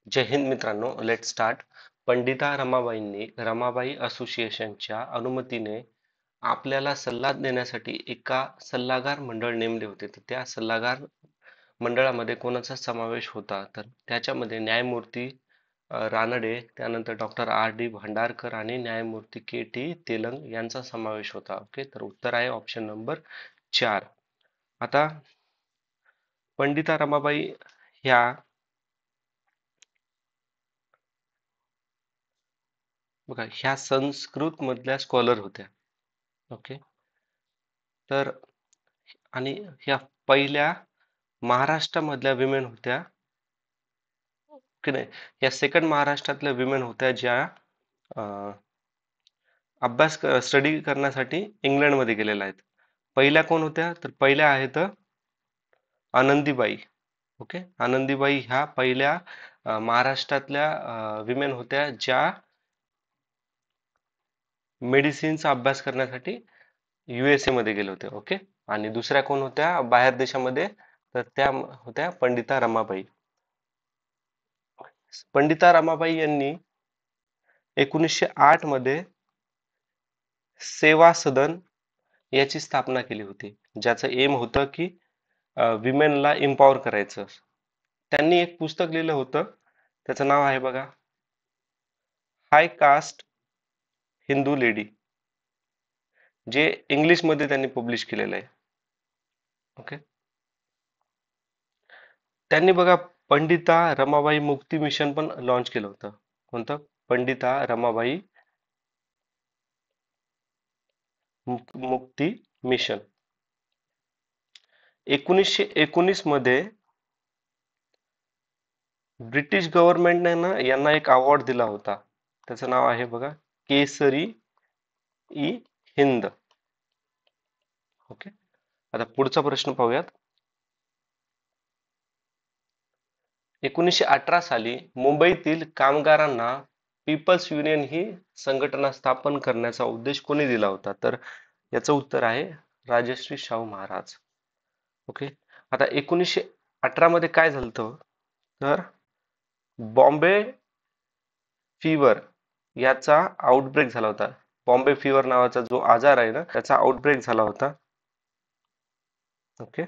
जय हिंद मित्रांनो, let start. Pandita रमाबाईंनी Ramabai असोसिएशनच्या अनुमतीने आपल्याला सल्ला देण्यासाठी एका सल्लागार मंडळ नेमले होते. तर त्या सल्लागार मंडळामध्ये कोणाचा समावेश होता? तर त्याच्यामध्ये न्यायमूर्ती रानडे, त्यानंतर डॉक्टर आर डी भांडारकर आणि न्यायमूर्ती के टी तेलंग यांचा समावेश होता. ओके, तर उत्तर आहे ऑप्शन नंबर 4. आता पंडिता रमाबाई ह्या बघा ह्या संस्कृत मधल्या स्कॉलर होत्या. ओके, तर आणि ह्या पहिल्या महाराष्ट्रामधल्या विमेन होत्या की नाही. या सेकंड महाराष्ट्रातल्या विमेन होत्या ज्या अं, अभ्यास स्टडी करण्यासाठी इंग्लंडमध्ये गेलेल्या आहेत. पहिल्या कोण होत्या? तर पहिल्या आहेत आनंदीबाई. ओके, आनंदीबाई ह्या पहिल्या महाराष्ट्रातल्या विमेन होत्या ज्या मेडिसिनचा अभ्यास करण्यासाठी USA मध्ये गेले होते. ओके, आणि दुसऱ्या कोण होत्या बाहेर देशामध्ये? तर त्या होत्या पंडिता रमाबाई. पंडिता रमाबाई यांनी 1908 मध्ये सेवा सदन याची स्थापना केली होती, ज्याचं एम होतं की विमेनला एम्पॉवर करायचं. त्यांनी एक पुस्तक लिहिलं होतं, त्याचं नाव आहे बघा, हाय कास्ट हिंदू लेडी, जे इंग्लिश मध्ये त्यांनी पब्लिश केलेलं आहे. ओके, त्यांनी बघा पंडिता रमाबाई मुक्ती मिशन पण लॉन्च केलं होतं. कोणतं? पंडिता रमाबाई मुक्ती मिशन. 1919 मध्ये ब्रिटिश गव्हर्नमेंटने ना यांना एक अवॉर्ड दिला होता. त्याचं नाव आहे बघा, केसरी ई हिंद. ओके, आता पुढचा प्रश्न पाहूयात. 1918 साली मुंबईतील कामगारांना पीपल्स युनियन ही संघटना स्थापन करण्याचा उद्देश कोणी दिला होता? तर याचं उत्तर आहे राजश्री शाहू महाराज. ओके, आता 1918 मध्ये काय झालं होतं? तर बॉम्बे फीवर याचा आउटब्रेक झाला होता. बॉम्बे फीवर नावाचा जो आजार आहे ना, त्याचा आउटब्रेक झाला होता. ओके,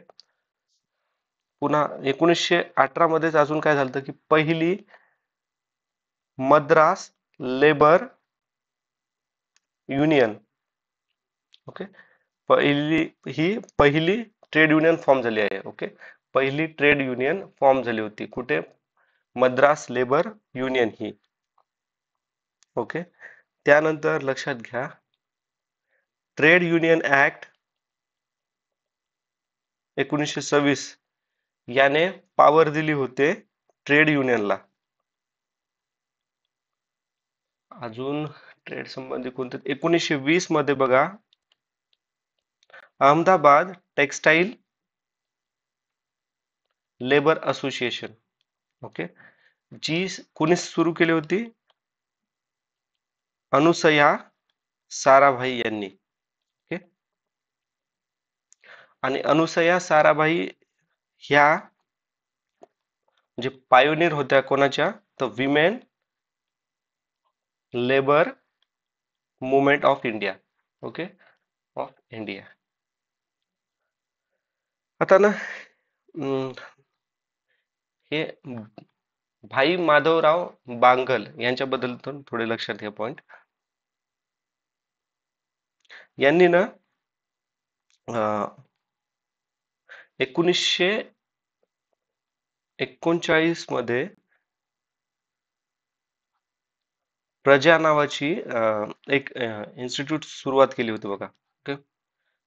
पुन्हा 1918 मध्येच अजून काय झालं की पहिली मद्रास लेबर युनियन, ओके, पहिली ही पहिली ट्रेड युनियन फॉर्म झाली आहे. ओके, पहिली ट्रेड युनियन फॉर्म झाली होती कुठे? मद्रास लेबर युनियन ही. ओके, त्यानंतर लक्षात घ्या, ट्रेड युनियन ऍक्ट 1926 याने पॉवर दिली होते ट्रेड युनियनला. अजून ट्रेड संबंधी कोणते? 1920 मध्ये बघा, Ahmedabad textile labour association, okay, जी कोणी सुरू केली होती? अनुसया साराभाई यांनी. ओके, आणि अनुसया साराभाई ह्या जे पायोनियर होत्या कोणाच्या? तर women labour movement of India. Okay, of India. आता ना हे भाई माधवराव बांगल यांच्याबद्दल थोडे लक्षात घ्या पॉइंट. यांनी ना 1939 मध्ये प्रजा नावाची एक इन्स्टिट्यूट सुरुवात केली होती बघा. ओके,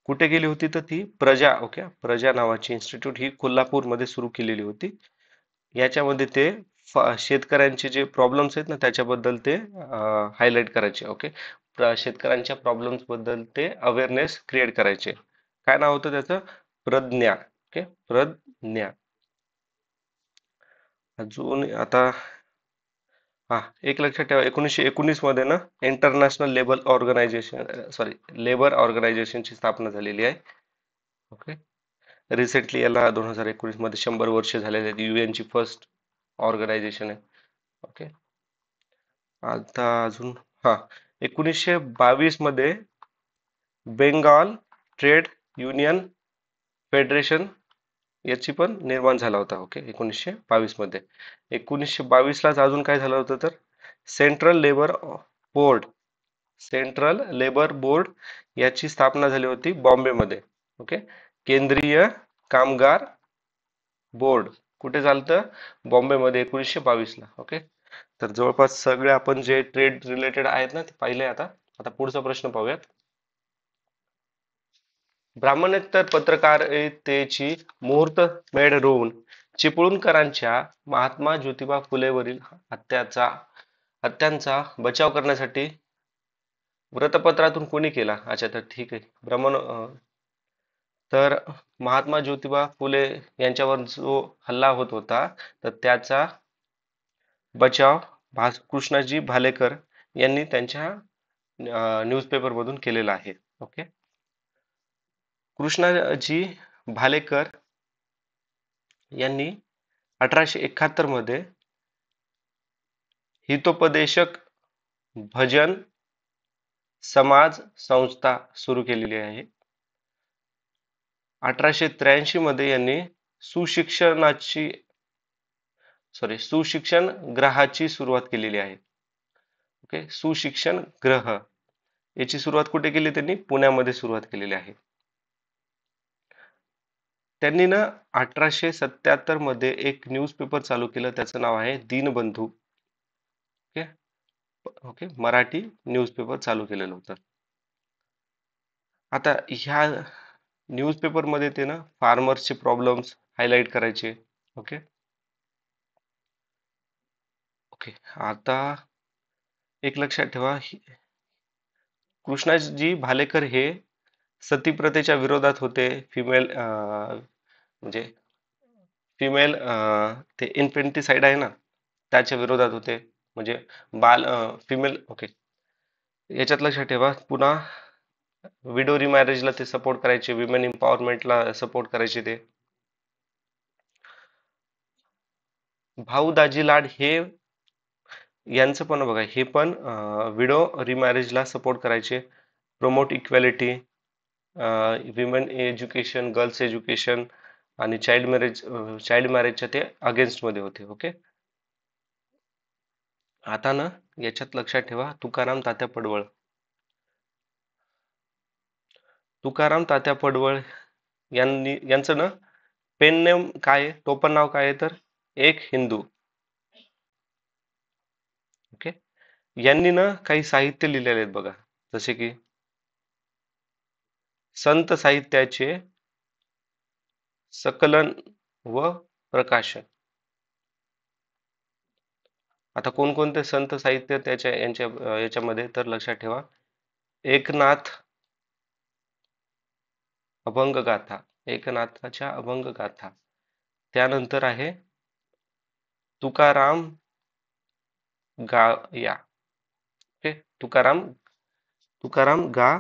कुठे केली होती? तर ती प्रजा, ओके, प्रजा नावाची इन्स्टिट्यूट ही कोल्हापूरमध्ये सुरू केलेली होती. याच्यामध्ये ते शेतकऱ्यांचे जे प्रॉब्लेम्स आहेत ना त्याच्याबद्दल ते हायलाइट करायचे. ओके, शेतकऱ्यांच्या प्रॉब्लेम्स बद्दल ते अवेअरनेस क्रिएट करायचे. काय नाव होतं त्याचं? प्रज्ञा. ओके, प्रज्ञा. अजून आता हा एक लक्षात ठेवा, 1919 मध्ये ना इंटरनॅशनल लेबर ऑर्गनायझेशनची स्थापना झालेली आहे. ओके, रिसेंटली याला 2019 मध्ये 100 वर्ष झालेले आहेत. UN ची फर्स्ट ऑर्गनायझेशन आहे. ओके. आता अजून हा 1922 मध्ये बेंगाल ट्रेड युनियन फेडरेशन याची पण निर्माण झाला होता. ओके, 1922 मध्ये. 1922 लाच अजून काय झालं होतं तर बोर्ड सेंट्रल लेबर बोर्ड याची स्थापना झाली होती बॉम्बे मध्ये. ओके, केंद्रीय कामगार बोर्ड कुठे झालं? बॉम्बे मध्ये 1922 ला. ओके, तर जवळपास सगळे आपण जे ट्रेड रिलेटेड आहेत ना ते पाहिले. आता आता पुढचा प्रश्न पाहूयात. ब्राह्मणेतर पत्रकारितेची मुहूर्त मेढ रोवून चिपळूणकरांच्या महात्मा ज्योतिबा फुलेवरील हत्यांचा बचाव करण्यासाठी वृत्तपत्रातून कोणी केला? अच्छा, तर ठीक आहे. तर महात्मा ज्योतिबा फुले यांच्यावर जो हल्ला होत होता तर त्याचा बचाव कृष्णाजी भालेकर यांनी त्यांच्या न्यूजपेपर मधून केलेला आहे. ओके, कृष्णाजी भालेकर यांनी 1871 मध्ये हितोपदेशक भजन समाज संस्था सुरू केलेली आहे. 1883 मध्ये यांनी सुशिक्षणाची सुशिक्षण ग्रहाची सुरुवात केलेली आहे. ओके, सुशिक्षण ग्रह याची सुरुवात कुठे केली? त्यांनी पुण्यामध्ये सुरुवात केलेली आहे. त्यांनी ना 1877 मध्ये एक न्यूजपेपर चालू केलं, त्याचं नाव आहे Deenbandhu. Okay, okay, Marathi newspaper चालू केलेलं होतं. आता ह्या न्यूजपेपर मध्ये ते ना फार्मर्सचे प्रॉब्लेम्स हायलाइट करायचे. Okay, okay. आता एक लक्षात ठेवा, कृष्णाजी भालेकर हे सतीप्रथेच्या विरोधात होते. म्हणजे फिमेल ते इन्फेंटिसाइड आहे ना त्याच्या विरोधात होते. म्हणजे बाल फिमेल. ओके, याच्यात लक्षात ठेवा. पुन्हा विडो रिमॅरेजला ते सपोर्ट करायचे, विमेन एम्पॉवरमेंटला सपोर्ट करायचे ते. भाऊ दाजी लाड हे यांचं पण बघा, हे पण विडो रिमॅरेजला सपोर्ट करायचे, promote equality, women education, girls education आणि चाइल्ड मॅरेजच्या ते अगेन्स्ट मध्ये होते. ओके, आता ना याच्यात लक्षात ठेवा, तुकाराम तात्या पडवळ. तुकाराम तात्या पडवळ यांचं ना पेन नेम काय आहे? टोपण नाव काय आहे? तर एक हिंदू. ओके, यांनी ना काही साहित्य लिहिलेले आहेत बघा, जसे की संत साहित्याचे सकलन व प्रकाशन. आता कोणकोणते संत साहित्य त्याच्या याच्यामध्ये तर लक्षात ठेवा, एकनाथ अभंगगाथा, एकनाथाच्या अभंगगाथा. त्यानंतर आहे तुकाराम गाया. ओके, तुकाराम गा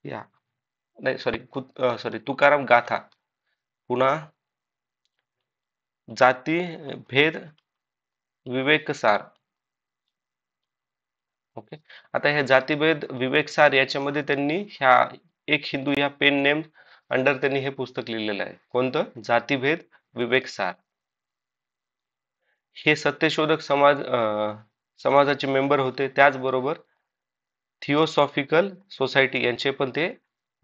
या नाही, तुकाराम गाथा. पुन्हा जाती भेद विवेकसार. ओके, आता ह्या जातीभेद विवेकसार याच्यामध्ये त्यांनी ह्या एक हिंदू या पेन नेम अंडर त्यांनी हे पुस्तक लिहिलेलं आहे. कोणतं? जातीभेद विवेकसार. हे सत्यशोधक समाजाचे मेंबर होते. त्याचबरोबर थिओसॉफिकल सोसायटी यांचे पण ते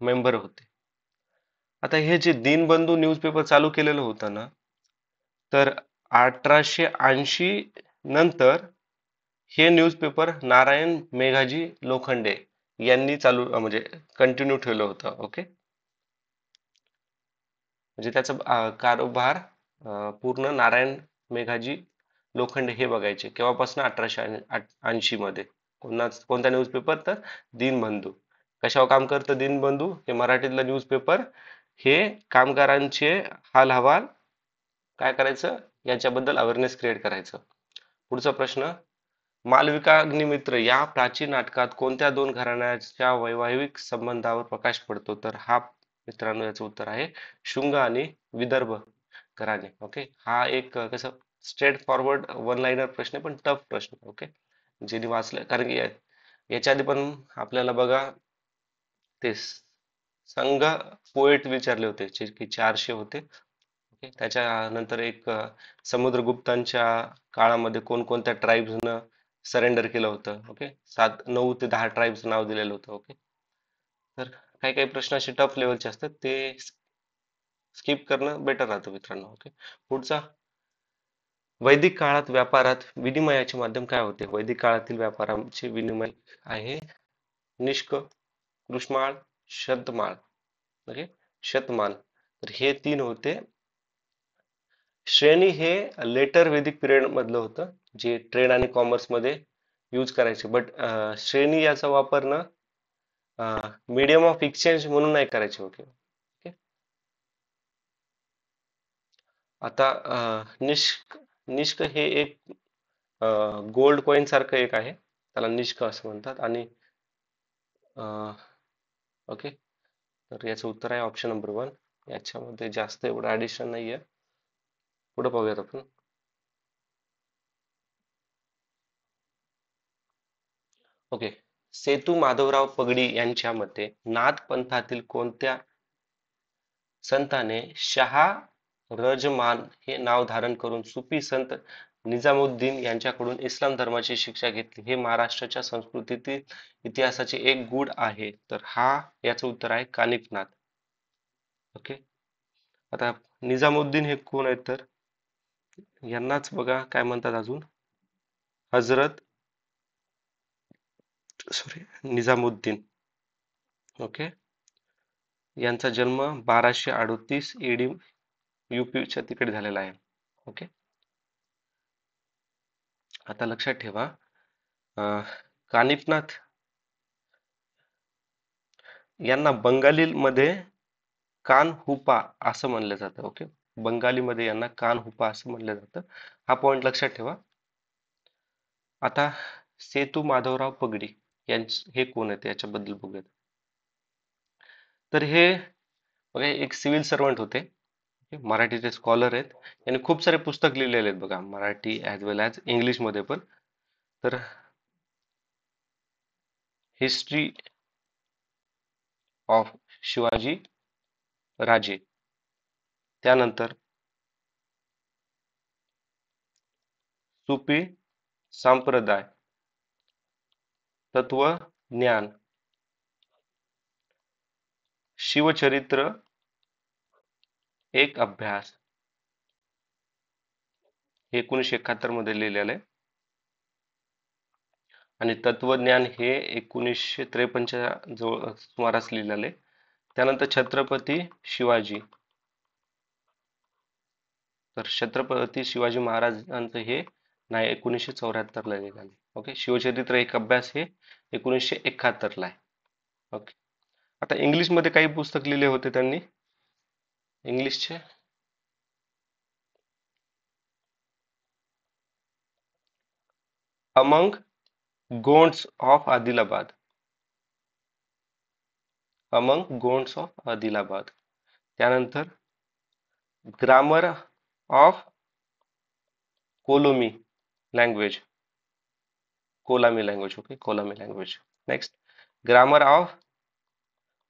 मेंबर होते. आता हे जे दीनबंधू न्यूजपेपर चालू केलेलं होतं ना, तर 1880 नंतर हे न्यूजपेपर नारायण मेघाजी लोखंडे यांनी चालू म्हणजे कंटिन्यू ठेवलं होतं. ओके, म्हणजे त्याचा कारभार पूर्ण नारायण मेघाजी लोखंडे हे बघायचे. केव्हापासून? 1880 मध्ये. कोणता न्यूजपेपर? तर दीनबंधू. कशावर काम करतं दीनबंधू? हे मराठीतलं न्यूजपेपर हे कामगारांचे हाल हवाल काय करायचं याच्याबद्दल अवेअरनेस क्रिएट करायचं. पुढचा प्रश्न, मालविका अग्निमित्र या प्राचीन नाटकात कोणत्या दोन घराण्याच्या वैवाहिक संबंधावर प्रकाश पडतो? तर हा मित्रांनो याचं उत्तर आहे शुंग आणि विदर्भ घराणे. ओके, हा एक कसं स्ट्रेट फॉरवर्ड वन लाईनर प्रश्न आहे, पण टफ प्रश्न. ओके, ज्यांनी वाचलं, कारण की याच्या आधी पण आपल्याला बघा ते संघ पोएट विचारले होते, जे की 400 होते. ओके, त्याच्यानंतर एक समुद्रगुप्तांच्या काळामध्ये कोणकोणत्या ट्राईब्सनं सरेंडर केलं होतं. ओके, 9 ते 10 ट्राईब्स नाव दिलेलं होतं. ओके, तर काही काही प्रश्न असे टफ लेवलचे असतात, ते स्किप करणं बेटर राहतं मित्रांनो. ओके, पुढचा, वैदिक काळात व्यापारात विनिमयाचे माध्यम काय होते? वैदिक काळातील व्यापाराचे विनिमय आहे निष्क, कृष्णमाळ, शतमाळ. ओके, शतमान. तर हे 3 होते. श्रेणी हे लेटर वैदिक पिरियड मधलं होतं, जे ट्रेड आणि कॉमर्स मध्ये यूज करायचे. बट श्रेणी याचा वापर ना मीडियम ऑफ एक्सचेंज म्हणून नाही करायचे. Okay, okay. आता निष्क, निष्क हे एक गोल्ड कॉइन सारखं एक आहे, त्याला निष्क असं म्हणतात. आणि ओके, तर याचं उत्तर आहे ऑप्शन नंबर 1. याच्यामध्ये जास्त एवढं ऍडिशन नाहीये. पुढे पाहूयात आपण. ओके, सेतू माधवराव पगडी यांच्या मते नाथ पंथातील कोणत्या संताने शहा रजमान हे नाव धारण करून सुफी संत निजामुद्दीन यांच्याकडून इस्लाम धर्माची शिक्षा घेतली? हे महाराष्ट्राच्या संस्कृतीतील इतिहासाचे एक गूढ आहे. तर याचं उत्तर आहे कानिफनाथ. ओके, आता निजामुद्दीन हे कोण आहेत? तर यांनाच बघा काय म्हणतात अजून, हजरत निजामुद्दीन. ओके, यांचा जन्म 1238 एडी यूपीच्या तिकडे झालेला आहे. ओके, आता लक्षात ठेवा, कानिफनाथ यांना बंगालीमध्ये कानहुपा असं म्हणलं जातं. ओके, बंगालीमध्ये यांना कानहुपा असं म्हणलं जातं. हा पॉइंट लक्षात ठेवा. आता सेतू माधवराव पगडी हे कोण आहेत याच्याबद्दल बघूयात. तर हे बघा एक सिव्हिल सर्वंट होते. मराठीचे स्कॉलर आहेत. यांनी खूप सारे पुस्तक लिहिलेले आहेत बघा, मराठी ऍज वेल ऍज इंग्लिश मध्ये पण. तर हिस्ट्री ऑफ शिवाजी राजे, त्यानंतर सुफी संप्रदाय, तत्वज्ञान, शिवचरित्र एक अभ्यास, हे 1971 मध्ये लिहिलेलं आहे. आणि तत्वज्ञान हे 1953च्या जवळ सुमारास लिहिलेलं आहे. त्यानंतर छत्रपती शिवाजी, तर छत्रपती शिवाजी महाराजांचं हे नाही 1974 ला लिहिलेलं आहे. ओके, शिवचरित्र एक अभ्यास हे 1971 ला आहे. ओके, आता इंग्लिश मध्ये काही पुस्तक लिहिले होते त्यांनी इंग्लिशचे. Among Gonds of Adilabad, among Gonds of Adilabad. त्यानंतर grammar of Kolami language, Kolami language. Okay, Kolami language. Next, grammar of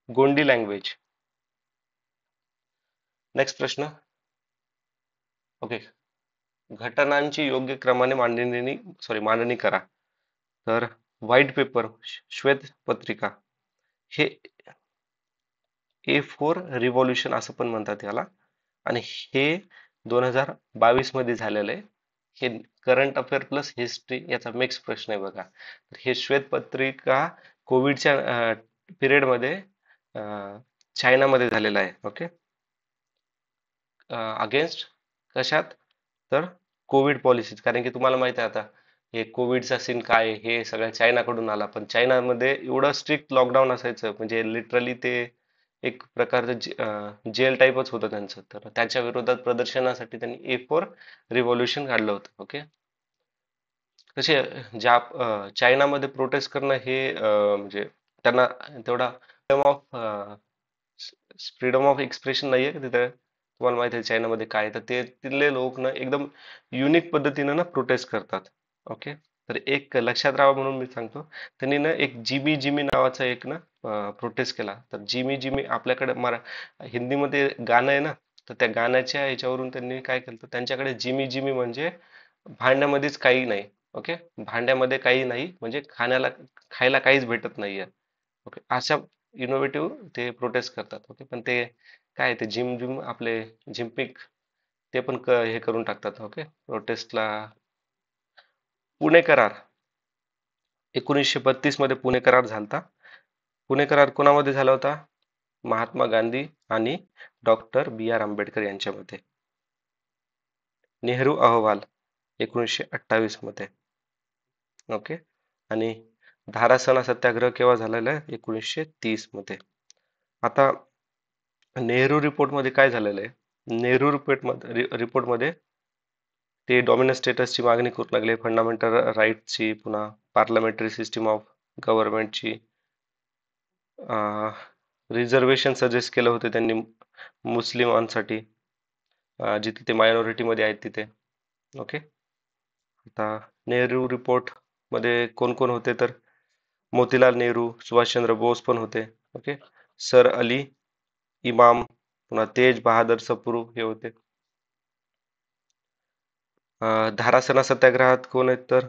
Gondi language. Next प्रश्न. ओके, घटनांची योग्य क्रमाने मांडणी करा. तर व्हाईट पेपर, श्वेत पत्रिका, हे A4 रिव्होल्युशन असं पण म्हणतात याला. आणि हे 2022 मध्ये झालेलं आहे. हे करंट अफेअर प्लस हिस्ट्री याचा मिक्स प्रश्न आहे बघा. तर हे श्वेतपत्रिका कोविडच्या पिरियड मध्ये चायनामध्ये झालेला आहे. ओके, अगेन्स्ट कशात? तर कोविड पॉलिसीज. कारण की तुम्हाला माहित आहे आता हे कोविडचा सीन काय आहे, हे सगळ्या चायनाकडून आला. पण चायनामध्ये एवढं स्ट्रिक्ट लॉकडाऊन असायचं, म्हणजे लिटरली ते एक प्रकारचं जेल टाईपच होतं त्यांचं. तर त्याच्या विरोधात प्रदर्शनासाठी त्यांनी A4 रिव्होल्युशन काढलं होतं. ओके, कसे ज्या चायनामध्ये प्रोटेस्ट करणं हे म्हणजे त्यांना तेवढा फ्रीडम ऑफ एक्सप्रेशन नाहीये तिथे. तुम्हाला माहिती आहे चायनामध्ये काय आहे, तर ते तिथले लोक ना एकदम युनिक पद्धतीनं ना प्रोटेस्ट करतात. ओके. तर एक लक्षात राहावं म्हणून मी सांगतो, त्यांनी ना एक जिमी जिमी नावाचा एक ना प्रोटेस्ट केला. तर जिमी जिमी आपल्याकडे हिंदीमध्ये गाणं आहे ना, तर त्या गाण्याच्या ह्याच्यावरून त्यांनी काय केलं, तर त्यांच्याकडे जिमी जिमी म्हणजे भांड्यामध्येच काही नाही. ओके. भांड्यामध्ये काही नाही म्हणजे खायला काहीच भेटत नाहीये. ओके. अशा इनोव्हेटिव्ह ते प्रोटेस्ट करतात. ओके. पण ते काय ते जिम जिम आपले झिम्पिक ते पण हे करून टाकतात. ओके. प्रोटेस्टला पुणे करार 1932 मध्ये पुणे करार झालता. पुणे करार कोणामध्ये झाला होता? महात्मा गांधी आणि डॉक्टर बी आर आंबेडकर यांच्यामध्ये. नेहरू अहवाल 1928 मध्ये. ओके. आणि धारासणा सत्याग्रह केव्हा झालेला आहे? 1930 मध्ये. आता नेहरू रिपोर्ट मध्ये काय झालेलं आहे? नेहरू रिपोर्ट मध्ये ते डॉमिनन्स स्टेटसची मागणी करू लागले, फंडामेंटल राईटची, पुन्हा पार्लमेंटरी सिस्टीम ऑफ गव्हर्नमेंटची, रिझर्वेशन सजेस्ट केलं होतं त्यांनी मुस्लिमांसाठी, जिथे ते मायनॉरिटी मध्ये आहेत तिथे. ओके. आता नेहरू रिपोर्ट मध्ये कोण कोण होते, तर मोतीलाल नेहरू, सुभाषचंद्र बोस पण होते. ओके. सर अली इमाम, पुन्हा तेज बहादर सप्रू हे होते. धारासणा सत्याग्रहात कोण आहेत, तर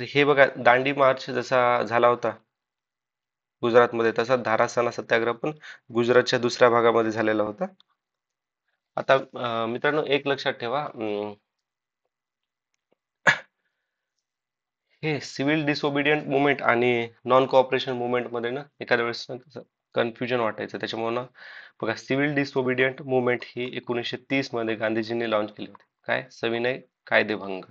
हे बघा, दांडी मार्च जसा झाला होता गुजरातमध्ये, तसा धारासणा सत्याग्रह पण गुजरातच्या दुसऱ्या भागामध्ये झालेला होता. आता मित्रांनो एक लक्षात ठेवा, हे सिव्हिल डिसओबिडियंट मुवमेंट आणि नॉन कोऑपरेशन मुवमेंट मध्ये ना एखाद्या वेळेस कन्फ्युजन वाटायचं. त्याच्यामुळे ना बघा, सिव्हिल डिसओबिडियंट मुवमेंट ही 1930 मध्ये गांधीजींनी लॉन्च केली होती. काय? सविनय कायदेभंग.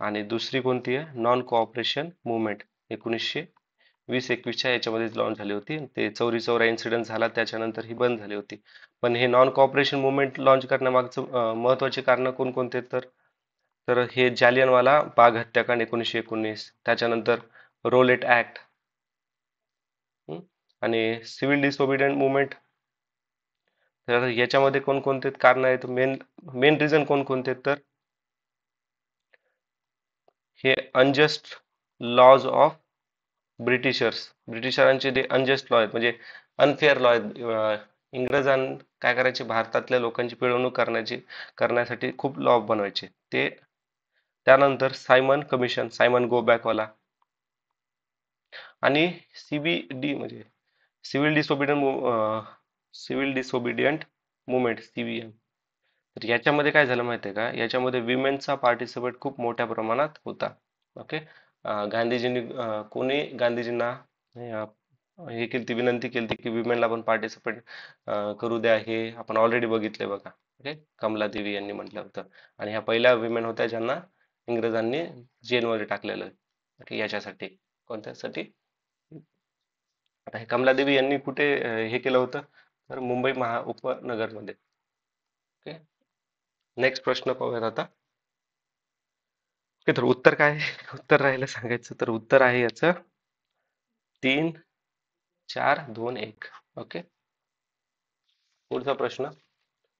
आणि दुसरी कोणती आहे? नॉन कोऑपरेशन मुवमेंट 1920-21च्या याच्यामध्येच लॉन्च झाली होती. ते चौरी चौरा इन्सिडेंट झाला त्याच्यानंतर ही बंद झाली होती. पण हे नॉन कोऑपरेशन मुवमेंट लॉन्च करण्यामागचं महत्वाचे कारण कोणकोणते, तर हे जालियनवाला बाग हत्याकांड 1919, त्याच्यानंतर रोलेट ऍक्ट, आणि सिव्हिल डिसओबिडियंट मुवमेंट. तर याच्यामध्ये कोणकोणते कारण आहेत? मेन मेन रिझन कोणकोणते, तर हे अनजस्ट लॉज ऑफ ब्रिटिशरांचे जे अनजस्ट लॉ आहेत, म्हणजे अनफेअर लॉ आहेत. इंग्रजां काय करायचे, भारतातल्या लोकांची पिळवणूक करण्यासाठी खूप लॉ बनवायचे ते. त्यानंतर Simon commission, Simon go back वाला, आणि सीबीडी म्हणजे सिव्हिल डिसोबिडियंट मुवमेंट, सीव्हीएम. तर याच्यामध्ये काय झालं माहितीये का? याच्यामध्ये विमेनचा पार्टिसिपेट खूप मोठ्या प्रमाणात होता. ओके. कोणी गांधीजींना हे केली, विनंती केली की विमेनला पण पार्टिसिपेट करू द्या. हे आपण ऑलरेडी बघितले बघा. ओके. कमला देवी यांनी म्हटलं होतं. आणि ह्या पहिल्या विमेन होत्या ज्यांना इंग्रजांनी जेलमध्ये टाकलेलं. ओके. याच्यासाठी, कोणत्यासाठी? आता हे कमलादेवी यांनी कुठे हे केलं होतं, तर मुंबई उपनगरमध्ये. ओके. नेक्स्ट प्रश्न पाहूयात आता. ओके. तर उत्तर काय आहे? उत्तर राहिलं सांगायचं, तर उत्तर आहे याचं 3, 4, 2, 1. ओके. पुढचा प्रश्न,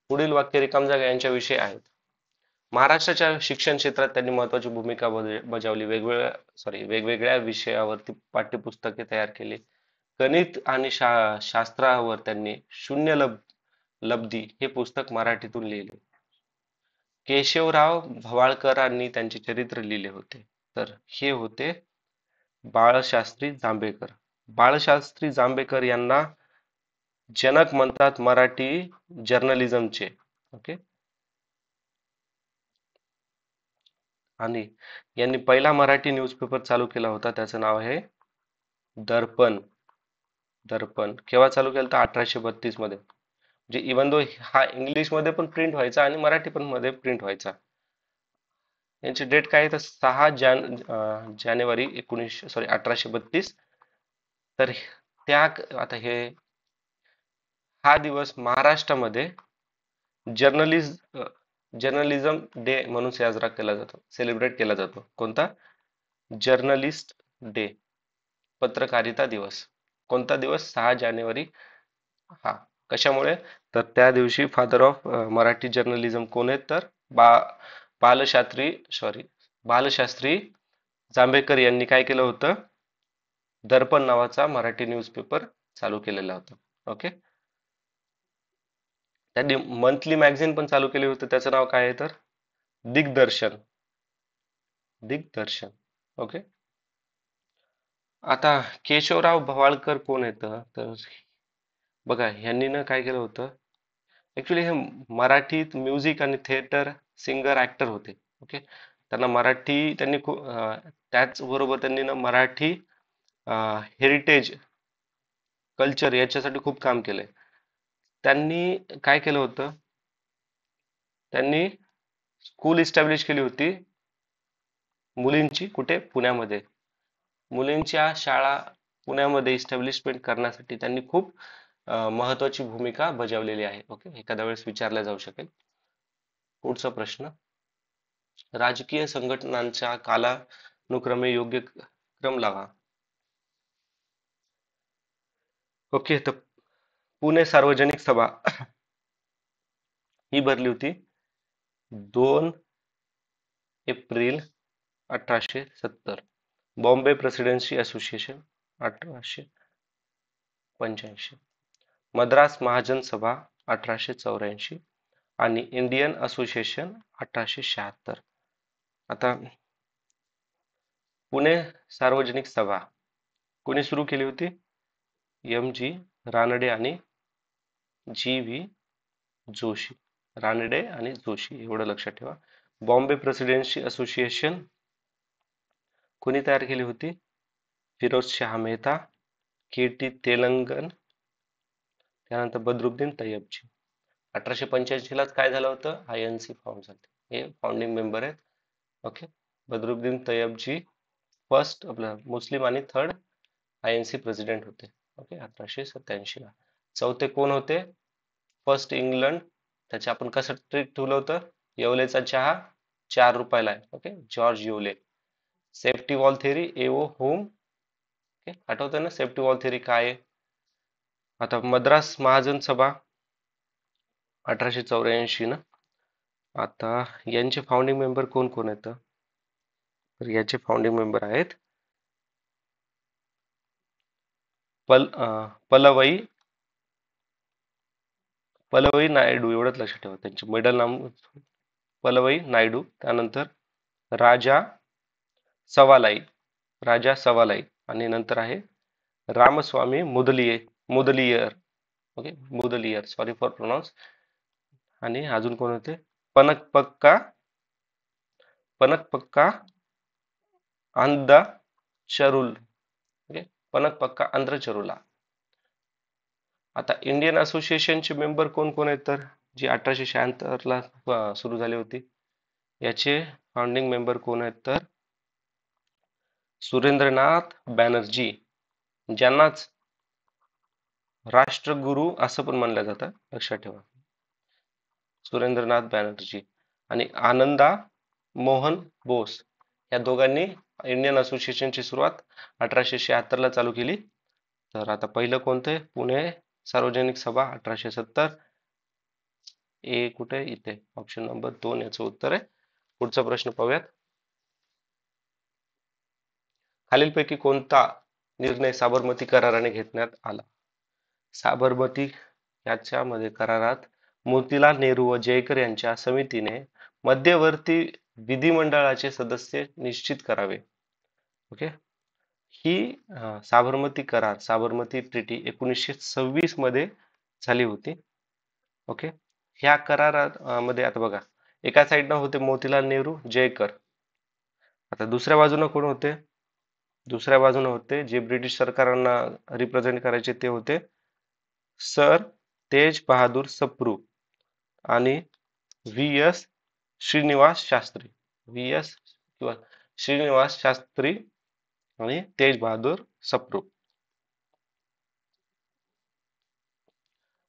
पुढील वाक्य रिकाम जागा यांच्याविषयी आहेत. महाराष्ट्राच्या शिक्षण क्षेत्रात त्यांनी महत्वाची भूमिका बजावली. वेगवेगळ्या विषयावरती पाठ्यपुस्तके तयार केली. गणित आणि शास्त्रावर त्यांनी शून्य लब्धी हे पुस्तक मराठीतून लिहिले. केशवराव भवाळकरांनी त्यांचे चरित्र लिहिले होते. तर हे होते बाळशास्त्री जांभेकर. बाळशास्त्री जांभेकर यांना जनक म्हणतात मराठी जर्नलिझमचे. ओके. आणि यांनी पहिला मराठी न्यूजपेपर चालू केला होता, त्याचं नाव आहे दर्पण. दर्पण केव्हा चालू केलं? तर 1832 मध्ये. म्हणजे इवन दो हा इंग्लिश मध्ये पण प्रिंट व्हायचा आणि मराठी पण मध्ये प्रिंट व्हायचा. यांची डेट काय आहे? तर 6 जानेवारी 1832. तर त्या आता हा दिवस महाराष्ट्रामध्ये जर्नलिझम जर्नलिझम डे म्हणून साजरा केला जातो, सेलिब्रेट केला जातो. कोणता? जर्नलिस्ट डे, पत्रकारिता दिवस. कोणता दिवस? 6 जानेवारी. हा. कशामुळे? तर त्या दिवशी फादर ऑफ मराठी जर्नलिझम कोण आहेत तर बा बालशास्त्री सॉरी बालशास्त्री जांभेकर यांनी काय केलं होतं, दर्पण नावाचा मराठी न्यूजपेपर चालू केलेला होता. ओके. त्यांनी मंथली मॅगझिन पण चालू केले होते, त्याचं नाव काय आहे तर दिग्दर्शन. दिग्दर्शन. ओके. आता केशवराव भवाळकर कोण आहेत तर बघा, ह्यांनी ना काय केलं होतं, ऍक्च्युली हे मराठीत म्युझिक आणि थिएटर सिंगर ऍक्टर होते. ओके. त्यांना मराठी त्यांनी त्याचबरोबर त्यांनी ना मराठी हेरिटेज कल्चर याच्यासाठी खूप काम केलंय. त्यांनी काय केलं होतं, त्यांनी स्कूल इस्टॅब्लिश केली होती मुलींची, कुठे, पुण्यामध्ये. मुलींच्या शाळा पुण्यामध्ये इस्टॅब्लिशमेंट करण्यासाठी त्यांनी खूप महत्वाची भूमिका बजावलेली आहे. ओके, एखाद्या वेळेस विचारला जाऊ शकेल. पुढचा प्रश्न, राजकीय संघटनांच्या कालानुक्रमे योग्य क्रम लावा. ओके, तर पुणे सार्वजनिक सभा ही भरली होती 2 April 1870. Bombay presidency association 1885. Madras Mahajan सभा 1884 आणि इंडियन असोसिएशन 1876. आता पुणे सार्वजनिक सभा कोणी सुरू केली होती? M.G. रानडे आणि G.V. जोशी. रानडे आणि जोशी एवढं लक्षात ठेवा. बॉम्बे प्रेसिडेन्सी असोसिएशन कोणी तयार केली होती? फिरोज शाह मेहता, K.T. तेलंगन, त्यानंतर बदरुद्दीन तय्यबजी. 1885 लाच काय झालं होतं, INC फॉर्म झाले. हे फाउंडिंग मेंबर आहेत. ओके. बदरुद्दीन तय्यबजी फर्स्ट आपला मुस्लिम आणि थर्ड INC प्रेसिडेंट होते. ओके. 1887 ला. चौथे कोण होते? First England. त्याचे आपण कसं ट्रिक ठेवलं होतं, येवलेचा चहा 4 रुपयाला आहे. Okay. George Yule. Safety valve theory A O Hume. Okay, आठवतं ना सेफ्टी वॉल थेअरी काय आहे? आता मद्रास महाजन सभा 1884 ना. आता यांचे फाउंडिंग मेंबर कोण कोण आहेत तर याचे फाउंडिंग मेंबर आहेत पलवई नायडू. एवढंच लक्षात ठेवा, त्यांचे मिडल नाम पलवई नायडू. त्यानंतर राजा सवालाई, आणि नंतर आहे Ramaswamy Mudaliar. Okay, Mudaliar, sorry for pronounce. आणि अजून कोण होते? पनकपक्का अंधचरुल. ओके, पनकपक्का अंधचरुला. आता इंडियन असोसिएशनचे मेंबर कोण कोण आहेत तर जी 1876 ला सुरू झाली होती, याचे फाउंडिंग मेंबर कोण आहेत तर सुरेंद्रनाथ बॅनर्जी, ज्यांनाच राष्ट्रगुरु असं पण म्हणलं जातं, लक्षात ठेवा. सुरेंद्रनाथ बॅनर्जी आणि आनंदा मोहन बोस या दोघांनी इंडियन असोसिएशनची सुरुवात 1876 ला चालू केली. तर आता पहिलं कोणतं आहे? पुणे सार्वजनिक सभा 1870. ए कुठे? इथे ऑप्शन नंबर 2 याचं उत्तर आहे. पुढचा प्रश्न पाहूयात. खालीलपैकी कोणता निर्णय साबरमती कराराने घेण्यात आला? साबरमती याच्यामध्ये करारात मोतीलाल नेहरू व जयकर यांच्या समितीने मध्यवर्ती विधिमंडळाचे सदस्य निश्चित करावे. ओके. ही साबरमती ट्रिटी 1926 मध्ये झाली होती. ओके. ह्या करारात मध्ये आता बघा, एका साईडनं होते मोतीलाल नेहरू, जयकर. आता दुसऱ्या बाजूने कोण होते? दुसऱ्या बाजूने होते जे ब्रिटिश सरकारांना रिप्रेझेंट करायचे, ते होते सर तेज बहादूर सप्रू आणि V.S. श्रीनिवास शास्त्री. V.S. किंवा श्रीनिवास शास्त्री आणि तेज बहादूर सप्रू.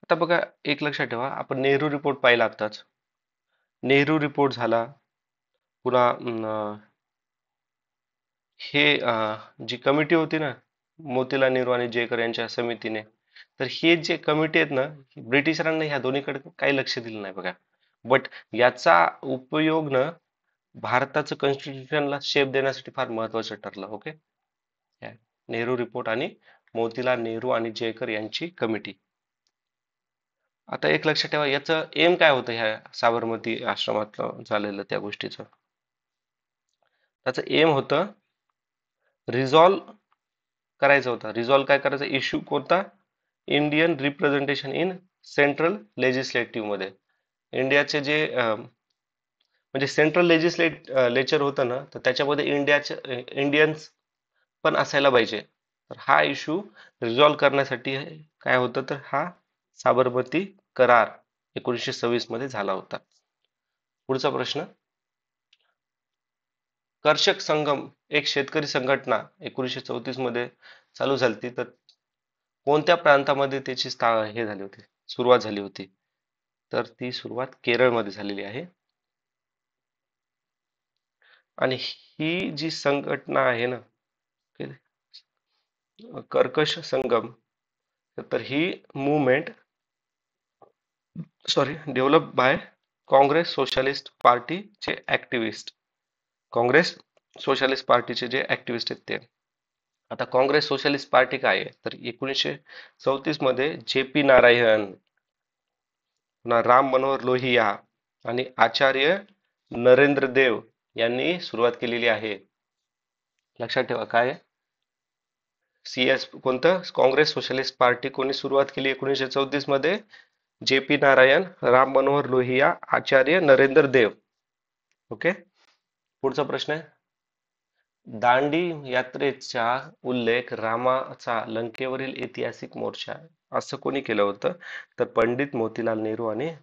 आता बघा, एक लक्षात ठेवा, आपण नेहरू रिपोर्ट पाहिला आताच. नेहरू रिपोर्ट झाला, पुन्हा हे जी कमिटी होती ना मोतीलाल नेहरू आणि जयकर यांच्या समितीने, तर हे जे कमिटी आहेत ना, ब्रिटिशरांना ह्या दोन्हीकडे काही लक्ष दिलं नाही बघा. बट याचा उपयोग ना भारताचं कॉन्स्टिट्यूशनला शेप देण्यासाठी फार महत्वाचं ठरलं. ओके, नेहरू रिपोर्ट आणि मोतीलाल नेहरू आणि जयकर यांची कमिटी. आता एक लक्षात ठेवा, याचं एम काय होतं ह्या साबरमती आश्रमात झालेलं त्या गोष्टीचं. त्याचं एम होतं रिझॉल्व करायचं होतं. रिझॉल्व काय करायचं, इश्यू कोणता, Indian representation in central legislative मध्ये. इंडियाचे जे म्हणजे सेंट्रल लेजिस्लेचर होतं ना, तर त्याच्यामध्ये इंडियन्स पण असायला पाहिजे. तर हा इश्यू रिझॉल्व करण्यासाठी काय होतं, तर हा साबरमती करार 1926 मध्ये झाला होता. पुढचा प्रश्न, कर्षक संगम एक शेतकरी संघटना 1934 मध्ये चालू झाली, तर कोणत्या प्रांतामध्ये त्याची हे झाली होती, सुरुवात झाली होती, तर ती सुरुवात केरळमध्ये झालेली आहे. आणि ही जी संघटना आहे ना, कर्कश संगम, तर ही movement develop by Congress socialist पार्टीचे ऍक्टिव्हिस्ट, काँग्रेस सोशलिस्ट पार्टीचे जे ऍक्टिव्हिस्ट आहेत ते. आता काँग्रेस सोशलिस्ट पार्टी काय आहे, तर 1934 मध्ये जे पी नारायण, पुन्हा राम मनोहर लोहिया आणि आचार्य नरेंद्र देव यांनी सुरुवात केलेली आहे. लक्षात ठेवा काय, कोणतं, काँग्रेस सोशलिस्ट पार्टी कोणी सुरुवात केली 1934 मध्ये, जे पी नारायण, राम मनोहर लोहिया, आचार्य नरेंद्र देव. ओके, पुढचा प्रश्न आहे, दांडी यात्रेचा उल्लेख रामाचा लंकेवरील ऐतिहासिक मोर्चा असं कोणी केलं होतं, तर पंडित मोतीलाल नेहरू आणि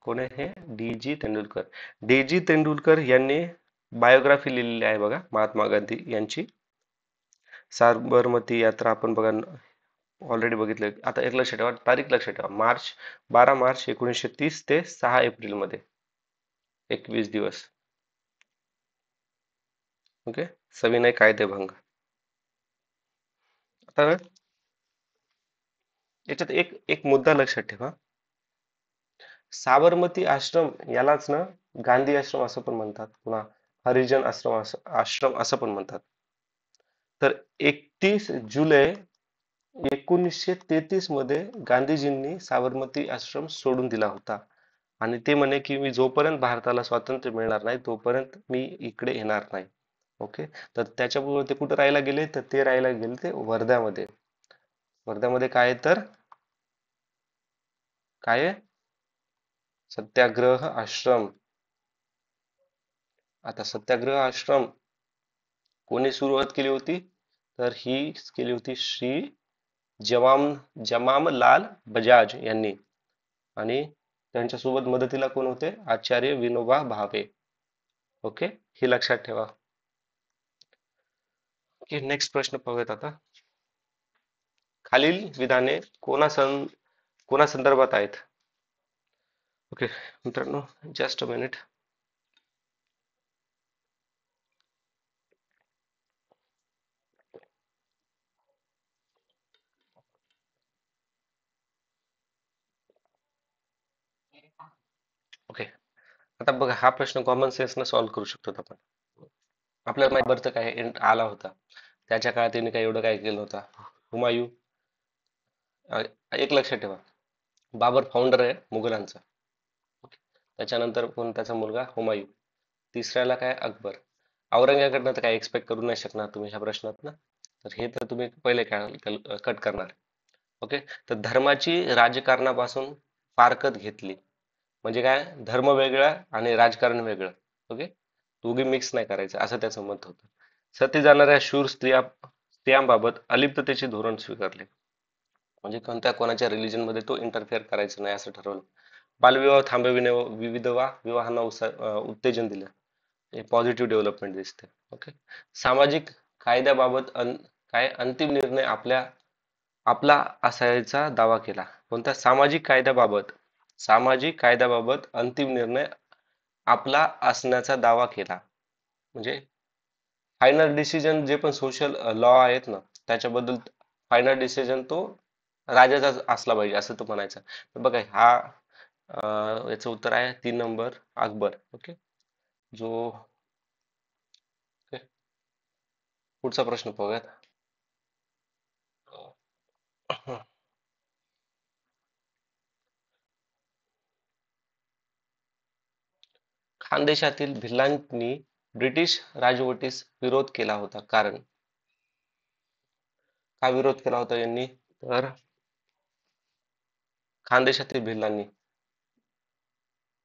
कोण आहे हे, D G Tendulkar. D G Tendulkar यांनी बायोग्राफी लिहिलेली आहे बघा महात्मा गांधी यांची. साबरमती यात्रा आपण बघा ऑलरेडी बघितलं. आता एक लक्षात ठेवा, तारीख लक्षात ठेवा, 12 मार्च 1930 ते 6 एप्रिल मध्ये 21 दिवस. ओके, सविनय कायदेभंग. आता याच्यात एक एक मुद्दा लक्षात ठेवा, साबरमती आश्रम यालाच ना गांधी आश्रम असं पण म्हणतात, पुन्हा हरिजन आश्रम असं पण म्हणतात. तर 31 जुलै 1933 मध्ये गांधीजींनी साबरमती आश्रम सोडून दिला होता आणि ते म्हणे की मी जोपर्यंत भारताला स्वातंत्र्य मिळणार नाही तोपर्यंत मी इकडे येणार नाही. ओके, तर त्याच्याबरोबर ते कुठे राहायला गेले, तर ते राहायला गेले ते वर्ध्यामध्ये. वर्ध्यामध्ये काय आहे, तर काय आहे, सत्याग्रह आश्रम. आता सत्याग्रह आश्रम कोणी सुरुवात केली होती, तर ही केली होती श्री जमामलाल बजाज यांनी, आणि त्यांच्यासोबत मदतीला कोण होते, आचार्य विनोबा भावे. ओके, हे लक्षात ठेवा. ओके, नेक्स्ट प्रश्न पाहूयात आता, खालील विधाने कोणा संदर्भात आहेत. ओके मित्रांनो, जस्ट अ मिनिट. ओके, आता बघा हा प्रश्न कॉमन सेन्स न सॉल्व्ह करू शकतो आपण. आपल्याला माहित बरं काय आला होता, त्याच्या काळात त्यांनी काय एवढं काय केलं होतं, हुमायूं. एक लक्षात ठेवा, बाबर फाउंडर आहे मुघलांचा. त्याच्यानंतर कोण, त्याचा मुलगा हुमायूं, तिसऱ्याला काय अकबर. औरंगजेबाकडनं तर काय एक्सपेक्ट करू नाही शकणार तुम्ही ह्या प्रश्नात ना, तर हे तर तुम्ही पहिले कट करणार. ओके, तर धर्माची राजकारणापासून फारकत घेतली, म्हणजे काय, धर्म वेगळा आणि राजकारण वेगळं. ओके, दोघे मिक्स नाही करायचं असं त्याचं मत होतं. सती जाणाऱ्या शूर स्त्रियांबाबत अलिप्ततेचे धोरण स्वीकारले, म्हणजे कोणत्या कोणाच्या रिलीजन मध्ये तो इंटरफेअर करायचं नाही असं ठरवलं. बालविवाह थांबविणे व विधवा विवाहांना उत्तेजन दिलं, हे पॉझिटिव्ह डेव्हलपमेंट दिसते. ओके, सामाजिक कायद्याबाबत काय अंतिम निर्णय आपला असायचा दावा केला. कोणत्या सामाजिक कायद्याबाबत अंतिम निर्णय आपला असण्याचा दावा केला, म्हणजे फायनल डिसिजन जे पण सोशल लॉ आहेत ना त्याच्याबद्दल फायनल डिसिजन तो राजाचाच असला पाहिजे असं तो म्हणायचा. तर बघा हा याचं उत्तर आहे 3 नंबर अकबर. ओके. जो ओके. पुढचा प्रश्न पाहूयात. खानदेशातील भिल्लांनी ब्रिटिश राजवटीस विरोध केला होता कारण का विरोध केला होता यांनी? तर खानदेशातील भिल्लांनी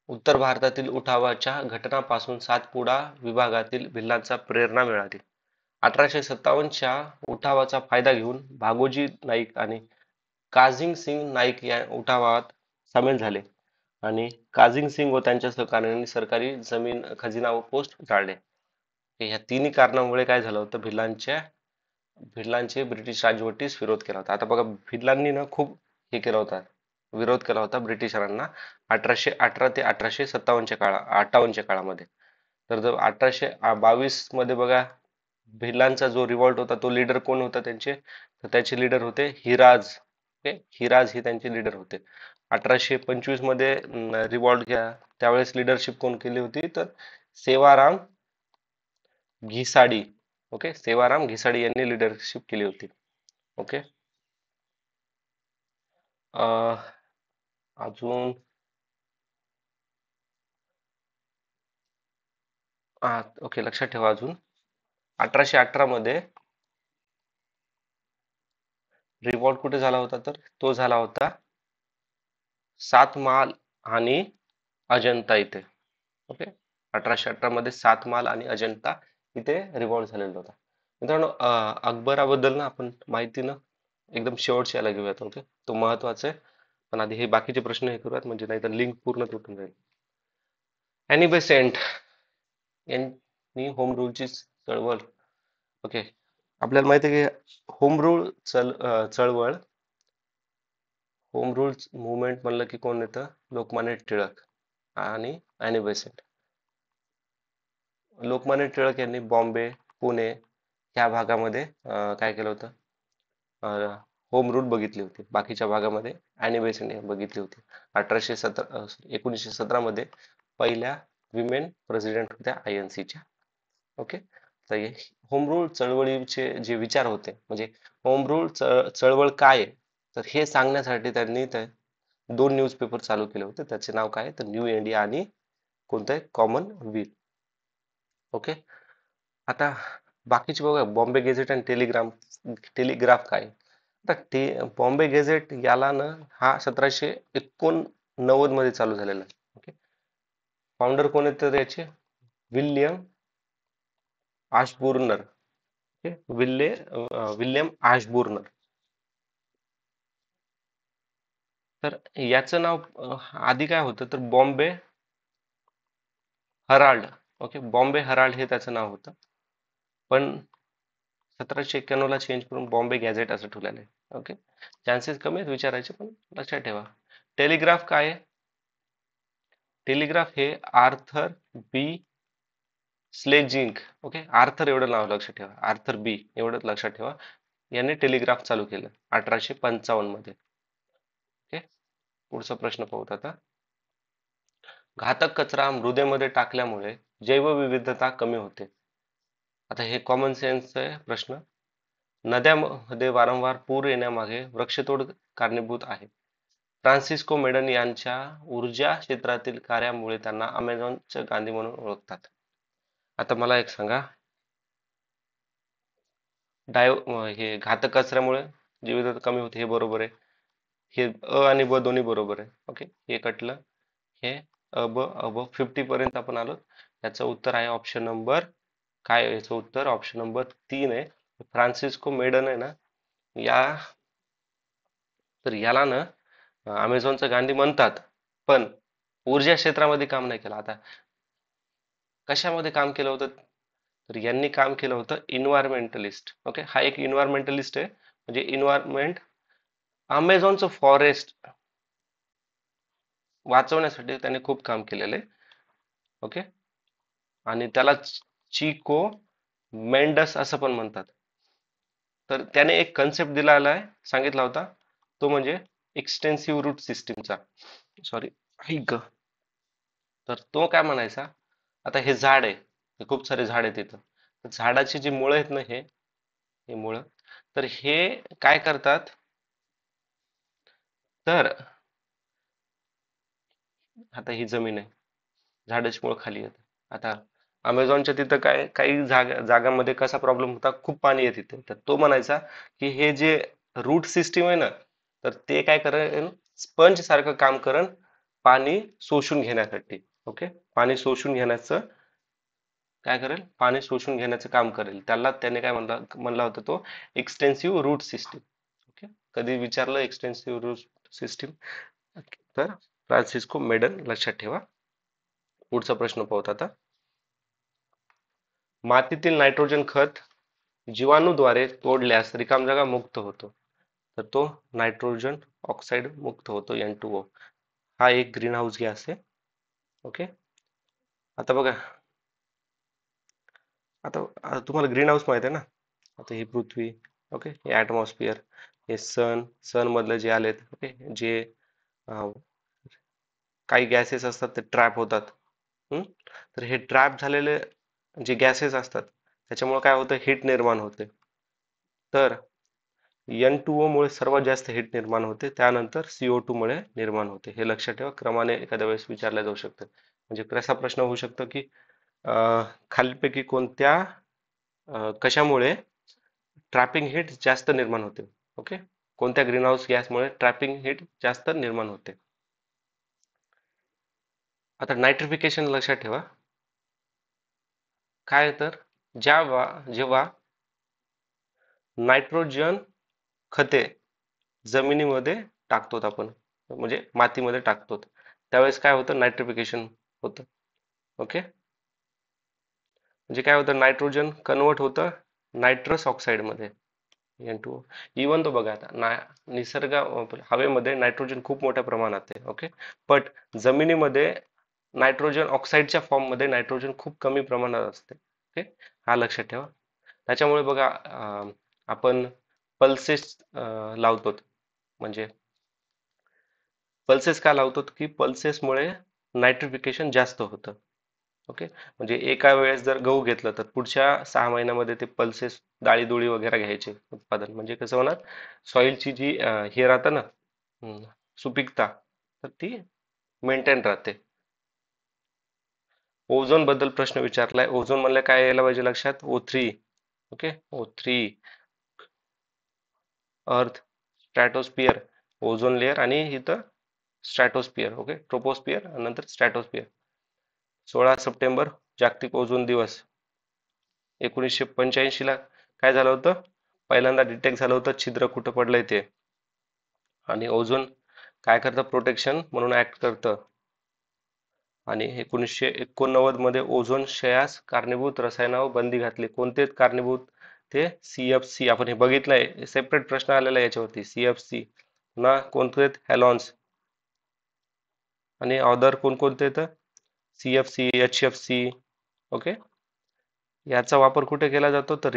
उत्तर भारतातील उठावाच्या घटनापासून सातपुडा विभागातील भिल्लांचा प्रेरणा मिळाली. 1857च्या उठावाचा फायदा घेऊन भागोजी नाईक आणि काझिंग सिंग नाईक या उठावात सामील झाले आणि काझिंग सिंग व त्यांच्या सहकाऱ्यांनी सरकारी जमीन खजिना व पोस्ट जाळले. ह्या तिन्ही कारणामुळे काय झालं होतं? भिल्लांचे ब्रिटिश राजवटीस विरोध केला होता. आता बघा भिल्लांनी ना खूप हे केला होता, विरोध केला होता ब्रिटिशांना 1818 ते 1857च्या काळामध्ये. तर जर 1822 मध्ये बघा भिल्लांचा जो रिव्हॉल्ट होता तो लीडर कोण होता त्यांचे? तर त्याचे लीडर होते हिराज. ओके, हिराज हे त्यांचे लीडर होते. 1825 मध्ये रिव्हॉल्ट घ्या, त्यावेळेस लीडरशिप कोण केली होती? तर सेवाराम घिसाडी. ओके, सेवाराम घिसाडी यांनी लीडरशिप केली होती. ओके. अजून ओके, लक्षात ठेवा. अजून 1818 मध्ये रिव्हॉल्ट कुठे झाला होता? तर तो झाला होता सातमाल आणि अजंता इथे. ओके, 1818 मध्ये सातमाल आणि अजंता इथे रिव्हॉल्ट झालेला होता. मित्रांनो, अकबराबद्दल ना आपण माहिती ना एकदम शेवटच्या याला घेऊयात. ओके, तो महत्वाचा आहे. पण आधी हे बाकीचे प्रश्न हे करूयात, म्हणजे नाहीतर लिंक पूर्ण तुटून जाईल. अॅनी बेसेंट यांनी होम रूलची चळवळ. ओके, आपल्याला माहिती आहे की चळवळ, होम रूल मुवमेंट म्हणलं की कोण येतं? लोकमान्य टिळक आणि अॅनी बेसेंट. लोकमान्य टिळक यांनी बॉम्बे, पुणे ह्या भागामध्ये काय केलं होतं? होम रूल बघितली होती. बाकीच्या भागामध्ये अॅनी बेसेंट बघितली होती. 1917 मध्ये पहिल्या विमेन प्रेसिडेंट होत्या INC च्या. ओके. तर होम रूल चळवळीचे जे विचार होते, म्हणजे होम रूल चळवळ काय आहे, तर हे सांगण्यासाठी त्यांनी दोन न्यूजपेपर चालू केले होते. त्याचे नाव काय आहे? तर न्यू इंडिया आणि कोणतं आहे? कॉमनवेल्थ. ओके. आता बाकीचे बघा, बॉम्बे गेझेट आणि टेलिग्राफ काय आहे? आता बॉम्बे गेझेट याला ना हा 1789 मध्ये चालू झालेला आहे. ओके. फाउंडर कोण आहेत तर याचे? William Ashburner. Okay, William Ashburner. तर याचं नाव आधी काय होतं? तर Bombay Herald. Okay, Bombay Herald हे त्याचं नाव होतं. पण 1791 ला चेंज करून बॉम्बे गॅझेट असं ठेवलेलं आहे. ओके, चान्सेस कमी आहेत विचारायचे, पण लक्षात ठेवा. टेलिग्राफ काय आहे? टेलिग्राफ हे आर्थर बी स्लेजिंग. ओके, आर्थर एवढं नाव लक्षात ठेवा, आर्थर बी एवढं लक्षात ठेवा. यांनी टेलिग्राफ चालू केलं 1855 मध्ये. ओके, पुढचा प्रश्न पाहूत आता. घातक कचरा मृदेमध्ये टाकल्यामुळे जैवविविधता कमी होते. आता हे कॉमन सेन्स आहे प्रश्न. नद्यांमध्ये वारंवार पूर येण्यामागे वृक्षतोड कारणीभूत आहे. फ्रान्सिस्को मेडन यांच्या ऊर्जा क्षेत्रातील कार्यामुळे त्यांना अमेझॉनचे गांधी म्हणून ओळखतात. आता मला एक सांगा, हे घातक कचऱ्यामुळे जीवितता कमी होते, हे बरोबर आहे. हे आणि ब दोन्ही बरोबर आहे. ओके, हे कटलं. हे ब 50 पर्यंत आपण आलो. याचं उत्तर आहे ऑप्शन नंबर काय? याचं उत्तर ऑप्शन नंबर 3 आहे. फ्रान्सिस्को मेडन आहे ना, या तर याला ना अमेझॉनचा गांधी म्हणतात, पण ऊर्जा क्षेत्रामध्ये काम नाही केलं. आता कशामध्ये काम केलं होतं? तर यांनी काम केलं होतं इन्व्हायरमेंटलिस्ट. ओके, हा एक इन्व्हायरमेंटलिस्ट आहे, म्हणजे इन्व्हायरमेंट, अमेझॉनचं फॉरेस्ट वाचवण्यासाठी त्याने खूप काम केलेलं आहे. ओके, आणि त्याला चिको मेंडस असं पण म्हणतात. तर त्याने एक कन्सेप्ट दिलेला आहे, सांगितला होता, तो म्हणजे एक्सटेन्सिव्ह रूट सिस्टीमचा. सॉरी, ऐक. तर तो काय म्हणायचा, आता हे झाड आहे, हे खूप सारे झाड आहेत तिथं. तर झाडाची जी मुळं आहेत ना, हे मुळं, तर हे काय करतात, तर आता ही जमीन आहे, झाडाची मुळं खाली आहेत. आता अमेझॉनच्या तिथं काय काही जागांमध्ये कसा प्रॉब्लेम होता, खूप पाणी आहे तिथे. तर तो म्हणायचा की हे जे रूट सिस्टीम आहे ना, तर ते काय करेल, स्पंज सारखं काम करण, पाणी शोषून घेण्यासाठी. ओके, पाणी शोषून घेण्याचं काय करेल, पाणी शोषून घेण्याचं काम करेल. त्याने काय म्हणला होता तो, एक्सटेन्सिव्ह रूट सिस्टीम. ओके, कधी विचारलं एक्सटेन्सिव्ह रूट सिस्टीम, तर फ्रान्सिस्को मेडन लक्षात ठेवा. पुढचा प्रश्न पाहूत आता. मातीतील नायट्रोजन खत जीवाणूद्वारे तोडल्यास रिकाम जागा मुक्त होतो. तर तो नायट्रोजन ऑक्साईड मुक्त होतो, N2O. हा एक ग्रीन हाऊस गॅस आहे. ओके, आता बघा, आता तुम्हाला ग्रीन हाऊस माहित आहे ना. आता ही पृथ्वी, ओके, हे ऍटमॉस्फिअर, हे सन मधले जे आलेत, ओके, जे अं, काही गॅसेस असतात ते ट्रॅप होतात. हम्म? तर हे ट्रॅप झालेले जे गॅसेस असतात त्याच्यामुळे काय होतं, हीट निर्माण होते. तर N2O मुळे सर्वात जास्त हीट निर्माण होते, त्यानंतर CO2 मुळे निर्माण होते. हे लक्षात ठेवा, क्रमाने एखाद्या वेळेस विचारल्या जाऊ शकते. म्हणजे कसा प्रश्न होऊ शकतो की खालीलपैकी कोणत्या कशामुळे ट्रॅपिंग हीट जास्त निर्माण होते. ओके, कोणत्या ग्रीन हाऊस गॅसमुळे ट्रॅपिंग हीट जास्त निर्माण होते. आता नायट्रिफिकेशन लक्षात ठेवा, काय तर जेव्हा नायट्रोजन खते जमिनीमध्ये टाकतो आपण, म्हणजे मातीमध्ये टाकतो, त्यावेळेस काय होतं, नायट्रिफिकेशन होतं. ओके, म्हणजे काय होतं, नायट्रोजन कन्वर्ट होतं नायट्रस ऑक्साईड मध्ये, N2O. इवन तो बघा, आता निसर्ग हवेमध्ये नायट्रोजन खूप मोठ्या प्रमाणात आहे. ओके, बट जमिनीमध्ये नायट्रोजन ऑक्साईडच्या फॉर्म मध्ये नायट्रोजन खूप कमी प्रमाणात असते. ओके, हा लक्षात ठेवा. त्याच्यामुळे बघा, आपण पल्सेस लावतो, म्हणजे पल्सेस का लावतो, की पल्सेसमुळे नायट्रिफिकेशन जास्त होतं. ओके, म्हणजे एका वेळेस जर गहू घेतलं तर पुढच्या 6 महिन्यामध्ये ते पल्सेस डाळी वगैरे घ्यायचे उत्पादन. म्हणजे कसं होणार, सॉइलची जी हे राहतं ना, हम्म, सुपीकता, तर ती मेंटेन राहते. ओझोन बद्दल प्रश्न विचारलाय. ओझोन म्हणलं काय यायला पाहिजे लक्षात, O3. ओके, O3, अर्थ, स्ट्रॅटोस्पियर, ओझोन लेअर, आणि इथं स्ट्रॅटोस्पियर. ओके, ट्रोपोस्पियर नंतर स्ट्रॅटोस्पियर. 16 सप्टेंबर जागतिक ओझोन दिवस. 1985 ला काय झालं होतं, पहिल्यांदा डिटेक्ट झालं होतं छिद्र कुठं पडलंय ते. आणि ओझोन काय करतं, प्रोटेक्शन म्हणून ऍक्ट करतं. आणि 1989 मध्ये ओझोन क्षयास कारणीभूत रसायनावर बंदी घातली. कोणते कारणीभूत, ते CFC. आपण हे बघितलंय, सेपरेट प्रश्न आलेला आहे याच्यावरती, CFC ना. कोणते, हॅलॉन्स. आणि अदर कोणकोणते, तर CFC, HFC. ओके, याचा वापर कुठे केला जातो, तर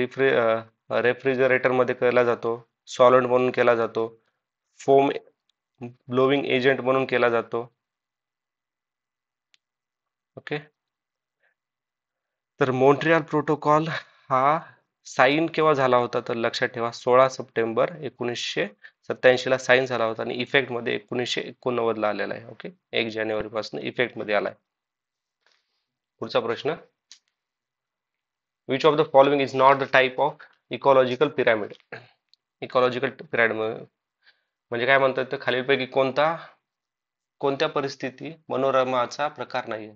रेफ्रिजरेटर मध्ये केला जातो, सॉलंट म्हणून केला जातो, फोम ब्लोविंग एजंट म्हणून केला जातो. ओके, तर मॉन्ट्रियल प्रोटोकॉल हा साईन केव्हा झाला होता, तर लक्षात ठेवा, 16 सप्टेंबर 1987 ला साईन झाला होता, आणि इफेक्ट मध्ये 1989 ला आलेला आहे. ओके, 1 जानेवारी पासून इफेक्ट मध्ये आलाय. पुढचा प्रश्न, which of the following is not the type of ecological pyramid. Ecological pyramid म्हणजे काय म्हणतात, तर खालीलपैकी कोणत्या परिस्थिती मनोरमाचा प्रकार नाहीये.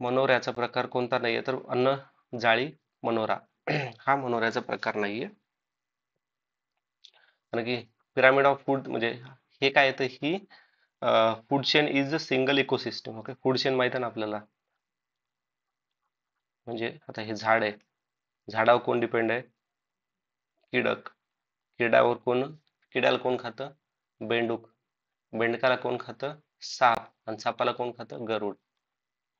मनोऱ्याचा प्रकार कोणता नाहीये, तर अन्न जाळी मनोरा हा मनोऱ्याचा प्रकार नाहीये. कारण की पिरामिड ऑफ फूड म्हणजे हे काय येतं, ही food chain is a single ecosystem. Okay, food chain माहिती आहे ना आपल्याला, म्हणजे आता हे झाड आहे, झाडावर कोण डिपेंड आहे, कीडक. किडावर कोण, किड्याला कोण खातं, बेंडूक. बेंडकाला कोण खातं, साप. आणि सापाला कोण खातं, गरुड.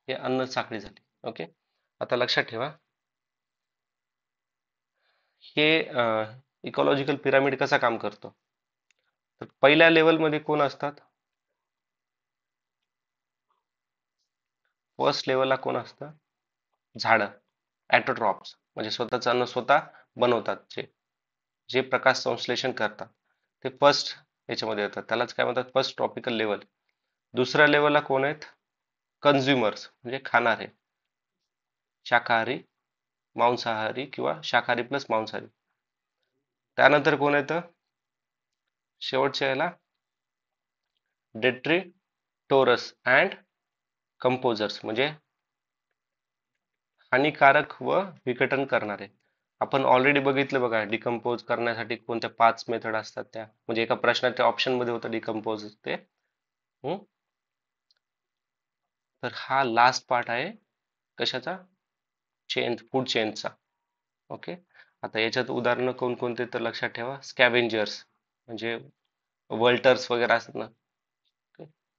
हे अन्न साखळी झाली. ओके, आता लक्षात ठेवा, हे इकॉलॉजिकल पिरामिड कसा काम करतो. तर पहिल्या लेवलमध्ये कोण असतात? फर्स्ट लेवलला कोण असतं? झाडं, ॲटोट्रॉप्स, म्हणजे स्वतःचं अन्न स्वतः बनवतात, जे जे प्रकाश संश्लेषण करतात, ते फर्स्ट याच्यामध्ये येतात. त्यालाच काय म्हणतात? First tropical level. दुसऱ्या लेवलला कोण आहेत? कन्झ्युमर्स, म्हणजे खाणारे, शाकाहारी, मांसाहारी किंवा शाकाहारी प्लस मांसाहारी. त्यानंतर कोण येतं? शेवटच्या याला डेट्रिटोरस अँड कंपोजर्स, म्हणजे हानिकारक व विघटन करणारे. आपण ऑलरेडी बघितलं बघा, डिकम्पोज करण्यासाठी कोणत्या 5 मेथड असतात त्या, म्हणजे एका प्रश्नाच्या ऑप्शन मध्ये होतं डिकम्पोज ते. हम्म? तर हा लास्ट पार्ट आहे कशाचा? चेन, फूड चेनचा. ओके. आता याच्यात उदाहरणं कोणकोणते तर लक्षात ठेवा. स्कॅव्हेंजर्स म्हणजे वर्ल्टर्स वगैरे असतात ना.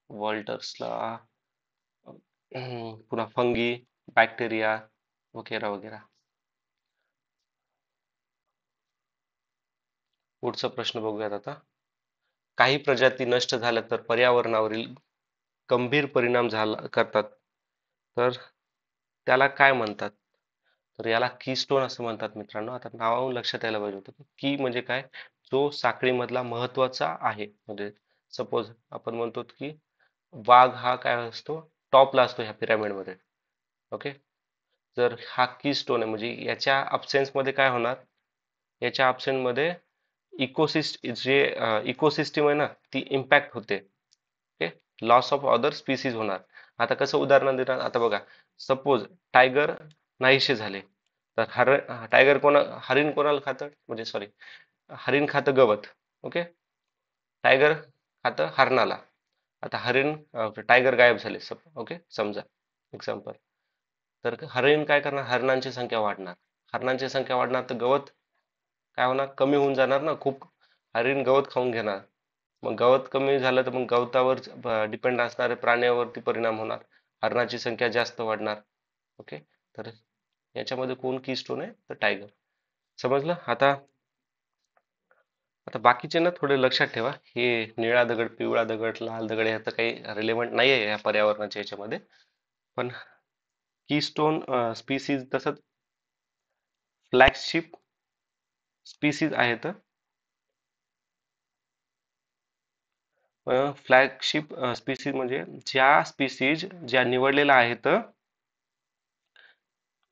वर्ल्टर्सला पुन्हा फंगी, बॅक्टेरिया वगैरे वगैरे. पुढचा प्रश्न बघूयात आता. काही प्रजाती नष्ट झाल्या तर पर्यावरणावरील गंभीर परिणाम झाला करतात, तर त्याला काय म्हणतात? तर याला कीस्टोन असं म्हणतात मित्रांनो. आता नावावरून लक्षात यायला पाहिजे होतं. की म्हणजे काय? जो साखळीमधला महत्वाचा आहे. म्हणजे सपोज आपण म्हणतो की वाघ हा काय असतो? टॉपला असतो ह्या पिरामिड मध्ये. ओके. जर हा कीस्टोन आहे, म्हणजे याच्या अब्सेन्स मध्ये काय होणार? याच्या अब्सेंट मध्ये इकोसिस्टीम आहे ना, ती इम्पॅक्ट होते. Okay. Loss of other species होणार. आता कसं उदाहरण देणार? आता बघा, सपोज टायगर नाहीसे झाले, तर टायगर हरिण कोणाला खातं? म्हणजे सॉरी, हरिण खातं गवत. ओके. टायगर खातं हरणाला. आता टायगर गायब झाले, ओके समजा, एक्झाम्पल. तर हरिण काय करणार? हरणांची संख्या वाढणार. हरणांची संख्या वाढणार तर गवत काय होणार? कमी होऊन जाणार ना. खूप हरिण गवत खाऊन घेणार. मग गवत कमी झालं तर मग गवतावर डिपेंड असणाऱ्या प्राण्यावरती परिणाम होणार. हरणाची संख्या जास्त वाढणार. ओके. तर याच्यामध्ये कोण की स्टोन आहे? तर टायगर. समजलं? आता आता बाकीचे ना थोडे लक्षात ठेवा. हे निळा दगड, पिवळा दगड, लाल दगड याचं काही रिलेव्हंट नाही आहे या पर्यावरणाच्या याच्यामध्ये. पण कीस्टोन स्पीसीज तसंच फ्लॅगशिप स्पीसीज आहेत. फ्लॅगशिप स्पीसीज म्हणजे ज्या स्पीसीज ज्या निवडलेल्या आहेत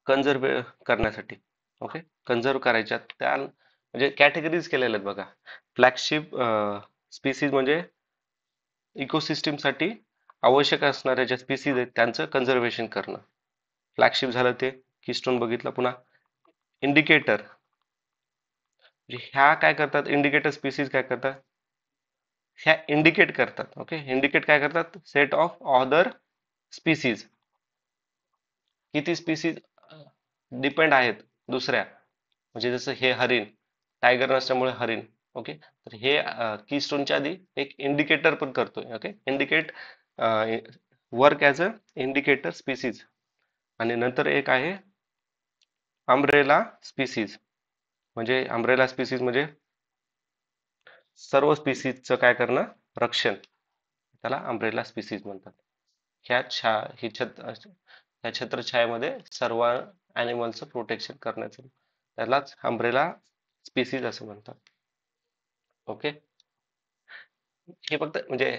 कन्झर्व करण्यासाठी. ओके. कन्झर्व करायच्या त्या म्हणजे कॅटेगरीज केलेल्या आहेत बघा. फ्लॅगशिप स्पीसीज म्हणजे इकोसिस्टीमसाठी आवश्यक असणाऱ्या ज्या स्पीसीज आहेत त्यांचं कन्झर्वेशन करणं. फ्लॅगशिप झालं ते. कीस्टोन बघितलं. पुन्हा इंडिकेटर, म्हणजे ह्या काय करतात? इंडिकेटर स्पीसीज काय करतात? ह्या इंडिकेट करतात. ओके. इंडिकेट काय करतात? Set of other species. किती स्पीसीज डिपेंड आहेत दुसऱ्या, म्हणजे जसं हे हरिण, टायगर नसल्यामुळे हरिण. ओके. तर हे कीस्टोनच्या आधी एक इंडिकेटर पण करतोय. Okay. Indicate work as a indicator species. आणि नंतर एक आहे अम्ब्रेला स्पीसीज. म्हणजे अम्ब्रेला स्पीसीज म्हणजे सर्व स्पीसीजचं काय करणं? रक्षण. त्याला अम्ब्रेला स्पीसीज म्हणतात. ह्या छा ही छत ह्या छत्रछायामध्ये सर्व ॲनिमलचं प्रोटेक्शन करण्याचं, त्यालाच अम्ब्रेला स्पीसीज असं म्हणतात. ओके. हे फक्त म्हणजे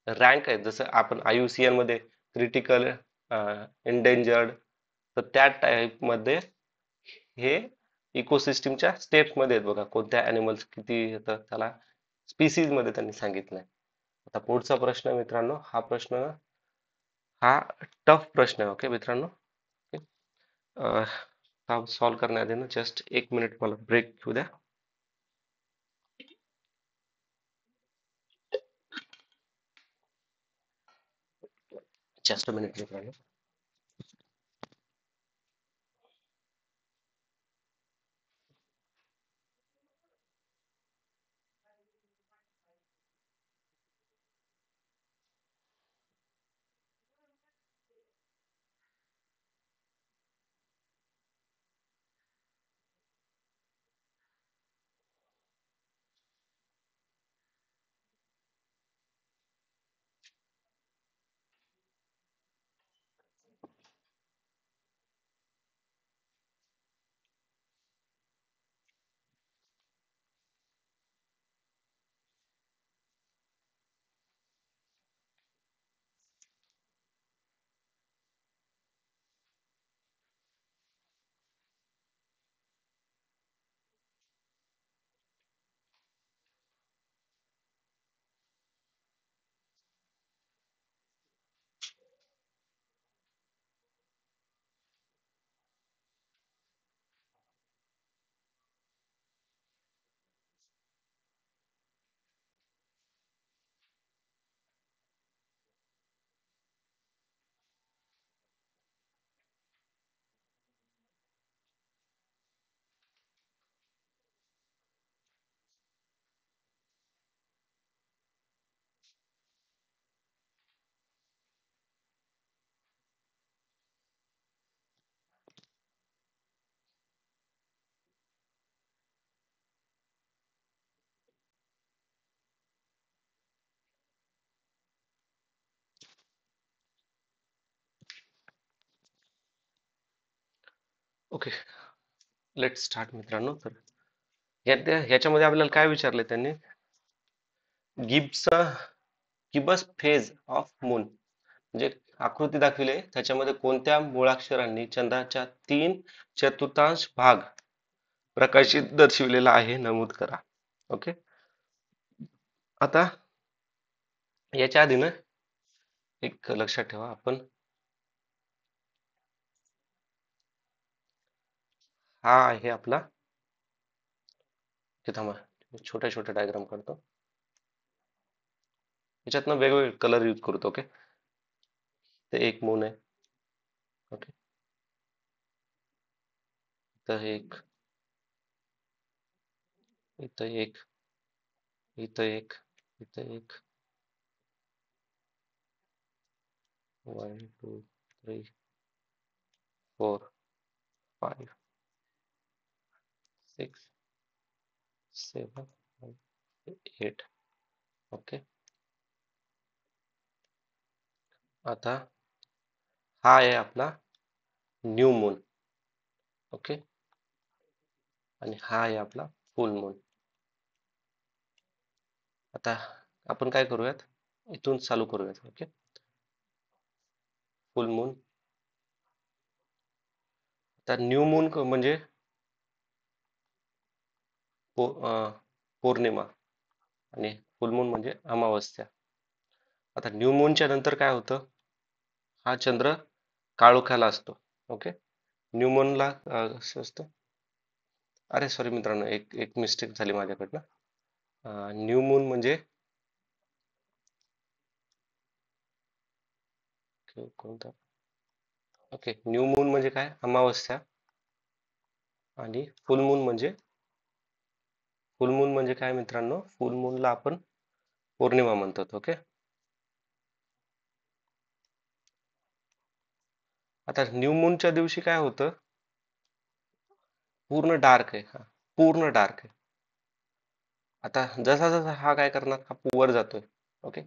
रँक आहे. जसं आपण IUCN मध्ये क्रिटिकल, एंडेंजर्ड, तर त्या टाईप मध्ये हे इकोसिस्टीमच्या स्टेप्स मध्ये आहेत बघा. कोणत्या ॲनिमल्स किती येतं त्याला स्पीसीज मध्ये त्यांनी सांगितलंय. आता पुढचा प्रश्न मित्रांनो, हा टफ प्रश्न आहे. ओके मित्रांनो. हा सॉल्व करण्याआधी ना जस्ट 1 मिनिट मला ब्रेक घेऊ द्या. जस्ट अ मिनिट मित्रांनो. ओके, लेट स्टार्ट मित्रांनो. तर ह्याच्यामध्ये आपल्याला काय विचारलंय त्यांनी? Gibbs Gibbs phase of moon, म्हणजे आकृती दाखविले त्याच्यामध्ये कोणत्या मुळाक्षरांनी चंद्राच्या 3/4 भाग प्रकाशित दर्शविलेला आहे नमूद करा. ओके, आता याच्या आधी ना एक लक्षात ठेवा, आपण हा आहे आपला, थांबा छोट्या छोट्या डायग्राम करतो. याच्यातनं वेगवेगळे कलर यूज करतो. ओके, ते एक मून आहे. ओके, तर एक, इथं एक, इथं एक, इथं एक, 1 2 3 4 5 6 7 8. ओके, आता हा आहे आपला न्यू मून. ओके, आणि हा आहे आपला फुल मून. आता आपण काय करूयात, इथून चालू करूयात. ओके, फुल मून. तर न्यू मून म्हणजे पौर्णिमा, आणि फुल मून म्हणजे अमावस्या. आता न्यू मूनच्या नंतर काय होतं, हा चंद्र काळोख्याला असतो. ओके, न्यू मूनला कसं असतं, अरे सॉरी मित्रांनो, एक एक मिस्टेक झाली माझ्याकडनं. न्यू मून म्हणजे कोणता, ओके, न्यू मून म्हणजे काय, अमावस्या. आणि फुल मून म्हणजे काय मित्रांनो, फुल मूनला आपण पौर्णिमा म्हणतात. ओके, आता न्यू मूनच्या दिवशी काय होतं, पूर्ण डार्क आहे. हा पूर्ण डार्क आहे. आता जसा जसा हा काय करणार, हा वर जातोय. ओके,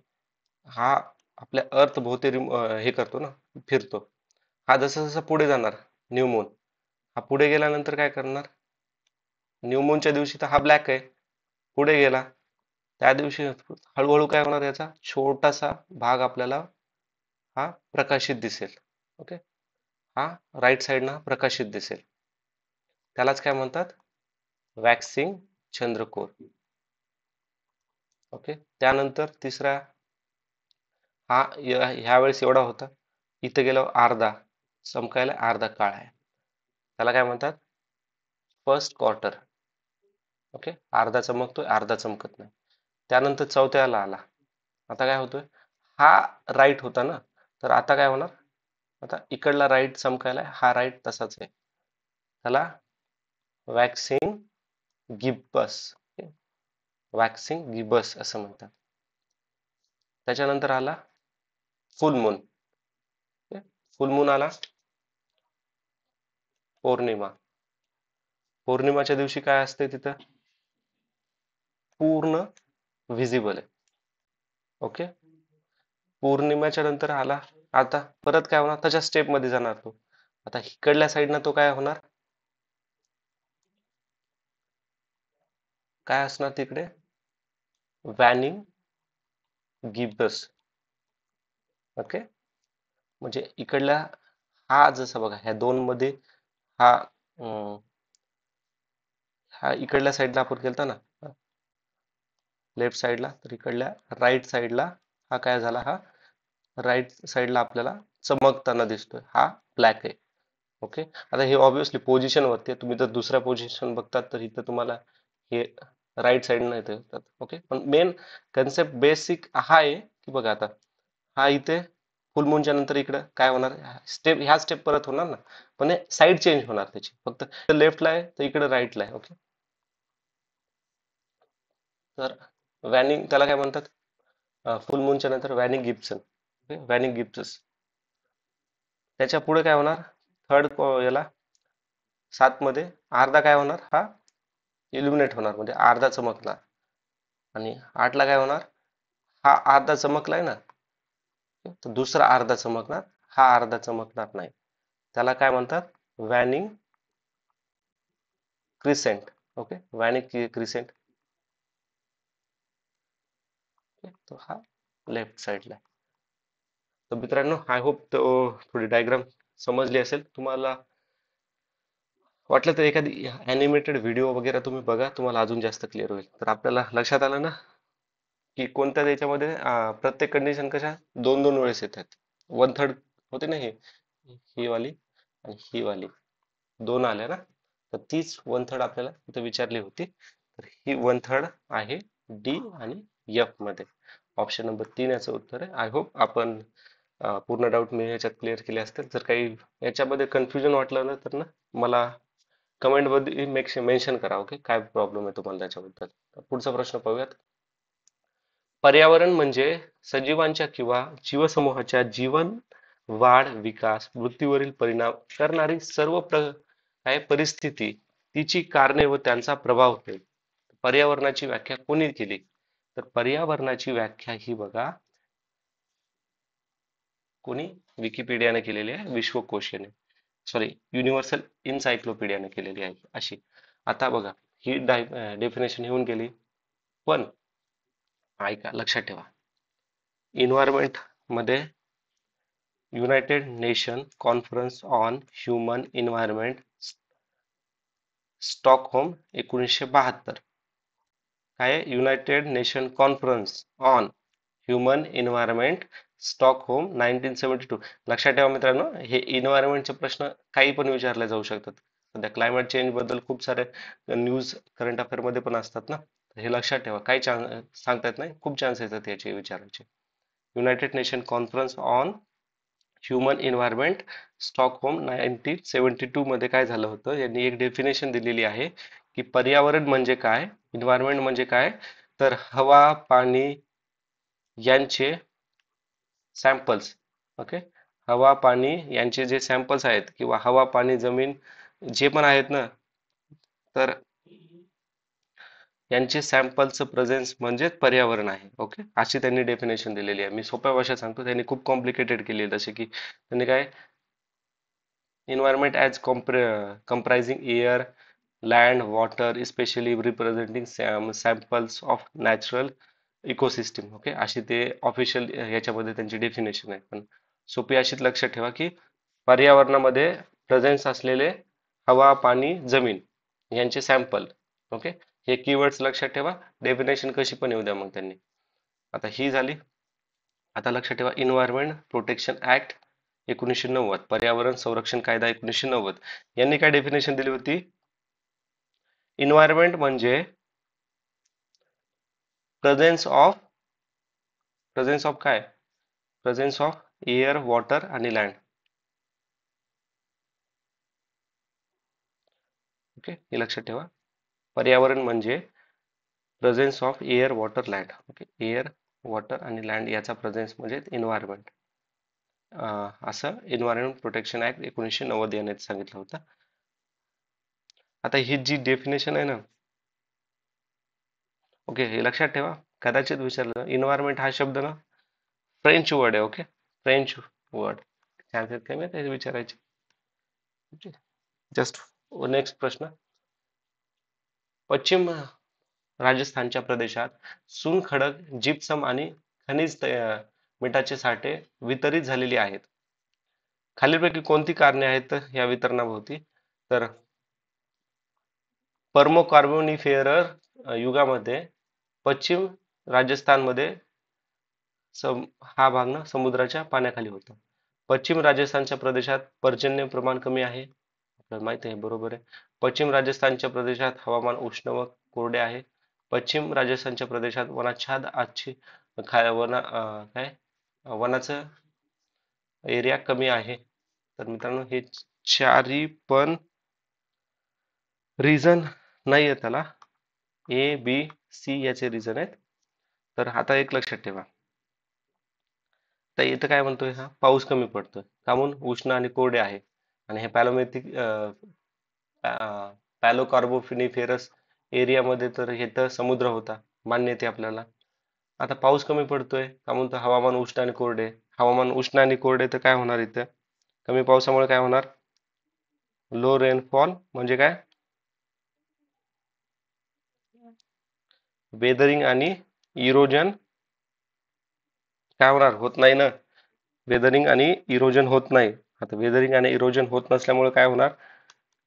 हा आपल्या अर्थ भोवती हे करतो ना, फिरतो. हा जसा जसा पुढे जाणार न्यू मून, हा पुढे गेल्यानंतर काय करणार, न्यू मूनच्या दिवशी तर हा ब्लॅक आहे, पुढे गेला त्या दिवशी हळूहळू काय होणार, याचा छोटासा भाग आपल्याला हा प्रकाशित दिसेल. ओके, हा राईट साइडना प्रकाशित दिसेल. त्यालाच काय म्हणतात, वॅक्सिंग चंद्रकोर. ओके, त्यानंतर तिसरा, हा ह्या वेळेस एवढा होता, इथं गेल्यावर अर्धा चमकायला, अर्धा काळा आहे, त्याला काय म्हणतात, फर्स्ट क्वार्टर. ओके, अर्धा चमकतोय, अर्धा चमकत नाही. त्यानंतर चौथ्याला आला, आता काय होतोय, हा राईट होता ना, तर आता काय होणार, आता इकडला राईट चमकायला, हा राईट तसाच आहे, त्याला वॅक्सिंग गिब्बस, वॅक्सिंग गिबस असं म्हणतात. त्याच्यानंतर आला फुल मून. फुल मून आला पौर्णिमा. पौर्णिमाच्या दिवशी काय असते तिथं, पूर्ण व्हिजिबल आहे. ओके, पौर्णिमेच्या नंतर आला, आता परत काय होणार, त्याच्या स्टेप मध्ये जाणार तो. आता इकडल्या साईडनं तो काय होणार, काय असणार तिकडे, वॅनिंग गिब्बस. ओके, म्हणजे इकडल्या, हा जसं बघा ह्या दोन मध्ये, हा हा इकडल्या साईडला आपण केलता ना, लेफ्ट साईडला, तर इकडल्या राईट साईडला हा काय झाला, हा राईट साईडला आपल्याला चमकताना दिसतोय, हा ब्लॅक आहे. ओके, आता हे ऑब्विसली पोझिशन वरती आहे. तुम्ही जर दुसऱ्या पोझिशन बघतात तर इथं तुम्हाला हे राईट साईडनं येतं. ओके, पण मेन कन्सेप्ट बेसिक हा आहे की बघा, आता हा इथे फुल मूनच्या नंतर इकडं काय होणार, स्टेप, ह्या स्टेप परत होणार ना, पण साईड चेंज होणार त्याची, फक्त लेफ्टला आहे तर इकडे राईटला आहे. ओके, तर वॅनिंग त्याला काय म्हणतात, फुल मूनच्या नंतर वॅनिंग गिब्सन. वॅनिंग गिब्सस. त्याच्या पुढे काय होणार, थर्ड याला, 7 मध्ये अर्धा काय होणार, हा इल्युमिनेट होणार, म्हणजे अर्धा चमकणार. आणि 8 ला काय होणार, हा अर्धा चमकलाय ना, तर दुसरा अर्धा चमकणार, हा अर्धा चमकणार नाही, त्याला काय म्हणतात, waning crescent. Okay, waning crescent. तो हा लेफ्ट साईडला आहे. तर मित्रांनो, आय होप तो थोडी डायग्राम समजली असेल तुम्हाला. वाटलं तर एखादी ॲनिमेटेड व्हिडिओ वगैरे तुम्ही बघा, तुम्हाला अजून जास्त क्लिअर होईल. तर आपल्याला लक्षात आलं ना की कोणत्या त्याच्यामध्ये प्रत्येक कंडिशन कशा दोन दोन वेळेस येतात. वन थर्ड होते ना, ही वाली आणि ही वाली दोन आल्या ना, तर तीच वन थर्ड आपल्याला इथे विचारली होती. तर ही वन थर्ड आहे डी आणि एफ मध्ये. ऑप्शन नंबर 3 याचं उत्तर आहे. आय होप आपण पूर्ण डाऊट मी याच्यात क्लिअर केले असतील. जर काही याच्यामध्ये कन्फ्युजन वाटलं ना तर ना मला कमेंट मध्ये मेन्शन करा. ओके, काय प्रॉब्लेम आहे तुम्हाला त्याच्याबद्दल. तर पुढचा प्रश्न पाहूयात. पर्यावरण म्हणजे सजीवांच्या किंवा जीवसमूहाच्या जीवन, वाढ, विकास, मृत्यूवरील परिणाम करणारी सर्व काय परिस्थिती, तिची कारणे व त्यांचा प्रभाव होय. पर्यावरणाची व्याख्या कोणी केली? तर पर्यावरणाची व्याख्या ही बघा कोणी विकिपीडियाने केलेली आहे, विश्वकोशाने, सॉरी युनिव्हर्सल इन्सायक्लोपीडियाने केलेली आहे अशी. आता बघा, ही डेफिनेशन येऊन गेली, पण ऐका, लक्षात ठेवा. इन्व्हायरमेंट मध्ये United nation conference on human environment, Stockholm 1972. काय? United nation conference on human environment, Stockholm 1972. लक्षात ठेवा मित्रांनो, हे इन्व्हायरमेंटचे प्रश्न काही पण विचारले जाऊ शकतात. सध्या क्लायमेट चेंज बद्दल खूप सारे न्यूज करंट अफेअर मध्ये पण असतात ना, हे लक्षात ठेवा. काही चान्स सांगता येत नाही, खूप चान्स येतात याचे विचारायचे. United nation conference on human environment, Stockholm 1972 मध्ये काय झालं होतं, यांनी एक डेफिनेशन दिलेली आहे की पर्यावरण म्हणजे काय, इन्व्हायरमेंट म्हणजे काय. तर हवा, पाणी यांचे सॅम्पल्स. ओके, हवा पाणी यांचे जे सॅम्पल्स आहेत किंवा हवा पाणी जमीन जे पण आहेत ना, तर यांचे सॅम्पलचं प्रेझेन्स म्हणजे पर्यावरण आहे. ओके, अशी त्यांनी डेफिनेशन दिलेली आहे. मी सोप्या भाषेत सांगतो, त्यांनी खूप कॉम्प्लिकेटेड केली, जसे की त्यांनी काय environment as comprising air, land, water, especially representing samples of natural ecosystem. Okay, अशी ते ऑफिशियल याच्यामध्ये त्यांची डेफिनेशन आहे. पण सोपी अशीच लक्षात ठेवा की पर्यावरणामध्ये प्रेझेन्स असलेले हवा, पाणी, जमीन यांचे सॅम्पल. ओके, हे कीवर्ड्स लक्षात ठेवा. डेफिनेशन कशी पण येऊ द्या मग त्यांनी. आता ही झाली. आता लक्षात ठेवा, इन्व्हायरमेंट प्रोटेक्शन ऍक्ट 1990, पर्यावरण संरक्षण कायदा 1990, यांनी काय डेफिनेशन दिली होती? इन्व्हायरमेंट म्हणजे प्रेझेन्स ऑफ काय? प्रेझेन्स ऑफ एअर, वॉटर आणि लँड. ओके, हे लक्षात ठेवा. पर्यावरण म्हणजे presence of air, water, land. Okay, air, water आणि लँड याचा प्रेझेन्स म्हणजे इन्व्हायरमेंट. असं इन्व्हायरमेंट प्रोटेक्शन ऍक्ट 1990 याने सांगितलं होतं. आता ही जी डेफिनेशन आहे ना, ओके, हे लक्षात ठेवा. कदाचित विचारलं, इन्व्हायरमेंट हा शब्द ना फ्रेंच वर्ड आहे. Okay, French word. चान्सेस कमी आहेत हे विचारायचे. जस्ट नेक्स्ट प्रश्न. पश्चिम राजस्थानच्या प्रदेशात चुनखडक, जिप्सम आणि खनिज मिठाचे साठे वितरित झालेली आहेत. खालीलपैकी कोणती कारणे आहेत या वितरणाभोवती? तर पर्मो कार्बोनिफेरस युगामध्ये पश्चिम राजस्थानमध्ये हा भाग ना समुद्राच्या पाण्याखाली होता. पश्चिम राजस्थानच्या प्रदेशात पर्जन्य प्रमाण कमी आहे, आपल्याला माहिती आहे, बरोबर आहे. पश्चिम राजस्थानच्या प्रदेशात हवामान उष्ण व कोरडे आहे. पश्चिम राजस्थानच्या प्रदेशात वनाच्छाद आजची काय वनाचं एरिया कमी आहे. तर मित्रांनो, हे चारी पण रिझन नाही आहे त्याला, ए बी सी याचे रिझन आहेत. तर आता एक लक्षात ठेवा. तर इथं काय म्हणतोय, हा पाऊस कमी पडतोय का म्हणून उष्ण आणि कोरडे आहे. आणि हे पॅलो कार्बोनिफेरस एरियामध्ये तर हे तर समुद्र होता, मान्य ते आपल्याला. आता पाऊस कमी पडतोय का म्हणतो हवामान उष्ण आणि कोरडे. हवामान उष्ण आणि कोरडे तर काय होणार इथं? कमी पावसामुळे काय होणार? लो रेनफॉल म्हणजे काय? वेदरिंग आणि इरोजन काय होणार, होत नाही ना. वेदरिंग आणि इरोजन होत नाही. आता वेदरिंग आणि इरोजन होत नसल्यामुळे काय होणार,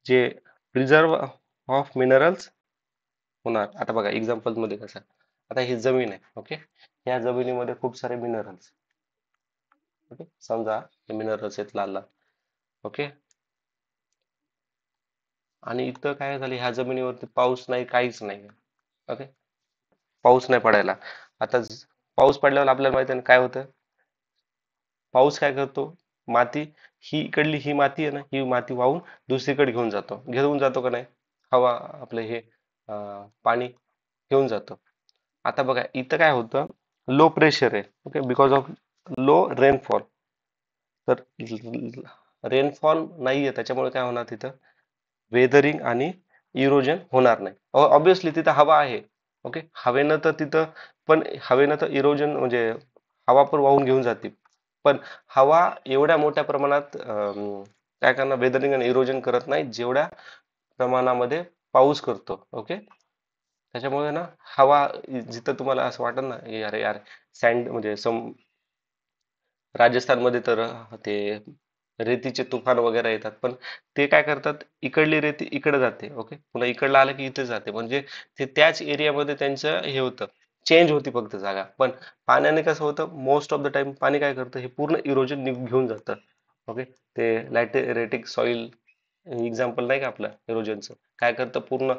जे प्रिझर्व ऑफ मिनरल्स होणार. आता बघा एक्झाम्पल मध्ये कसं, आता ही जमीन आहे, ओके. या जमिनीमध्ये खूप सारे मिनरल्स, ओके. समजा हे मिनरल्स आहेत लाल लाल, ओके. आणि इथं काय झालं, ह्या जमिनीवरती पाऊस नाही, काहीच नाही, ओके. पाऊस नाही पडायला. आता पाऊस पडल्यावर आपल्याला माहिती आहे ना काय होतं. पाऊस काय करतो, माती, ही इकडली ही माती आहे ना, ही माती वाहून दुसरीकडे घेऊन जातो का नाही, हवा, आपलं हे पाणी घेऊन जातो. आता बघा इथं काय होतं, लो प्रेशर आहे, okay, because of low rainfall. तर रेनफॉल नाहीये, त्याच्यामुळे काय होणार तिथं, वेदरिंग आणि इरोजन होणार नाही. ऑब्विसली तिथं हवा आहे, ओके. हवेनं तर तिथं, पण हवेनं तर इरोजन म्हणजे हवा पण वाहून घेऊन जाते. पण हवा एवढ्या मोठ्या प्रमाणात काय करणार, वेदरिंग आणि इरोजन करत नाही जेवढ्या प्रमाणामध्ये पाऊस करतो, ओके. त्याच्यामुळे ना, हवा जिथं तुम्हाला असं वाटेल ना, "ए, अरे यार, सँड म्हणजे राजस्थानमध्ये तर ते रेतीचे तुफान वगैरे येतात, पण ते काय करतात, इकडली रेती इकडे जाते, ओके, पुन्हा इकडलं आलं की इथे जाते, म्हणजे ते त्याच एरियामध्ये त्यांचं हे होतं, चेंज होती फक्त जागा. पण पाण्याने कसं होतं, मोस्ट ऑफ द टाइम पाणी काय करतं, हे पूर्ण इरोजन घेऊन जातं, ओके. ते लॅटेरेटिक सॉइल एक्झाम्पल नाही का आपलं इरोजनचं, काय करतं, पूर्ण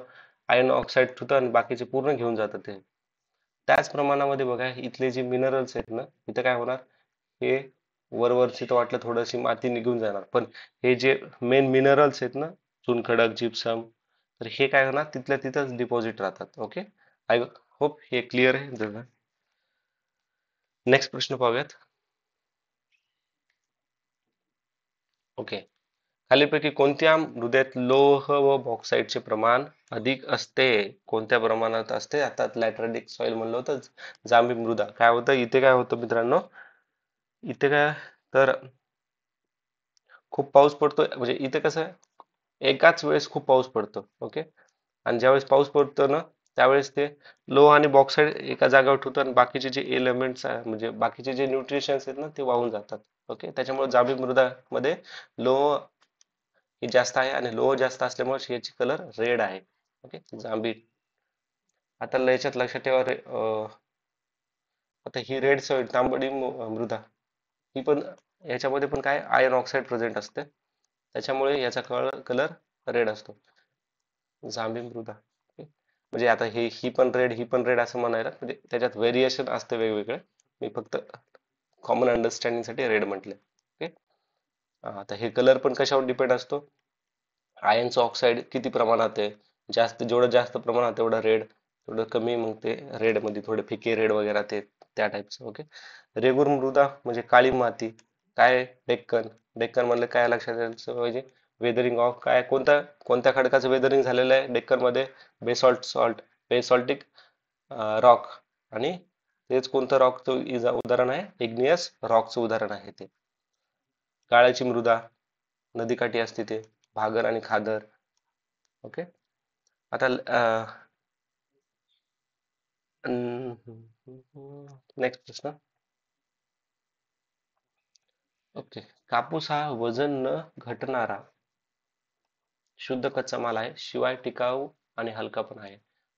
आयर्न ऑक्साईड होतं आणि बाकीचे पूर्ण घेऊन जातं ते. त्याच प्रमाणामध्ये बघा इथले जे मिनरल्स आहेत ना, इथं काय होणार, हे वरवरची तर वाटलं थोडीशी माती निघून जाणार, पण हे जे मेन मिनरल्स आहेत ना, चुनखडक, जिप्सम, तर हे काय होणार, तिथल्या तिथंच डिपॉझिट राहतात, ओके. आय होप हे क्लिअर आहे. नेक्स्ट प्रश्न पाहूयात. ओके. खालीलपैकी कोणत्या मृदेत लोह व बॉक्साईटचे प्रमाण अधिक असते, कोणत्या प्रमाणात असते. आता लॅटराइटिक सॉइल म्हणलं होतं, जांभी मृदा. काय होतं इथे, काय होतं मित्रांनो, इथे काय, तर खूप पाऊस पडतोय, म्हणजे इथे कसं आहे, एकाच वेळेस खूप पाऊस पडतो, ओके. आणि ज्यावेळेस पाऊस पडतो ना, त्यावेळेस ते लोह आणि बॉक्साईड एका जागेवर ठेवतात आणि बाकीचे जे एलिमेंट्स आहे, म्हणजे बाकीचे जे न्यूट्रिशन्स आहेत ना, ते वाहून जातात, ओके. त्याच्यामुळे जांभी मृदामध्ये लोह हे जास्त आहे आणि लोह जास्त असल्यामुळे याची कलर रेड आहे, ओके, जांभी. आता याच्यात लक्षात ठेवा आता ही रेड सॉइल, तांबडी मृदा, ही पण, याच्यामध्ये पण काय आयर्न ऑक्साईड प्रेझेंट असते, त्याच्यामुळे याचा कलर रेड असतो, जांभी मृदा, ओके. म्हणजे आता ही पण रेड असं म्हणायला, म्हणजे त्याच्यात व्हेरिएशन असते वेगवेगळे. मी फक्त कॉमन अंडरस्टँडिंग साठी रेड म्हटले, ओके. आता हे कलर पण कशावर डिपेंड असतो, आयर्नचं ऑक्साईड किती प्रमाणात आहे, जेवढं जास्त प्रमाणात तेवढं रेड, थोडं कमी मग ते रेड मध्ये थोडे फिके रेड वगैरे ते त्या टाईपचं, ओके. रेगूर मृदा म्हणजे काळी माती. काय, डेक्कन. डेक्कन म्हणलं काय लक्षात यायला पाहिजे, वेदरिंग ऑफ काय, कोणत्या खडकाचं वेदरिंग झालेलं आहे डेक्कन मध्ये, बेसॉल्टिक रॉक. आणि तेच कोणतं रॉकचं उदाहरण आहे, इग्नियस रॉकचं उदाहरण आहे ते. गाळाची मृदा, नदीकाठी असते ते, भागर आणि खादर, ओके. आता नेक्स्ट प्रश्न. ओके. कापूस हा वजन न घटणारा शुद्ध कच्चा माल आहे, शिवाय टिकाऊ आणि हलका पण आहे.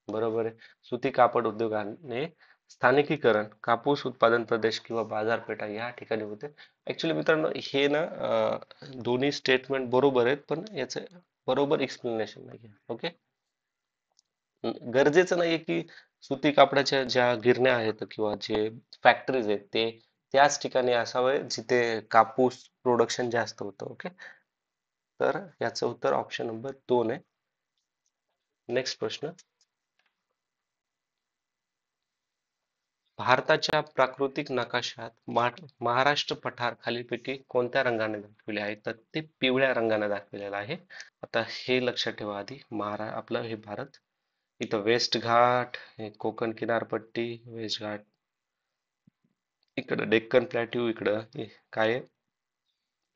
बरोबर आहे. सुती कापड उद्योगाने स्थानिकीकरण, कापूस उत्पादन प्रदेश किंवा बाजारपेठा या ठिकाणी होते. ऍक्च्युली मित्रांनो, हे ना दोन्ही स्टेटमेंट बरोबर आहेत, पण याचं बरोबर एक्सप्लेनेशन नाही, ओके. गरजेचं नाहीये की सुती कापडाच्या ज्या गिरण्या आहेत किंवा जे फॅक्टरीज आहेत ते त्याच ठिकाणी असावे जिथे कापूस प्रोडक्शन जास्त होतं, ओके. तर याचं उत्तर ऑप्शन नंबर 2 आहे. नेक्स्ट प्रश्न. भारताच्या प्राकृतिक नकाशात महाराष्ट्र पठार खालीलपैकी कोणत्या रंगाने दाखविले आहे, तर ते पिवळ्या रंगाने दाखविलेलं आहे. आता हे लक्षात ठेवा आधी, आपलं हे भारत, इथं वेस्ट घाट, हे कोकण किनारपट्टी, वेस्ट घाट, इकडं डेक्कन प्लॅट्यू, इकडं काय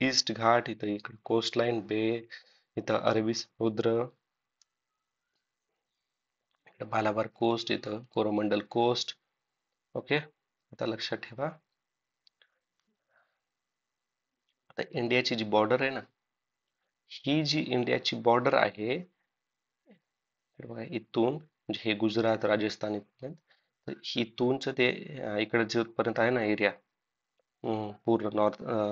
ईस्ट घाट, इकडं कोस्टलाईन बे, इथं अरबी समुद्र, मालाबार कोस्ट इथं कोरोमंडल कोस्ट. ओके, आता लक्षात ठेवा, आता इंडियाची जी बॉर्डर आहे ना, ही जी इंडियाची बॉर्डर आहे, तर बघा इथून म्हणजे हे गुजरात राजस्थान इथपर्यंत, तर इथूनच ते इकडे जोपर्यंत आहे ना एरिया, पूर्ण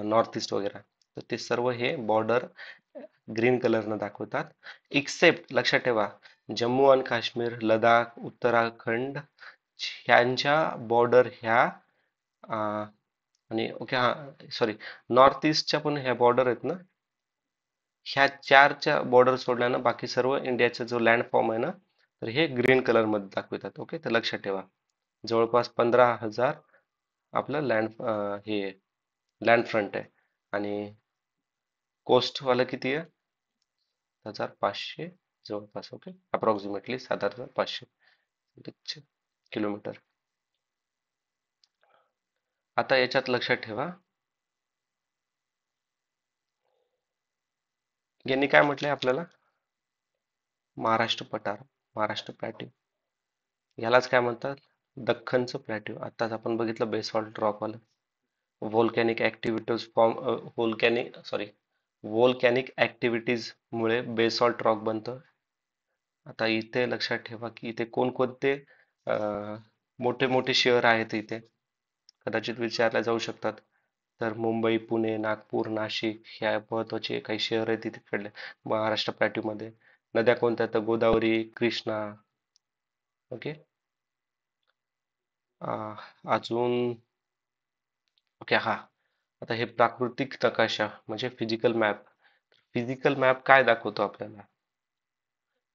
नॉर्थ ईस्ट वगैरे, तर ते सर्व हे बॉर्डर ग्रीन कलरनं दाखवतात. एक्सेप्ट लक्षात ठेवा, जम्मू आणि काश्मीर, लडाख, उत्तराखंड ह्यांच्या बॉर्डर ह्या आणि ओके हा सॉरी, नॉर्थ ईस्टच्या पण ह्या बॉर्डर आहेत ना, ह्या चारच्या बॉर्डर सोडल्यानं बाकी सर्व इंडियाचा जो लँड फॉर्म आहे ना, तर हे ग्रीन कलर मध्ये दाखवतात. ओके, तर लक्षात ठेवा, जवळपास 15,000 आपलं हे लँड फ्रंट आहे आणि कोस्ट वाला किती आहे? 1,500 जवळपास. Okay, approximately 7,500 kilometre. आता याच्यात लक्षात ठेवा, यांनी काय म्हटलंय आपल्याला? महाराष्ट्र पठार, महाराष्ट्र प्लॅट्यू, यालाच काय म्हणतात? दख्खनचं प्लॅट्यू. आताच आपण बघितलं बेसॉल्ट रॉक वाला. Volcanic activities form volcanic activities मुळे बेसॉल्ट रॉक बनतं. आता इथे लक्षात ठेवा की इथे कोणकोणते मोठे मोठे शहर आहेत इथे, कदाचित विचारल्या जाऊ शकतात. तर मुंबई, पुणे, नागपूर, नाशिक ह्या महत्वाचे काही शहर आहेत तिकडले महाराष्ट्र प्लॅट्यू मध्ये. नद्या कोणत्या? तर गोदावरी, कृष्णा. ओके, अजून ओके हा, आता हे प्राकृतिक नकाशा म्हणजे फिजिकल मॅप. फिजिकल मॅप काय दाखवतो आपल्याला?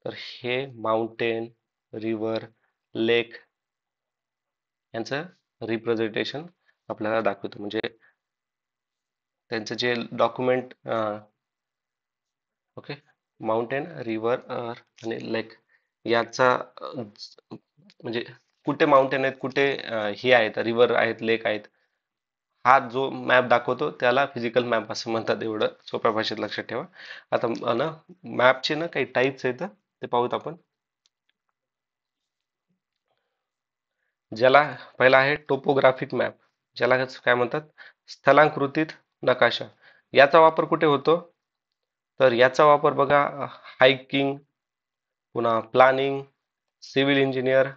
तर हे माउंटेन, रिव्हर, लेक यांचं रिप्रेझेंटेशन आपल्याला दाखवतो. म्हणजे त्यांचं जे डॉक्युमेंट, ओके, माउंटेन, रिव्हर आणि लेक याचा म्हणजे कुठे माउंटेन आहेत, कुठे हे आहेत, रिव्हर आहेत, लेक आहेत, हा जो मॅप दाखवतो त्याला फिजिकल मॅप असं म्हणतात. एवढं सोप्या भाषेत लक्षात ठेवा. आता ना मॅपचे ना काही टाईप्स आहेत, ते पाहूत आपण. ज्याला पहिला आहे टोपोग्राफिक मॅप, ज्याला काय म्हणतात? स्थलांकृतित नकाशा. याचा वापर कुठे होतो? तर याचा वापर बघा, हायकिंग, पुन्हा प्लॅनिंग, सिव्हिल इंजिनियर,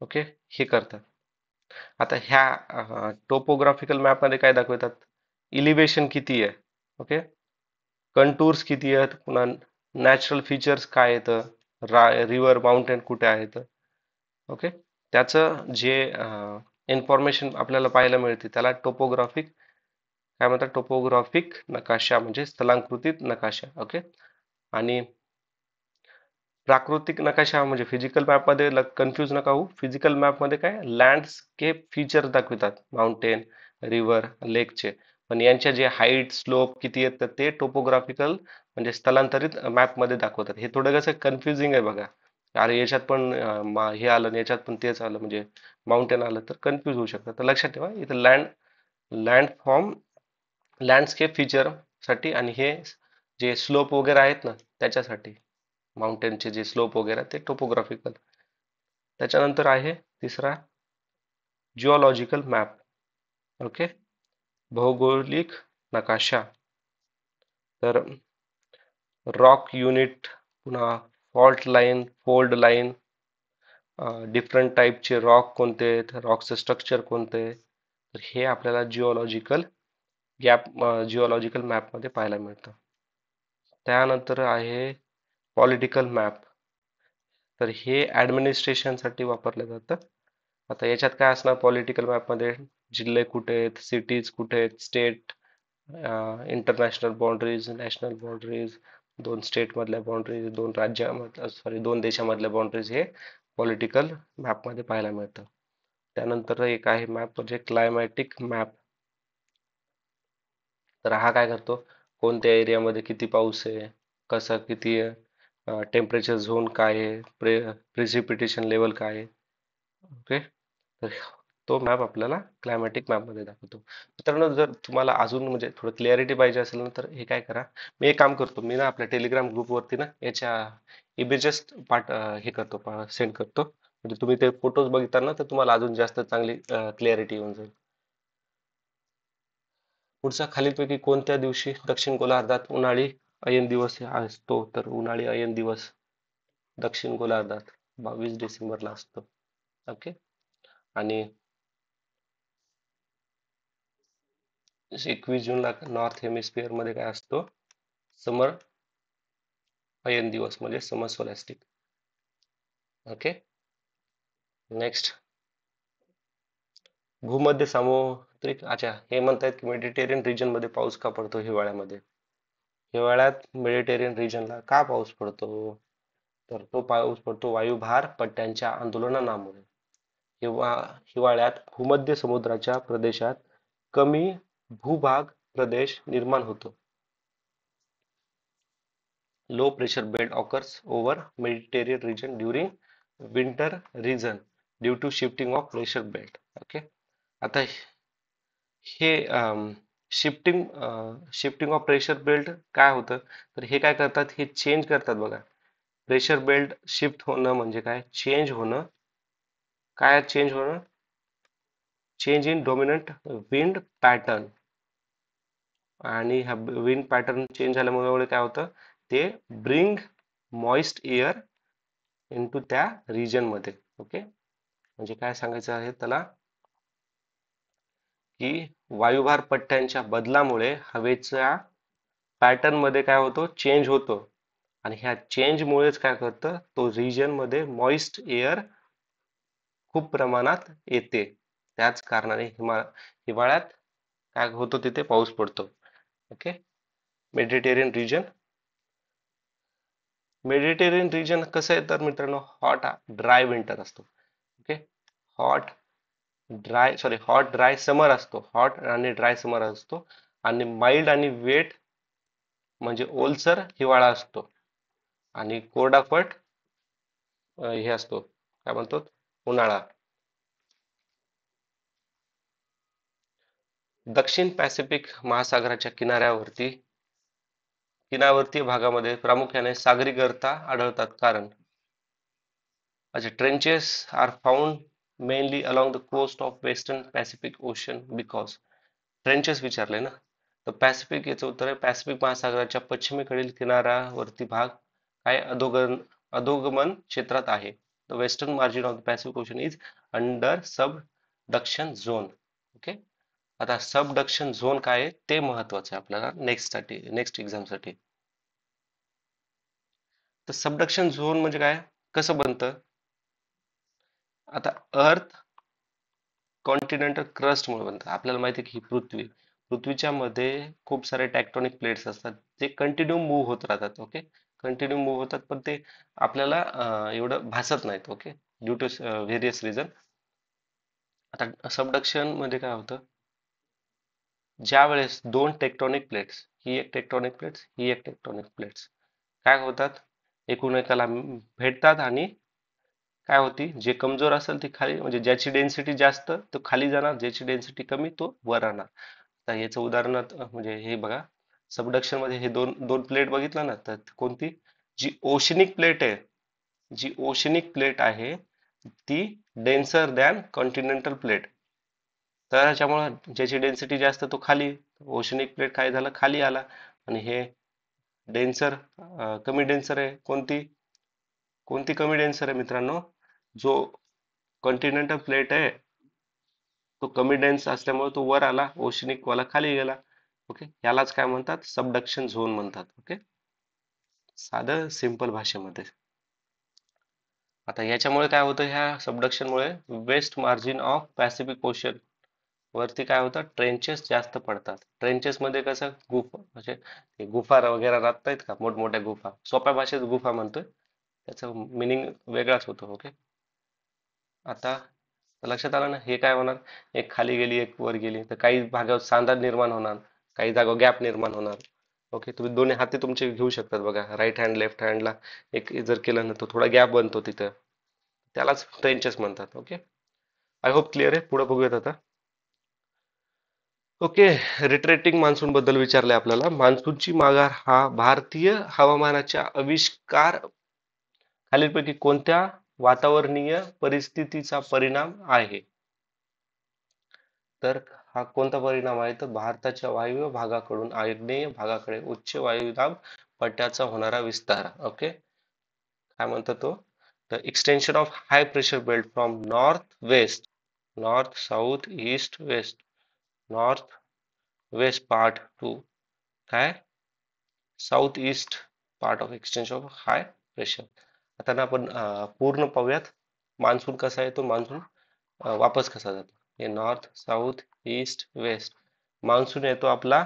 ओके, हे करतात. आता ह्या टोपोग्राफिकल मॅप मध्ये काय दाखवतात? इलिव्हेशन किती आहे, ओके, कंटूर्स किती आहेत, पुन्हा नॅचरल फीचर्स काय आहेत, रिव्हर, माउंटेन कुठे आहेत, ओके, त्याचं जे इन्फॉर्मेशन आपल्याला पाहायला मिळते त्याला टोपोग्राफिक काय म्हणतात? टोपोग्राफिक नकाशा म्हणजे स्थलांकृतित नकाशा. ओके, आणि प्राकृतिक नकाशा म्हणजे फिजिकल मॅप मध्ये कन्फ्युज नका होऊ. फिजिकल मॅप मध्ये काय लँडस्केप फीचर दाखवितात, माउंटेन, रिव्हर, लेकचे, पण यांच्या जे हाईट, स्लोप किती आहेत तर ते टोपोग्राफिकल म्हणजे स्थलांतरित मॅप मध्ये दाखवतात. हे थोडं कसं कन्फ्युजिंग आहे बघा. अरे याच्यात पण हे आलं आणि याच्यात पण तेच आलं, म्हणजे माउंटेन आलं तर कन्फ्युज होऊ शकतं. तर लक्षात ठेवा, इथं लँड फॉर्म लँडस्केप फीचर साठी आणि हे जे स्लोप वगैरे आहेत ना त्याच्यासाठी, माउंटेनचे जे स्लोप वगैरे ते टोपोग्राफिकल. त्याच्यानंतर आहे तिसरा जिओलॉजिकल मॅप. ओके, भौगोलिक नकाशा. तर रॉक युनिट, पुन्हा fault line, fold line, different टाईपचे रॉक कोणते आहेत, रॉकचं स्ट्रक्चर कोणते, तर हे आपल्याला जिओलॉजिकल मॅपमध्ये पाहायला मिळतं. त्यानंतर आहे पॉलिटिकल मॅप. तर हे ऍडमिनिस्ट्रेशनसाठी वापरलं जातं. आता याच्यात काय असणार पॉलिटिकल मॅपमध्ये? जिल्हे कुठे आहेत, सिटीज कुठे आहेत, state, international boundaries, national boundaries, दोन स्टेट मधल्या बाउंड्रीज, दोन राज्यामधल्या दोन देशामधल्या बाउंड्रीज हे पॉलिटिकल मॅपमध्ये पाहायला मिळतं. त्यानंतर एक आहे मॅप म्हणजे क्लायमॅटिक मॅप. तर हा काय करतो? कोणत्या एरियामध्ये किती पाऊस आहे, कसं किती आहे, टेम्परेचर झोन काय आहे, प्रेसिपिटेशन लेवल काय आहे, ओके, तर तो मॅप आपल्याला क्लायमॅटिक मॅप मध्ये दाखवतो. मित्रांनो, जर तुम्हाला अजून म्हणजे थोडं क्लिअरिटी पाहिजे असेल ना, तर हे काय करा, मी एक काम करतो, मी ना आपल्या टेलिग्राम ग्रुपवरती ना याच्या इमेजेस पाठ हे करतो, सेंड करतो, म्हणजे तुम्ही ते फोटोज बघितला तर तुम्हाला अजून जास्त चांगली क्लॅरिटी येऊन जाईल. पुढचा खालीलपैकी कोणत्या दिवशी दक्षिण गोलार्धात उन्हाळी अयन दिवस असतो? तर उन्हाळी अयन दिवस दक्षिण गोलार्धात 22 डिसेंबरला असतो. ओके. आणि 21 जूनला नॉर्थ हेमिस्फिअर मध्ये काय असतो? समर अयन दिवस म्हणजे समर सोलॅस्टिक. ओके. नेक्स्ट, भूमध्य सामुद्रिक, अच्छा हे म्हणतायत की मेडिटेरियन रिजन मध्ये पाऊस का पडतो हिवाळ्यामध्ये? हिवाळ्यात मेडिटेरियन रिजनला का पाऊस पडतो? तर तो पाऊस पडतो वायुभार पट्ट्यांच्या आंदोलनामुळे. हिवाळ्यात भूमध्य समुद्राच्या प्रदेशात कमी भूभाग प्रदेश निर्माण होतो. Low pressure belt occurs over Mediterranean region during winter region due to shifting of pressure belt. Okay. आता हे शिफ्टिंग ऑफ प्रेशर बेल्ट काय होतं? तर हे काय करतात? हे चेंज करतात बघा. प्रेशर बेल्ट शिफ्ट होणं म्हणजे काय? चेंज होणं. काय चेंज होणं? Change in dominant wind pattern. आणि हा विंड पॅटर्न चेंज झाल्यामुळे काय होतं? ते ब्रिंग मॉइस्ट एअर इनटू त्या रिजन मध्ये. ओके. म्हणजे काय सांगायचं आहे त्याला? की वायुभार पट्ट्यांच्या बदलामुळे हवेच्या पॅटर्न मध्ये काय होतो? चेंज होतो. आणि ह्या चेंज मुळेच काय करतं? तो रिजन मध्ये मॉइस्ट एअर खूप प्रमाणात येते. त्याच कारणाने हिवाळ्यात काय होतो? तिथे पाऊस पडतो. Okay. Mediterranean region. Mediterranean region कसं आहे तर मित्रांनो? हॉट ड्राय विंटर असतो. ओके. हॉट ड्राय समर असतो. हॉट आणि ड्राय समर असतो. आणि माइल्ड आणि वेट म्हणजे ओलसर हिवाळा असतो. आणि कोरडाफट हे असतो, काय म्हणतो? उन्हाळा. दक्षिण पॅसिफिक महासागराच्या किनारवर्तीय भागामध्ये प्रामुख्याने सागरी गर्ता आढळतात. कारण अच्छा, trenches are found mainly along the coast of western Pacific ocean because. Trenches विचारले ना, तर पॅसिफिक याचं उत्तर आहे पॅसिफिक महासागराच्या पश्चिमेकडील किनाऱ्यावरती भाग काय अधोगमन क्षेत्रात आहे. The western margin of the Pacific ocean is under subduction zone. Okay. आता सबडक्शन झोन काय आहे ते महत्वाचं आहे आपल्याला नेक्स्ट एक्झाम साठी. तर सबडक्शन झोन म्हणजे काय? कसं बनतं? आता अर्थ कॉन्टिनेंटल क्रस्ट मुळे बनतं. आपल्याला माहिती आहे की ही पृथ्वीच्या मध्ये खूप सारे टॅक्टोनिक प्लेट्स असतात जे कंटिन्यू मूव्ह होत राहतात. ओके. कंटिन्यू मूव्ह होतात पण ते आपल्याला एवढं भासत नाहीत. Okay. Due to various reason. आता सबडक्शन मध्ये काय होतं? ज्या वेळेस दोन टेक्टोनिक प्लेट्स, ही एक टेक्टोनिक प्लेट्स, ही एक टेक्टोनिक प्लेट्स काय होतात? एकमेकाला भेटतात आणि काय होती? जे कमजोर असेल ती खाली, म्हणजे ज्याची डेन्सिटी जास्त तो खाली जाणार, ज्याची डेन्सिटी कमी तो वर राहणार. आता याचं उदाहरण म्हणजे हे बघा, सबडक्शन मध्ये हे दोन दोन प्लेट बघितलं ना, तर कोणती? जी ओशनिक प्लेट आहे, जी ओशनिक प्लेट आहे ती डेन्सर दॅन कॉन्टिनेंटल प्लेट. तर त्याच्यामुळे ज्याची डेन्सिटी जास्त तो खाली, ओशनिक प्लेट काय झालं? खाली आला. आणि हे डेन्सर कमी डेन्सर आहे. कोणती कमी डेन्सर आहे मित्रांनो? जो कॉन्टिनेंटल प्लेट आहे तो कमी डेन्स असल्यामुळे तो वर आला, ओशनिक वाला खाली गेला. ओके. यालाच काय म्हणतात? सबडक्शन झोन म्हणतात. ओके. साधं सिंपल भाषेमध्ये. आता याच्यामुळे काय होतं? ह्या सबडक्शन मुळे west margin of Pacific ocean वरती काय होतं? ट्रेंचेस जास्त पडतात. ट्रेंचेस मध्ये कसं गुफा, म्हणजे ते गुफा वगैरे राहत नाहीत का? मोठमोठ्या गुफा, सोप्या भाषेत गुफा म्हणतोय, त्याचं मिनिंग वेगळाच होतो. ओके. आता लक्षात आलं ना? हे काय होणार? एक खाली गेली एक वर गेली तर काही भागावर सांधा निर्माण होणार, काही जागा गॅप निर्माण होणार. ओके. तुम्ही दोन्ही हाती तुमचे घेऊ शकतात बघा, राईट हँड लेफ्ट हँडला एक जर केलं ना तर थोडा गॅप बनतो तिथं, त्यालाच ट्रेंचेस म्हणतात. ओके. आय होप क्लिअर आहे. पुढे बघूयात आता. ओके. रिट्रेटिंग मान्सून बद्दल विचारलंय आपल्याला. मान्सूनची माघार हा भारतीय हवामानाच्या आविष्कार खालीलपैकी कोणत्या वातावरणीय परिस्थितीचा परिणाम आहे? तर हा कोणता परिणाम आहे? तर भारताच्या वायव्य भागाकडून आग्नेय भागाकडे उच्च वायुदाब पट्ट्याचा होणारा विस्तार. ओके, काय म्हणतो तो? The extension of high pressure belt from north south east west north west part to काय south east part of extension of high pressure. आता ना आपण पूर्ण पाहूयात मान्सून कसा येतो, मान्सून वापस कसा जातो. हे north south east waste. Monsoon येतो आपला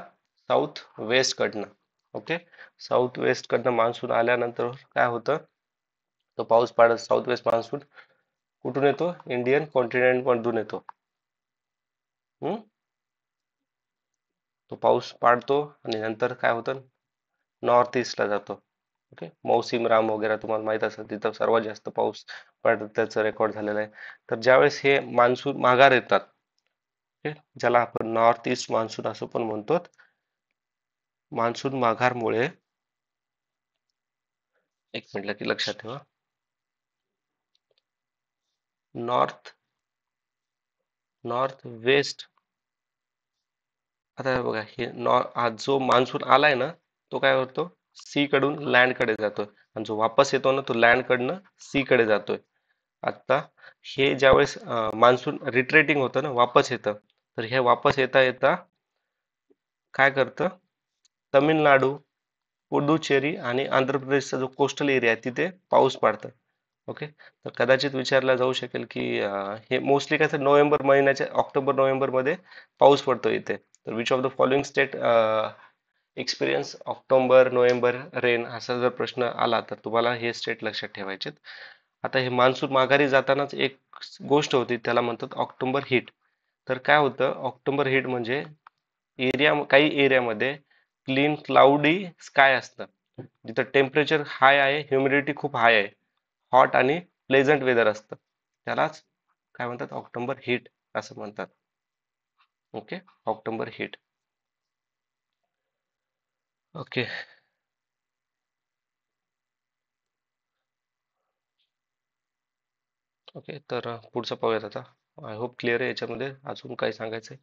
साऊथ वेस्ट कडनं. ओके, साऊथ वेस्ट कडनं मान्सून आल्यानंतर काय होतं, तो पाऊस पडत साऊथ वेस्ट मान्सून कुठून येतो? इंडियन कॉन्टिनेंट मधून येतो. हम्म, तो पाऊस पाडतो आणि नंतर काय होतं, नॉर्थ ईस्टला जातो. ओके, मौसिम राम वगैरे तुम्हाला माहित असेल, तिथं सर्वात जास्त पाऊस पडत त्याचं रेकॉर्ड झालेलं आहे. तर ज्यावेळेस हे मान्सून माघार येतात, ओके, ज्याला आपण नॉर्थ ईस्ट मान्सून असं पण म्हणतो, मान्सून माघारमुळे एक मिनिट की लक्षात ठेवा, नॉर्थ नॉर्थ वेस्ट. आता हे बघा, हे आज जो मान्सून आलाय ना, तो काय होतो, सी कडून लँड कडे जातोय, आणि जो वापस येतो ना, तो लँड कडनं सी कडे जातोय. आता हे ज्यावेळेस मान्सून रिट्रेटिंग होतं ना, वापस येतं, तर हे वापस येता येता काय करतं, तमिळनाडू, पुडुचेरी आणि आंध्र प्रदेशचा जो कोस्टल एरिया आहे तिथे पाऊस पडतं. ओके, तर कदाचित विचारला जाऊ शकेल की हे मोस्टली काय तर नोव्हेंबर महिन्याच्या ऑक्टोबर नोव्हेंबर मध्ये पाऊस पडतो इथे. तर which of the following state experience October November rain, असा जर प्रश्न आला तर तुम्हाला हे स्टेट लक्षात ठेवायचे. आता हे मान्सून माघारी जातानाच एक गोष्ट होती, त्याला म्हणतात ऑक्टोबर हिट. तर काय होतं ऑक्टोबर हिट म्हणजे, काही एरियामध्ये क्लीन क्लाउडी स्काय असतं, जिथं टेम्परेचर हाय आहे, ह्युमिडिटी खूप हाय आहे, हॉट आणि प्लेझंट वेदर असतं, त्यालाच काय म्हणतात, ऑक्टोबर हीट असं म्हणतात. Okay, October heat. Okay. Okay, तर पुढचं पाहूयात आता. आय होप क्लिअर आहे, याच्यामध्ये अजून काही सांगायचं आहे?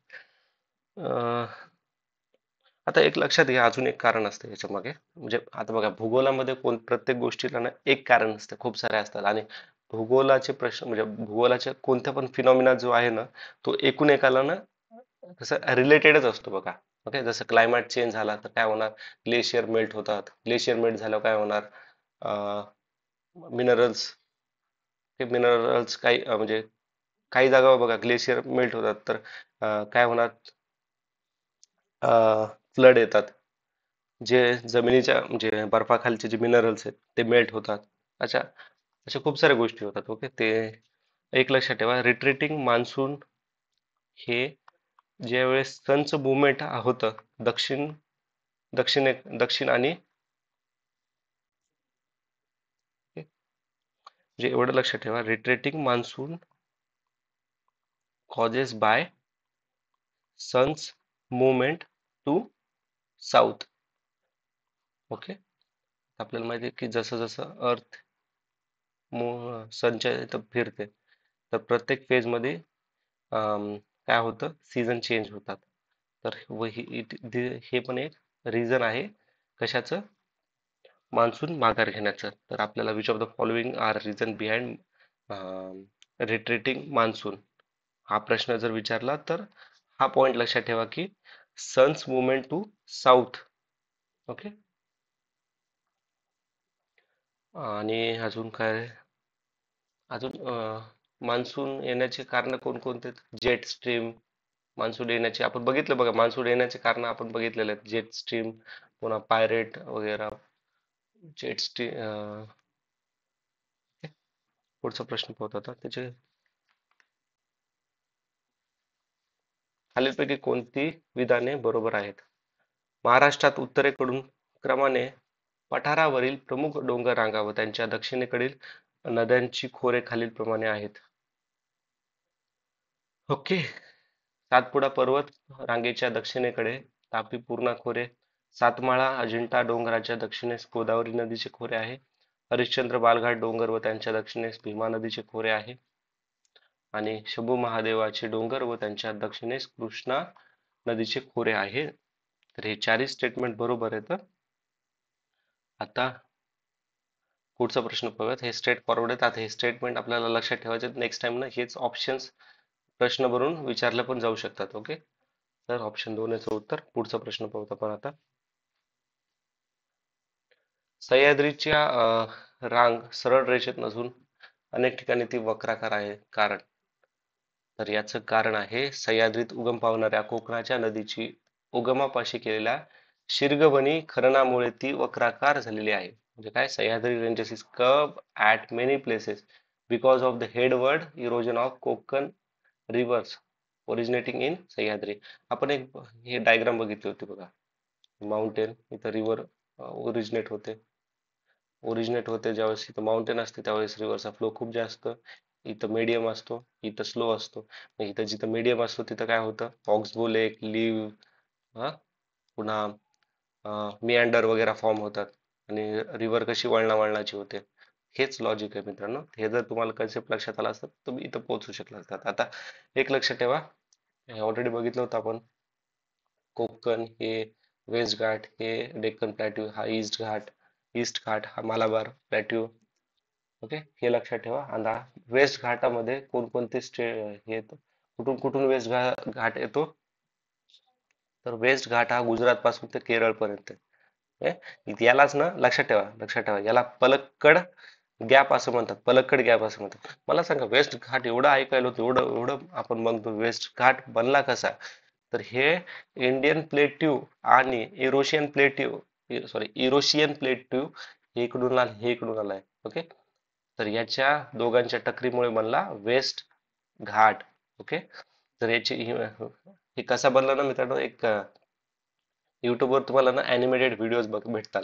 आता एक लक्षात घ्या, अजून एक कारण असतं याच्या मागे. म्हणजे आता बघा, भूगोलामध्ये प्रत्येक गोष्टीला ना एक कारण असतं, खूप सारे असतात, आणि भूगोलाचे प्रश्न म्हणजे भूगोलाच्या कोणत्या पण फिनॉमिना जो आहे ना, तो एकूण एकाला ना तसं रिलेटेडच असतो बघा. ओके, जसं क्लायमेट चेंज झाला तर काय होणार, ग्लेशियर मेल्ट होतात, ग्लेशियर मेल्ट झाल्यावर काय होणार, मिनरल्स, ते मिनरल्स काही म्हणजे काही जागावर बघा ग्लेशियर मेल्ट होतात, तर काय होणार, फ्लड येतात, जे जमिनीच्या म्हणजे बर्फाखालचे जे मिनरल्स आहेत ते मेल्ट होतात. अशा अशा खूप साऱ्या गोष्टी होतात. ओके, ते एक लक्षात ठेवा. रिट्रेटिंग मान्सून हे ज्यावेळेस सनचं मुवमेंट होतं, दक्षिण दक्षिण दक्षिण आणि म्हणजे एवढं लक्षात ठेवा, retreating monsoon causes by sun's movement to south. Okay, आपल्याला माहिती आहे की जसं जसं अर्थ सनच्या इथं फिरते, तर प्रत्येक फेज मध्ये काय होतं, सीझन चेंज होतात. तर हे पण एक रिझन आहे कशाचं, मान्सून माघार घेण्याचं. तर आपल्याला which of the following are reason behind retreating monsoon, हा प्रश्न जर विचारला तर हा पॉइंट लक्षात ठेवा की sun's movement to south. Okay, आणि अजून काय, अजून मान्सून येण्याचे कारण कोणकोणते? जेट स्ट्रीम, मान्सून येण्याचे आपण बघितलं बघा, मान्सून येण्याचे कारण आपण बघितलेले आहेत, जेट स्ट्रीम, पुन्हा पायरेट वगैरे. Jet stream. पुढचा प्रश्न पाहत आता, त्याचे खालीलपैकी कोणती विधाने बरोबर आहेत? महाराष्ट्रात उत्तरेकडून क्रमाने पठारावरील प्रमुख डोंगर रांगा व त्यांच्या दक्षिणेकडील नद्यांची खोरे खालीलप्रमाणे आहेत. ओके, सातपुडा पर्वत रांगेच्या दक्षिणेकडे तापी पूर्णा खोरे, सातमाळा अजिंठा डोंगराच्या दक्षिणेस गोदावरी नदीचे खोरे आहे, हरिश्चंद्र बालघाट डोंगर व त्यांच्या दक्षिणेस भीमा नदीचे खोरे आहे आणि शंभू महादेवाचे डोंगर व त्यांच्या दक्षिणेस कृष्णा नदीचे खोरे आहे. तर हे चारही स्टेटमेंट बरोबर आहेत. आता पुढचा प्रश्न पाहूयात. हे स्ट्रेट फॉरवर्ड आहेत. आता हे स्टेटमेंट आपल्याला लक्षात ठेवायचे. नेक्स्ट टाइम ना हेच ऑप्शन्स प्रश्न भरून विचारले पण जाऊ शकतात. ओके, तर ऑप्शन 2 याचं उत्तर. पुढचा प्रश्न पाहूत आपण आता. सह्याद्रीच्या रांग सरळ रेषेत नसून अनेक ठिकाणी ती वक्राकार आहे. कारण तर याचं कारण आहे सह्याद्रीत उगम पावणाऱ्या कोकणाच्या नदीची उगमापाशी केलेल्या शीर्घवणी खननामुळे ती वक्राकार झालेली आहे. म्हणजे काय, Sahyadri ranges is curve at many places because of the headword erosion of Konkan reverse originating in Sahyadri. आपण एक हे डायग्राम बघितली होती बघा. माउंटेन इथं रिव्हर ओरिजिनेट होते ज्यावेळेस इथं माउंटेन असते त्यावेळेस रिव्हरचा फ्लो खूप जास्त, इथं मीडियम असतो, इथं स्लो असतो. मग इथं जिथं मीडियम असतो तिथं काय होतं, ऑक्सबो लेक, लिव्ह, हा पुन्हा मिअँडर वगैरे फॉर्म होतात आणि रिव्हर कशी वळणा वळणाची होते. हेच लॉजिक आहे मित्रांनो. हे जर तुम्हाला कन्सेप्ट लक्षात आला असतं तर तुम्ही इथं पोहोचू शकला असतात. आता एक लक्षात ठेवा, ऑलरेडी बघितलं होतं आपण, कोकण हे वेस्ट घाट, हे डेक्कन प्लॅट्यू हा ईस्ट घाट हा मालाबार प्लॅट्यू. ओके, हे लक्षात ठेवा. आता वेस्ट घाटामध्ये कोणकोणते हे येतं, कुठून कुठून घाट येतो, तर वेस्ट घाट हा गुजरात पासून ते केरळ पर्यंत आहे. यालाच ना लक्षात ठेवा याला पलक्कड गॅप असं म्हणतात. पलक्कड गॅप असं म्हणतात. मला सांगा, वेस्ट घाट एवढं ऐकायला होतं, एवढं एवढं आपण म्हणतो वेस्ट घाट बनला कसा, तर हे इंडियन प्लेट्यू आणि इरोशियन प्लेट्यू हे इकडून आलं, हे इकडून आलंय. ओके, तर याच्या दोघांच्या टकरीमुळे बनला वेस्ट घाट. ओके, तर याची हे कसा बनला ना मित्रांनो, एक युट्यूबवर तुम्हाला ना ॲनिमेटेड व्हिडिओज भेटतात.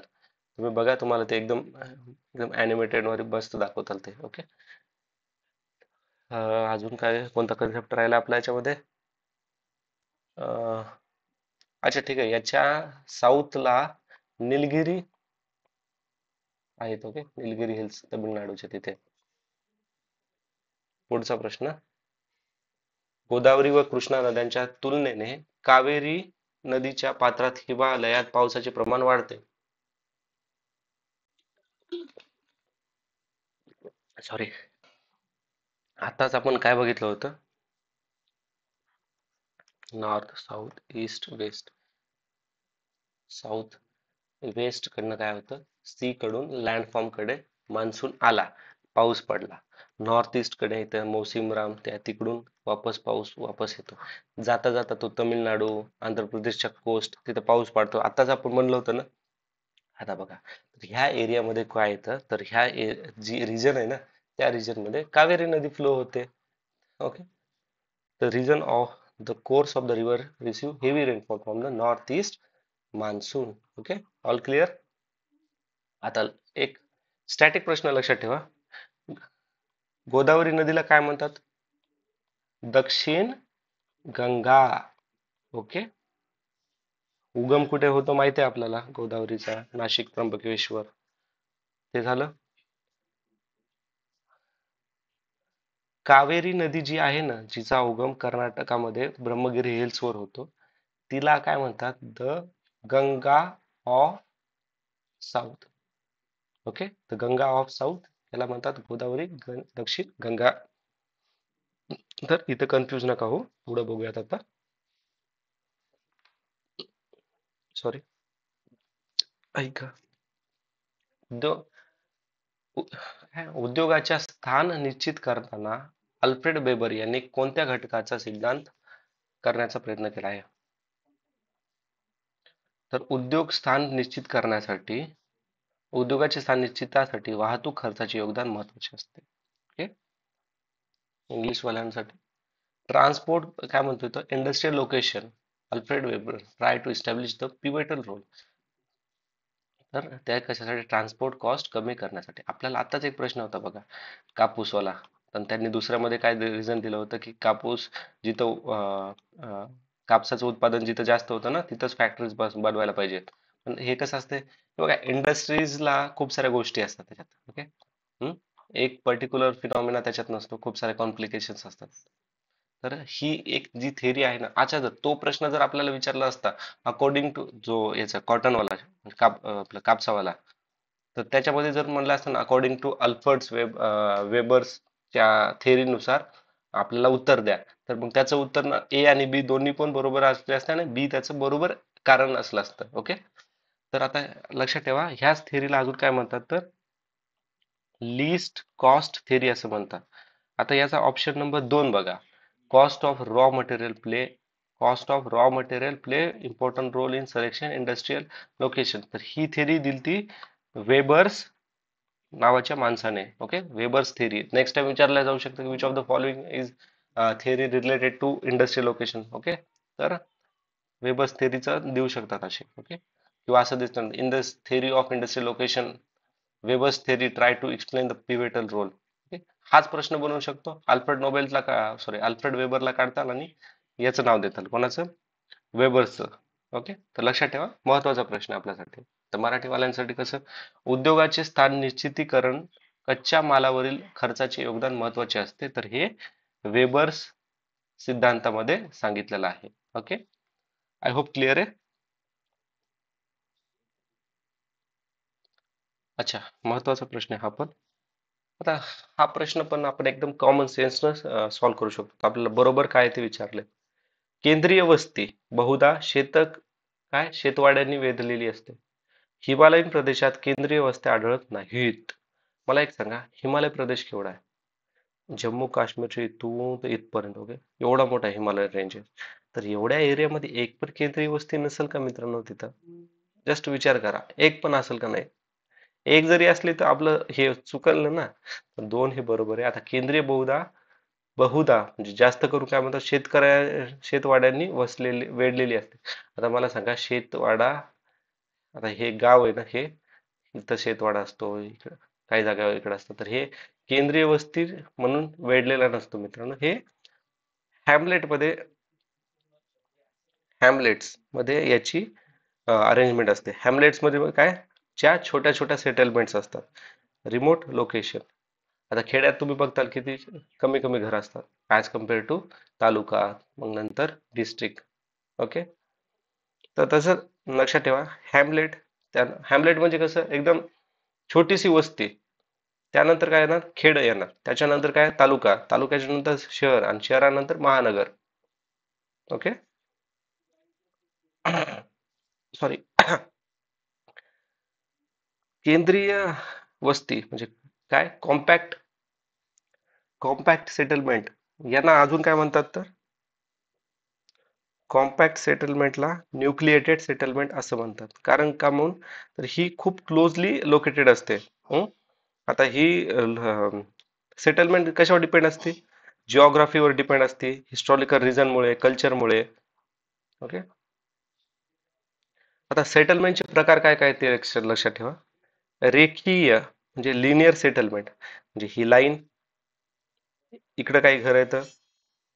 तुम्ही बघा, तुम्हाला ते एकदम एकदम ॲनिमेटेड वर मस्त दाखवताल ते. ओके, अजून काय कोणता कन्सेप्ट राहिला आपल्या याच्यामध्ये. अं, अच्छा ठीक आहे, याच्या साऊथला निलगिरी आहेत. ओके, निलगिरी हिल्स तमिळनाडूच्या तिथे. पुढचा प्रश्न, गोदावरी व कृष्णा नद्यांच्या तुलनेने कावेरी नदीच्या पात्रात हिमालयात पावसाचे प्रमाण वाढते. सॉरी, आताच आपण काय बघितलं होतं, north south east waste. South west कडनं काय होतं, सी कडून लँडफॉर्म कडे मान्सून आला, पाऊस पडला. नॉर्थ ईस्ट कडे इथं मोसिमराम, त्या तिकडून पाऊस वापस येतो. जाता जाता तो तमिळनाडू, आंध्र प्रदेशच्या कोस्ट तिथं पाऊस पडतो. आताच आपण म्हणलं होतं ना. आता बघा, तर ह्या एरियामध्ये काय येतं, तर जी रिजन आहे ना, त्या रिजन मध्ये कावेरी नदी फ्लो होते. Okay, the region of the course of the river receive heavy rainfall from the northeast monsoon. Okay, all clear. आता एक स्टॅटिक प्रश्न लक्षात ठेवा, गोदावरी नदीला काय म्हणतात, दक्षिण गंगा. ओके, उगम कुठे होतो माहिती आहे आपल्याला गोदावरीचा, नाशिक त्र्यंबकेश्वर. ते झालं. कावेरी नदी जी आहे ना, जिचा उगम कर्नाटकामध्ये ब्रह्मगिरी हिल्स वर होतो, तिला काय म्हणतात, the Ganga of south. Okay, the Ganga of south याला म्हणतात गोदावरी दक्षिण गंगा. तर इथं कन्फ्युज नका हो. पुढे बघूयात आता. सॉरी, ऐका. उद्योग उद्योगाच्या स्थान निश्चित करताना अल्फ्रेड वेबर यांनी कोणत्या घटकाचा सिद्धांत करण्याचा प्रयत्न केला आहे. तर उद्योगाचे स्थान निश्चितासाठी वाहतूक खर्चाचे योगदान महत्वाचे असते. ओके, इंग्लिश वाल्यांसाठी ट्रान्सपोर्ट काय म्हणतो, तर industrial location. Alfred Weber try to establish the pivotal role. तर त्या कशासाठी, ट्रान्सपोर्ट कॉस्ट कमी करण्यासाठी. आपल्याला आताच एक प्रश्न होता बघा, कापूसवाला. पण त्यांनी दुसऱ्यामध्ये काय रिझन दिलं होतं, की कापूस जिथं कापसाचं उत्पादन जिथं जास्त होतं ना, तिथंच फॅक्टरीज बनवायला पाहिजेत. पण हे कसं असते, बघा, इंडस्ट्रीजला खूप साऱ्या गोष्टी असतात त्याच्यात. एक पर्टिक्युलर फिनॉमिना त्याच्यात नसतो, खूप सारे कॉम्प्लिकेशन्स असतात. तर ही एक जी थेरी आहे ना, अच्छा, जर तो प्रश्न जर आपल्याला विचारला असता अकॉर्डिंग टू जो याचा कॉटनवाला आपला कापसावाला, तर त्याच्यामध्ये जर म्हणलं असतं ना अकॉर्डिंग टू अल्फ्रेड वेबर्सच्या थेरीनुसार आपल्याला उत्तर द्या, तर मग त्याचं उत्तर ना ए आणि बी दोन्ही पण बरोबर असले असते आणि बी त्याचं बरोबर कारण असलं असतं. ओके, तर आता लक्षात ठेवा, ह्याच थेरीला अजून काय म्हणतात तर लीस्ट कॉस्ट थेरी असं म्हणतात. आता याचा ऑप्शन नंबर 2 बघा, cost of raw material play important role in selection industrial location. तर ही थेरी दिलती वेबर्स नावाच्या माणसाने. Okay, Weber's theory. Next time विचारला जाऊ शकतं की which of the following is theory related to industrial location. Okay, तर वेबर्स थेरीचं देऊ शकतात असे. ओके, किंवा असं दिसतं in the theory of industrial location Weber's theory try to explain the pivotal role. हाच प्रश्न बनवू शकतो. अल्फ्रेड वेबरला काढताल आणि याचं नाव देताल, कोणाचं? वेबर्सचं. ओके, तर लक्षात ठेवा, महत्वाचा प्रश्न आहे आपल्यासाठी. तर मराठीवाल्यांसाठी कसं, उद्योगाचे स्थान निश्चितीकरण कच्च्या मालावरील खर्चाचे योगदान महत्वाचे असते, तर हे वेबर्स सिद्धांतामध्ये सांगितलेलं आहे. ओके, आय होप क्लिअर आहे. अच्छा, महत्वाचा प्रश्न आहे हा पण. आता हा प्रश्न पण आपण एकदम कॉमन सेन्सनं सॉल्व्ह करू शकतो. आपल्याला बरोबर काय ते विचारले. केंद्रीय वस्ती बहुधा शेतवाड्यांनी वेधलेली असते. हिमालयीन प्रदेशात केंद्रीय वस्त्या आढळत नाहीत. मला एक सांगा, हिमालय प्रदेश केवढा आहे? जम्मू काश्मीरच्या इथून तर इथपर्यंत. ओके, एवढा मोठा हिमालय रेंज आहे. तर एवढ्या एरियामध्ये एक पण केंद्रीय वस्ती नसेल का मित्रांनो तिथं? जस्ट विचार करा, एक पण असेल का नाही? एक जरी असली तर आपलं हे चुकलं ना. दोन हे बरोबर आहे. आता केंद्रीय बहुधा बहुधा म्हणजे जास्त करून काय म्हणतात, शेतवाड्यांनी वेढलेली असते. आता मला सांगा, शेतवाडा, आता हे गाव आहे ना, हे इथं शेतवाडा असतो, इकडं काही जागा इकडे असतो, तर हे केंद्रीय वस्ती म्हणून वेढलेला नसतो मित्रांनो. हे हॅमलेट मध्ये हॅमलेट्स मध्ये याची अरेंजमेंट असते. हॅमलेट्स मध्ये काय, ज्या छोट्या छोट्या सेटलमेंट्स असतात, रिमोट लोकेशन. आता खेड्यात तुम्ही बघताल किती कमी कमी घर असतात ऍज कम्पेअर टू तालुका, मग नंतर डिस्ट्रिक्ट. ओके, तर तसं लक्षात ठेवा, हॅमलेट, त्या हॅमलेट म्हणजे कसं, एकदम छोटीशी वस्ती. त्यानंतर काय येणार, खेड येणार. त्याच्यानंतर काय, तालुका, तालुक्याच्या नंतर शहर, आणि शहरानंतर महानगर. Okay, sorry. केंद्रीय वस्ती म्हणजे काय, कॉम्पॅक्ट सेटलमेंट, यांना अजून काय म्हणतात तर कॉम्पॅक्ट सेटलमेंटला न्यूक्लिएटेड सेटलमेंट असं म्हणतात. कारण का म्हणून, तर ही खूप क्लोजली लोकेटेड असते. हं? आता ही सेटलमेंट कशावर डिपेंड असते? जिओग्राफीवर डिपेंड असते, हिस्टॉरिकल रिझनमुळे, कल्चरमुळे. ओके, आता सेटलमेंटचे प्रकार काय काय ते लक्षात ठेवा. रेखीय म्हणजे लिनियर सेटलमेंट, म्हणजे ही लाईन, इकडं काही घर येतं,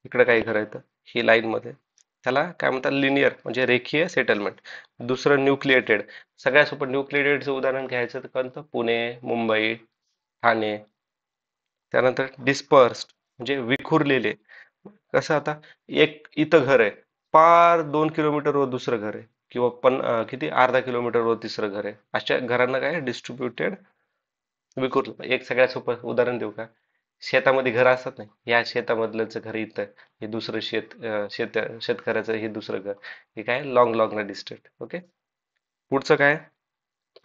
इकडं काही घर येतं, ही लाईन मध्ये, त्याला काय म्हणतात, लिनियर म्हणजे रेखीय सेटलमेंट. दुसरं न्यूक्लिएटेड. सगळ्यासोबत न्यूक्लिएटेडचं उदाहरण घ्यायचं तर कोणतं, पुणे, मुंबई, ठाणे. त्यानंतर डिस्पर्स्ड म्हणजे विखुरलेले. कसं, आता एक इथं घर आहे, पार 2 किलोमीटरवर दुसरं घर आहे, किंवा किती, अर्धा किलोमीटरवर तिसरं घर आहे. अशा घरांना काय, डिस्ट्रीब्युटेड, विखुरलं. एक सगळ्यात सोपं उदाहरण देऊ का, शेतामध्ये घर असतात नाही, या शेतामधलंच घर इथं, हे दुसरं शेतकऱ्याचं हे दुसरं घर, हे काय, लॉंग लॉंग डिस्टन्स. ओके, पुढचं काय,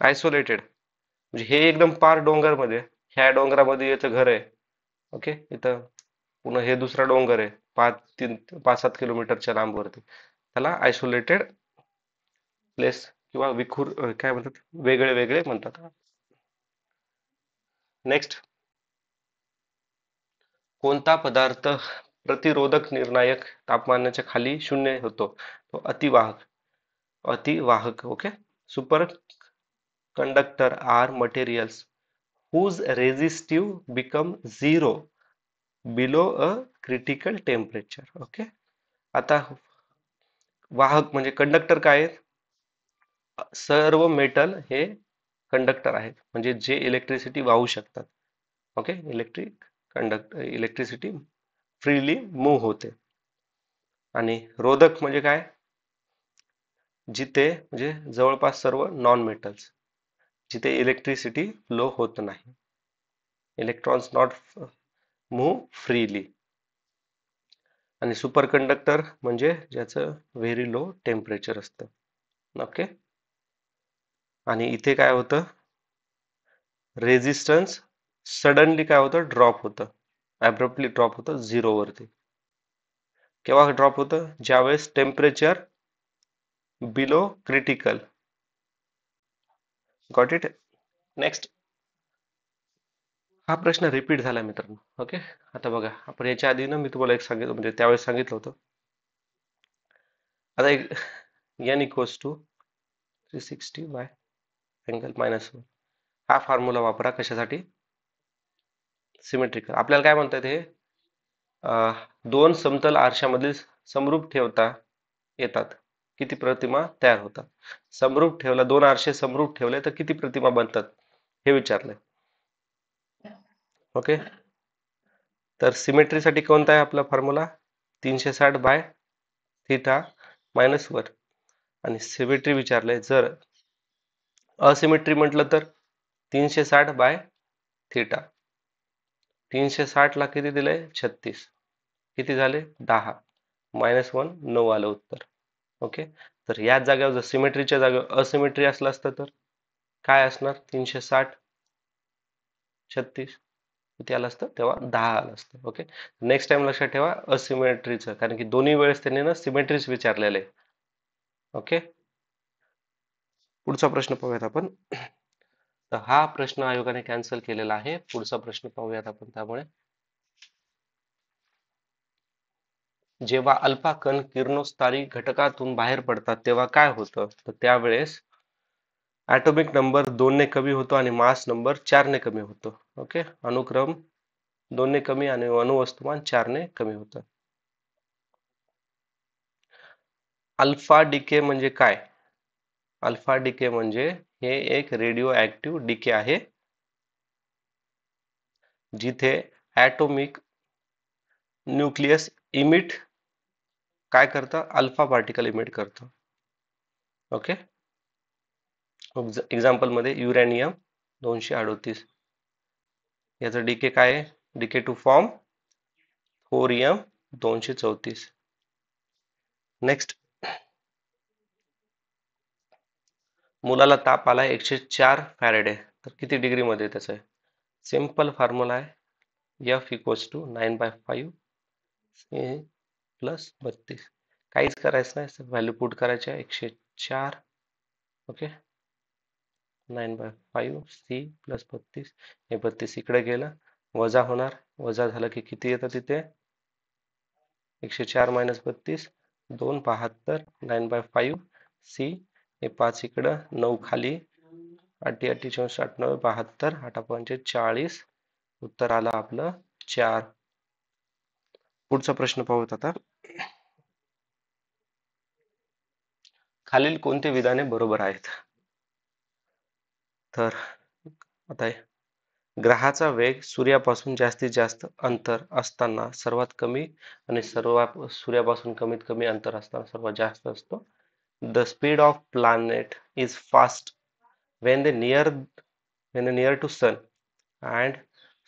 आयसोलेटेड म्हणजे हे एकदम पार डोंगरमध्ये, ह्या डोंगरामध्ये याचं घर आहे. ओके, इथं पुन्हा हे दुसरा डोंगर आहे, 5-7 किलोमीटरच्या लांबवरती, त्याला आयसोलेटेड प्लेस किंवा काय म्हणतात, वेगळे वेगळे म्हणतात. नेक्स्ट, कोणता पदार्थ प्रतिरोधक निर्णायक तापमानाच्या खाली शून्य होतो? तो अतिवाहक. Okay, super conductor are materials whose resistive become zero below a critical temperature. Okay, आता वाहक म्हणजे कंडक्टर काय आहेत? सर्व मेटल हे कंडक्टर आहेत, म्हणजे जे इलेक्ट्रिसिटी वाहू शकतात. ओके, इलेक्ट्रिसिटी फ्रीली मूव्ह होते. आणि रोधक म्हणजे काय? जिथे म्हणजे जवळपास सर्व नॉन मेटल्स, जिथे इलेक्ट्रिसिटी फ्लो होत नाही. Electrons not move freely. आणि सुपर कंडक्टर म्हणजे ज्याचं व्हेरी लो टेम्परेचर असतं. ओके. आणि इथे काय होतं, रेझिस्टन्स सडनली काय होतं, ड्रॉप होतं, ॲब्रप्टली ड्रॉप होतं 0 वरती. केव्हा ड्रॉप होतं? ज्यावेळेस temperature below critical. Got it? Next. हा प्रश्न रिपीट झाला मित्रांनो. ओके. आता बघा, आपण याच्या आधी ना मी तुम्हाला एक सांगितलं, म्हणजे त्यावेळेस सांगितलं होतं. आता एक n equals to 360 by angle -1. हा फॉर्म्युला वापरा. कशासाठी? सिमेट्रिकल. आपल्याला काय म्हणतात हे? दोन समतल आरशामधील समरूप ठेवता येतात, किती प्रतिमा तयार होतात. समरूप ठेवला, दोन आरसे समरूप ठेवले तर किती प्रतिमा बनतात हे विचारलंय. ओके. तर सिमेट्रीसाठी कोणता आहे आपला फॉर्म्युला? 360 bye theta -1. आणि सिमेट्री विचारलंय. जर असिमेट्री म्हटलं तर 360 बाय थिटा. 360 ला किती दिलंय? 36. किती झाले? 10. -1 9 आलं उत्तर. ओके. तर याच जागेवर जर सिमेट्रीच्या जागेवर असिमेट्री असलं असतं तर काय असणार? 360 36 किती आलं असतं? तेव्हा 10 आलं असतं. ओके. नेक्स्ट टाइम लक्षात ठेवा असिमेट्रीचं, कारण की दोन्ही वेळेस त्यांनी ना सिमेट्रीच विचारलेले. ओके. पुढचा प्रश्न पाहूयात आपण. तर हा प्रश्न आयोगाने कॅन्सल केलेला आहे. पुढचा प्रश्न पाहूयात आपण. त्यामुळे जेव्हा अल्फा कण किरणोत्सारी घटकातून बाहेर पडतात तेव्हा काय होतं? तर त्यावेळेस ॲटॉमिक नंबर 2 ने कमी होतो आणि मास नंबर 4 ने कमी होतो. ओके. अनुक्रम 2 ने कमी आणि अणुवस्तुमान 4 ने कमी होतं. अल्फा डिके म्हणजे काय? अल्फा डिके म्हणजे हे एक रेडिओ ऍक्टिव्ह डिके आहे, जिथे ॲटॉमिक न्यूक्लियस इमिट काय करतं? अल्फा पार्टिकल इमिट करतं. ओके. एक्झाम्पल मध्ये युरॅनियम 238. याचं डीके काय आहे? Decay to form thorium 234. Next. मुलाला ताप आला 104 फॅरेडे, तर किती डिग्री मध्ये त्याचं आहे? सिंपल फॉर्म्युला आहे, एफ इक्वल्स टू 9/5 प्लस 32. काहीच करायचं नाही, व्हॅल्यू पुट करायच्या 104. ओके. 9/5 C plus 32. हे 32 इकडे गेलं, वजा होणार. वजा झालं की किती येतं तिथे? 104 मायनस 32 272. 9/5 सी. हे 5 इकडं, 9 खाली, 8 8 64 9 72 8 5 40. उत्तर आलं आपलं 4. पुढचा प्रश्न पाहूत आता. खालील कोणते विधाने बरोबर आहेत? तर आता ग्रहाचा वेग सूर्यापासून जास्तीत जास्त अंतर असताना सर्वात कमी आणि सूर्यापासून कमीत कमी अंतर असताना सर्वात जास्त असतो. The speed of planet is fast when they near to sun and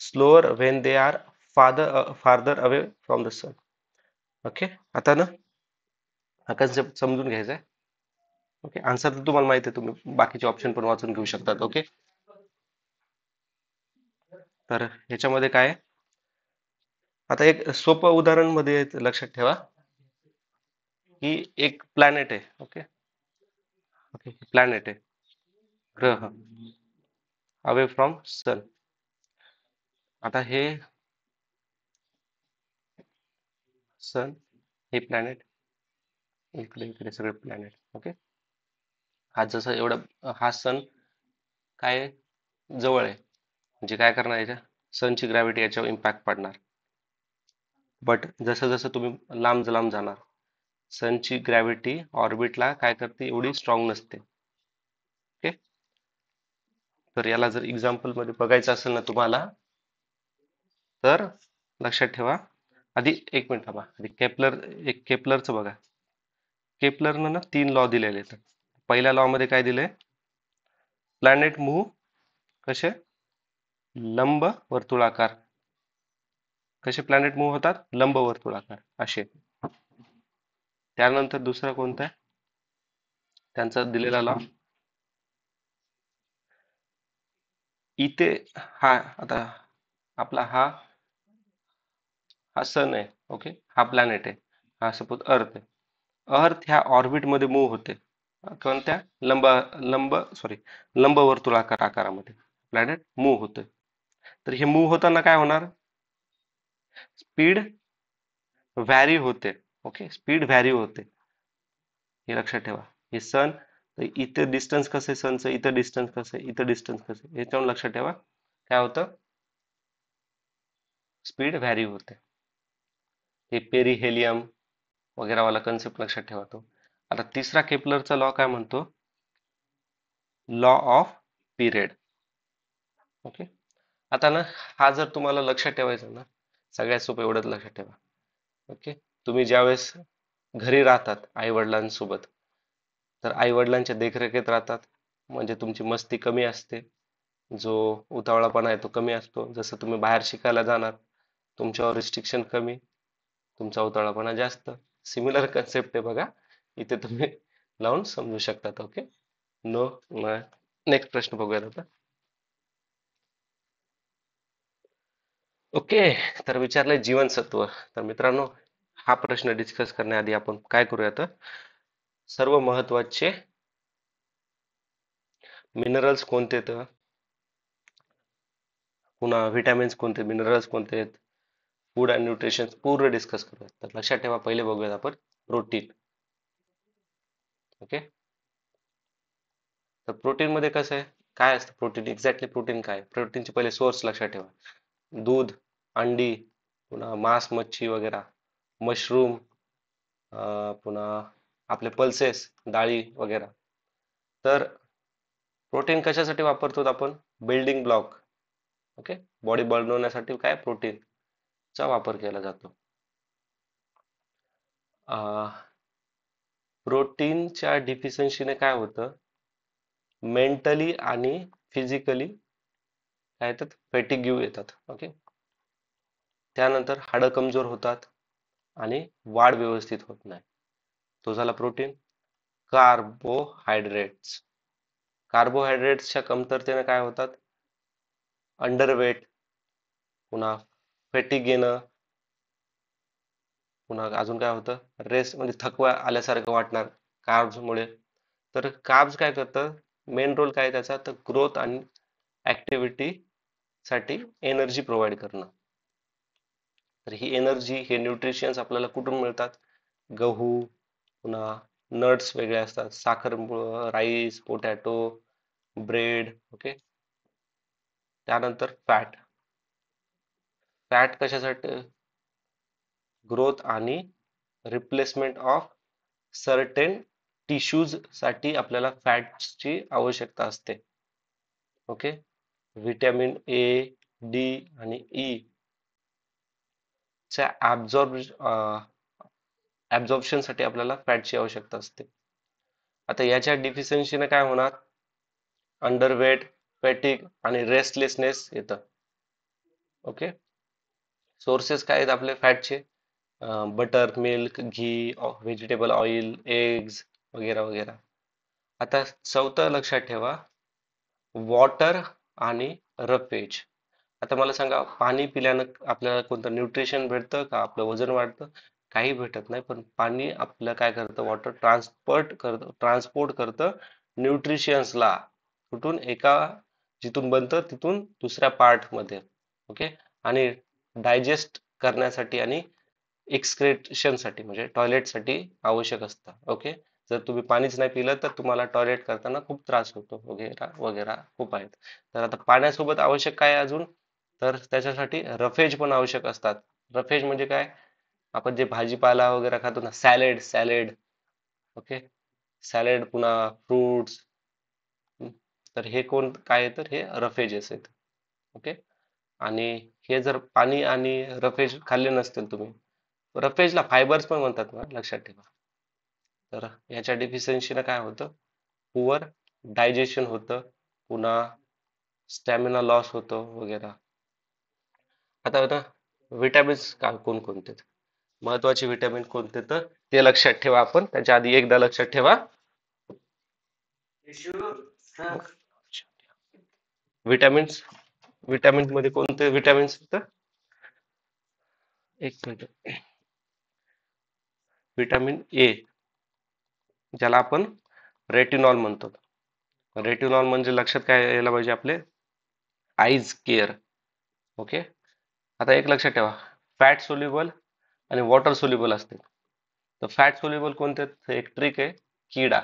slower when they are farther away from the sun. Okay. आता ना हा कन्सेप्ट समजून घ्यायचा आहे. ओके. आन्सर तर तुम्हाला माहिती आहे, तुम्ही बाकीचे ऑप्शन पण वाचून घेऊ शकतात. ओके. तर ह्याच्यामध्ये काय आहे? आता एक सोपं उदाहरण मध्ये लक्षात ठेवा की एक प्लॅनेट आहे. ओके. ओके. प्लॅनेट आहे, ग्रह, अवे फ्रॉम सन. आता हे सन, हे प्लॅनेट, इकडे इकडे सगळे प्लॅनेट. ओके. हा जसं एवढं हा सन काय आहे? जवळ आहे, म्हणजे काय करणार, याच्या सनची ग्रॅव्हिटी याच्यावर इम्पॅक्ट पडणार. बट जसं जसं तुम्ही लांब लांब जाणार, सनची ग्रॅव्हिटी ऑर्बिटला काय करते? एवढी स्ट्रॉंग नसते. ओके. तर याला जर एक्झाम्पल मध्ये बघायचं असेल ना तुम्हाला, तर लक्षात ठेवा. आधी एक मिनिट थांबा. आधी केपलरचं बघा. केपलरनं ना 3 लॉ दिलेले आहेत. पहिल्या लॉ मध्ये काय दिले? प्लॅनेट मूव्ह कसे? लंब वर्तुळाकार. कसे प्लॅनेट मूव्ह होतात? लंब वर्तुळाकार असे. त्यानंतर दुसरा कोणता आहे त्यांचा दिलेला लॉ? इथे हा आता आपला हा सन आहे. ओके, हा प्लॅनेट आहे. हा सपोज अर्थ आहे. अर्थ ह्या ऑर्बिट मध्ये मूव्ह होते. कोणत्या? लंब सॉरी लंब वर्तुळाकार आकारामध्ये प्लॅनेट मूव्ह होते. तर हे मूव्ह होताना काय होणार? स्पीड व्हॅरी होते. ओके, स्पीड व्हॅरी होते, हे लक्षात ठेवा. हे सन, तर इथं डिस्टन्स कसं आहे सनचं, इथं डिस्टन्स कसं आहे, इथं डिस्टन्स कसं आहे, याच्यावरून लक्षात ठेवा काय होतं? स्पीड व्हॅरी होते. हे पेरिहेलियम वगैरे वाला कन्सेप्ट लक्षात ठेवा तो. आता तिसरा केपलरचा लॉ काय म्हणतो? Law off period. ओके, आता ना हा जर तुम्हाला लक्षात ठेवायचा ना, सगळ्यात सोपं एवढंच लक्षात ठेवा. ओके, तुम्ही ज्यावेळेस घरी राहतात आई वडिलांसोबत, तर आई वडिलांच्या देखरेखीत राहतात, म्हणजे तुमची मस्ती कमी असते, जो उतावळापणा आहे तो कमी असतो. जसं तुम्ही बाहेर शिकायला जाणार, तुमच्यावर रिस्ट्रिक्शन कमी, तुमचा उतावळापणा जास्त. सिमिलर कन्सेप्ट आहे बघा, इथे तुम्ही लावून समजू शकतात. Okay, no. नेक्स्ट प्रश्न बघूयात आता. ओके, तर विचारलंय जीवनसत्व. तर मित्रांनो, हा प्रश्न डिस्कस करण्याआधी आपण काय करूया, तर सर्व महत्वाचे मिनरल्स कोणते, तर पुन्हा विटॅमिन्स कोणते, मिनरल्स कोणते आहेत, फूड अँड न्यूट्रिशन पूर्ण डिस्कस करूया. तर लक्षात ठेवा, पहिले बघूयात आपण प्रोटीन. ओके, तर प्रोटीन मध्ये कसं आहे, काय असतं प्रोटीन एक्झॅक्टली? प्रोटीन काय? प्रोटीनचे पहिले सोर्स लक्षात ठेवा. दूध, अंडी, पुन्हा मांस, मच्छी वगैरे, मशरूम, पुन्हा आपले पल्सेस, डाळी वगैरे. तर प्रोटीन कशासाठी वापरतो आपण? Building block. ओके, बॉडी बनवण्यासाठी काय प्रोटीनचा वापर केला जातो. प्रोटीनच्या डिफिशियन्सीने काय होतं? मेंटली आणि फिजिकली काय येतात? फॅटिग्यू येतात. ओके, त्यानंतर हाडं कमजोर होतात आणि वाढ व्यवस्थित होत नाही. तो झाला प्रोटीन. कार्बोहायड्रेट्स. कार्बोहायड्रेट्सच्या कमतरतेने काय होतात? अंडरवेट, पुन्हा फॅटिग येणं, पुन्हा अजून काय होतं? रेस्ट म्हणजे थकवा आल्यासारखं वाटणार कार्ब्स मुळे. तर कार्ब्स काय करतं? मेन रोल काय आहे त्याचा? तर ग्रोथ आणि ऍक्टिव्हिटी साठी एनर्जी प्रोव्हाइड करणं. तर ही एनर्जी, हे न्यूट्रिशन्स आपल्याला कुठून मिळतात? गहू, पुन्हा नट्स वेगळे असतात, साखर, राईस, पोटॅटो, ब्रेड. ओके, त्यानंतर फॅट. फॅट कशासाठी? ग्रोथ आणि रिप्लेसमेंट ऑफ सर्टेन टिश्यूज साठी आपल्याला फॅट्सची आवश्यकता असते. ओके, व्हिटॅमिन ए, डी आणि ई च्या ऍब्झॉर्प्शन साठी आपल्याला फॅटची आवश्यकता असते. आता याच्या डिफिशियन्सीने काय होणार? अंडरवेट, फॅटिक आणि रेस्टलेसनेस येतं. ओके, सोर्सेस काय आहेत आपले फॅटचे? बटर, मिल्क, घी, व्हेजिटेबल ऑइल, एग्ज वगैरे वगैरे. आता चौथं लक्षात ठेवा, वॉटर आणि रफेज. आता मला सांगा, पाणी पिल्यानं आपल्याला कोणतं न्यूट्रिशन भेटतं का? आपलं वजन वाढतं? काही भेटत नाही. पण पाणी आपलं काय करतं? वॉटर ट्रान्सपोर्ट करतं न्यूट्रिशन्सला. कुठून? एका जिथून बनतं तिथून दुसऱ्या पार्ट मध्ये. ओके, आणि डायजेस्ट करण्यासाठी आणि एक्सक्रेशन साठी म्हणजे टॉयलेट साठी आवश्यक असतं. ओके, जर तुम्ही पाणीच नाही पिलं तर तुम्हाला टॉयलेट करताना खूप त्रास होतो वगैरे वगैरे खूप आहेत. तर आता पाण्यासोबत आवश्यक काय अजून? तर त्याच्यासाठी रफेज पण आवश्यक असतात. रफेज म्हणजे काय? आपण जे भाजीपाला वगैरे खातो ना, सॅलेड सॅलेड. ओके, सॅलेड, पुन्हा फ्रुट्स. तर हे कोण काय आहे? तर हे रफेजेस आहेत. ओके, आणि हे जर पाणी आणि रफेज खाल्ले नसतील तुम्ही, रफेजला फायबर्स पण म्हणतात ना, लक्षात ठेवा. तर याच्या डिफिशियन्सीनं काय होतं, पुअर डायजेशन होतं, पुन्हा स्टॅमिना लॉस होतो वगैरे. आता होतं विटॅमिन्स का कोणकोणते, महत्वाचे विटॅमिन कोणते, तर ते लक्षात ठेवा. आपण त्याच्या आधी एकदा लक्षात ठेवा, विटॅमिन्स, विटॅमिन्स मध्ये कोणते विटॅमिन्स येतं, एक मिनिट. विटॅमिन ए, ज्याला आपण रेटिनॉल म्हणतो. रेटिनॉल म्हणजे लक्षात काय यायला पाहिजे आपले, आईज केअर. ओके. आता एक लक्षात ठेवा, फॅट सोल्युबल आणि वॉटर सोल्युबल असते. तर फॅट सोल्युबल कोणते आहेत? तर एक ट्रिक आहे, किडा,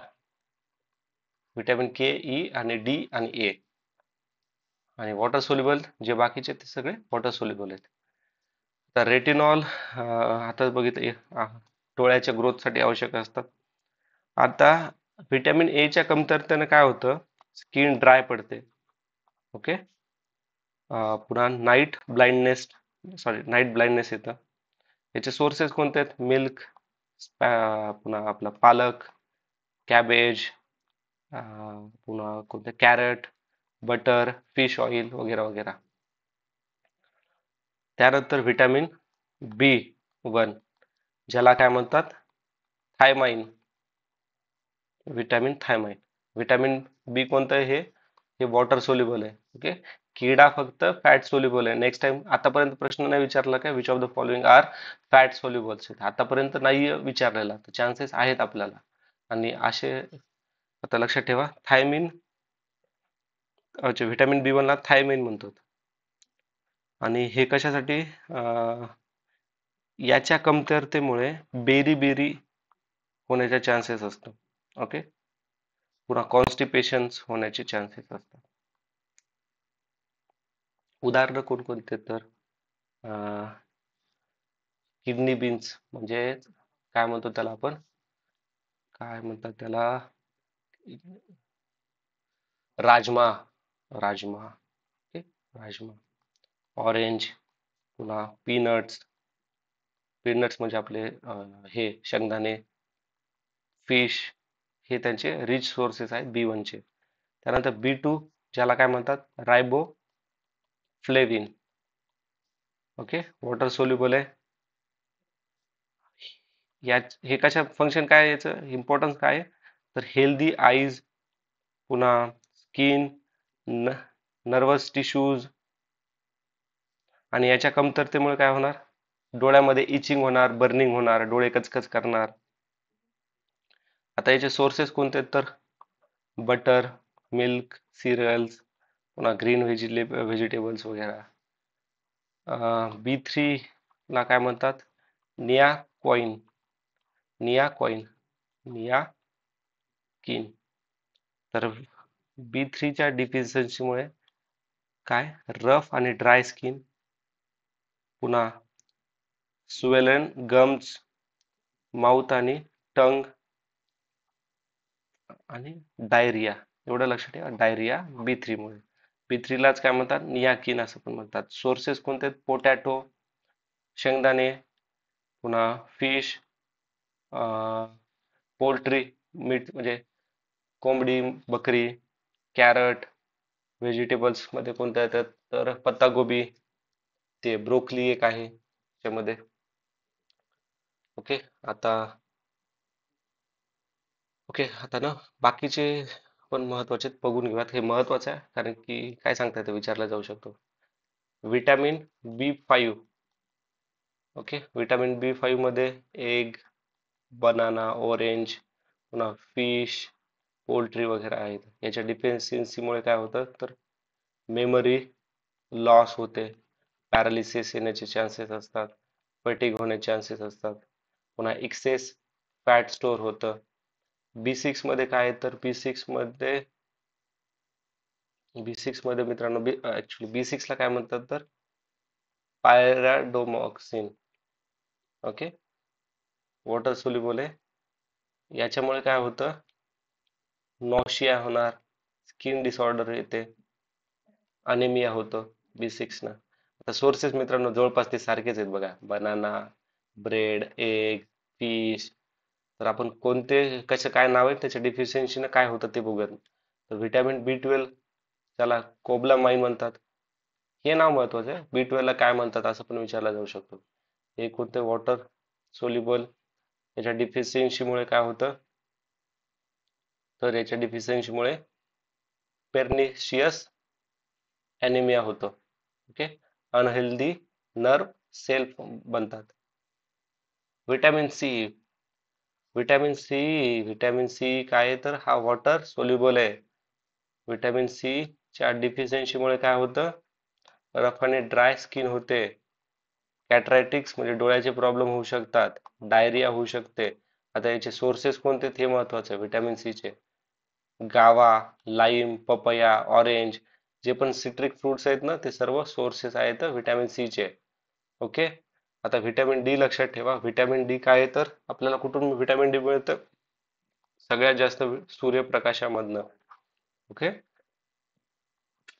विटॅमिन के, ई आणि डी आणि ए. आणि वॉटर सोल्युबल जे बाकीचे ते सगळे वॉटर सोल्युबल आहेत. तर रेटिनॉल आता बघितलं डोळ्याच्या ग्रोथसाठी आवश्यक असतात. आता विटॅमिन ए च्या कमतरतेने काय होतं, स्किन ड्राय पडते. ओके. पुन्हा नाईट ब्लाइंडनेस येतं. याचे सोर्सेस कोणते आहेत, मिल्क, पुन्हा आपला पालक, कॅबेज, पुन्हा कोणते कॅरट, बटर, फिश ऑइल वगैरे वगैरे. त्यानंतर विटॅमिन बी 1, ज्याला काय म्हणतात, thiamine, vitamin thiamine. Vitamin B कोणतं आहे हे वॉटर सोल्युबल आहे. ओके. किडा फक्त फॅट सोल्युबल आहे. नेक्स्ट टाइम, आतापर्यंत प्रश्न नाही विचारला काय, which of the following are fat solubles, आतापर्यंत नाही विचारलेला, तर चान्सेस आहेत आपल्याला. आणि असे आता लक्षात ठेवा, थायमिन, व्हिटॅमिन बी 1 ला थायमिन म्हणतात. आणि हे कशासाठी, याच्या कमतरतेमुळे बेरी बेरी होण्याचे चान्सेस असतात. ओके. पुन्हा कॉन्स्टिपेशन होण्याचे चान्सेस असतात. उदाहरण कोणकोणते, तर किडनी बीन्स, म्हणजे काय म्हणतो त्याला आपण, काय म्हणतात त्याला, राजमा, राजमा. ओके. राजमा, ऑरेंज, पुन्हा पीनट्स, पीनट्स म्हणजे आपले हे शेंगदाणे, फिश, हे त्यांचे रिच सोर्सेस आहेत बी 1 चे. त्यानंतर बी 2, ज्याला काय म्हणतात, ribo flavin. Okay. Water soluble आहे. या हे कशा फंक्शन काय आहे, याचं इम्पॉर्टन्स काय आहे, तर हेल्दी आईज, पुन्हा स्किन, नर्वस टिश्यूज. आणि याच्या कमतरतेमुळे काय होणार, डोळ्यामध्ये इचिंग होणार, बर्निंग होणार, डोळे कचकच करणार. आता याचे सोर्सेस कोणते आहेत, तर बटर, मिल्क, सिरियल्स, पुन्हा ग्रीन व्हेजिटेबल्स वगैरे. बी 3 ला काय म्हणतात, नियाकॉइन, नियाकॉइन, नियाकिन. तर बी 3 च्या डिफिशियन्सीमुळे काय, रफ आणि ड्राय स्किन, पुन्हा स्वेलन गम्स, माउथ आणि टंग, आणि डायरिया. एवढं लक्षात ठेवा, डायरिया बी 3 मुळे. बी 3 लाच काय म्हणतात, नियाकिन असं पण म्हणतात. सोर्सेस कोणते आहेत, पोटॅटो, शेंगदाणे, पुन्हा फिश, पोल्ट्री, मीठ म्हणजे कोंबडी, बकरी, कॅरट. व्हेजिटेबल्स मध्ये कोणत्या येतात, तर पत्तागोबी, ते ब्रोकली एक आहे त्यामध्ये. ओके. आता ओके, आता ना बाकीचे पण महत्वाचे बघून घेऊयात. हे महत्वाचं आहे कारण की काय सांगता येतं, विचारला जाऊ शकतो. विटॅमिन बी 5. ओके. विटॅमिन बी 5 मध्ये एग, बनाना, ऑरेंज, पुन्हा फिश, पोल्ट्री वगैरे आहेत. याच्या डिफिशियन्सीमुळे काय होतं, तर मेमरी लॉस होते, पॅरालिसिस येण्याचे चान्सेस असतात, फटीग होण्याचे चान्सेस असतात, पुन्हा एक्सेस फॅट स्टोअर होतं. बी 6 मध्ये काय आहे, तर बी 6 मध्ये मित्रांनो, ऍक्च्युली बी 6 ला काय म्हणतात, तर पायराडोमॉक्सिन. ओके. वॉटर सोल्युबल आहे. याच्यामुळे काय होतं, नॉशिया होणार, स्किन डिसऑर्डर येते, अनिमिया होतं बी 6 ना. आता सोर्सेस मित्रांनो जवळपास ते सारखेच आहेत बघा, बनाना, ब्रेड, एग, फिश. तर आपण कोणते कसे काय नाव आहे त्याच्या डिफिशियन्सीने काय होतं ते बघूयात. तर व्हिटॅमिन B12 त्याला कोबलामाइन म्हणतात. हे नाव महत्वाचं आहे. B12 ला काय म्हणतात असं पण विचारला जाऊ शकतो. हे कोणते वॉटर सोल्युबल, याच्या डिफिशियन्सीमुळे काय होतं, तर याच्या डिफिशियन्सीमुळे पेर्निशियस ॲनिमिया होतो. ओके, अनहेल्दी नर्व सेल बनतात. व्हिटॅमिन सी, व्हिटॅमिन सी काय आहे तर हा वॉटर सोल्युबल आहे. व्हिटॅमिन सी च्या डिफिशियन्सीमुळे काय होतं, रफ आणि ड्राय स्किन होते, कॅटरॅटिक्स म्हणजे डोळ्याचे प्रॉब्लेम होऊ शकतात, डायरिया होऊ शकते. आता याचे सोर्सेस कोणते हे महत्वाचे आहे व्हिटॅमिन सी चे. गावा, लाईम, पपया, ऑरेंज, जे पण सिट्रिक फ्रुट्स आहेत ना ते सर्व सोर्सेस आहेत व्हिटॅमिन सी चे. ओके. आता व्हिटॅमिन डी लक्षात ठेवा. व्हिटॅमिन डी काय आहे तर आपल्याला कुठून व्हिटॅमिन डी मिळतं, सगळ्यात जास्त सूर्यप्रकाशामधनं. ओके,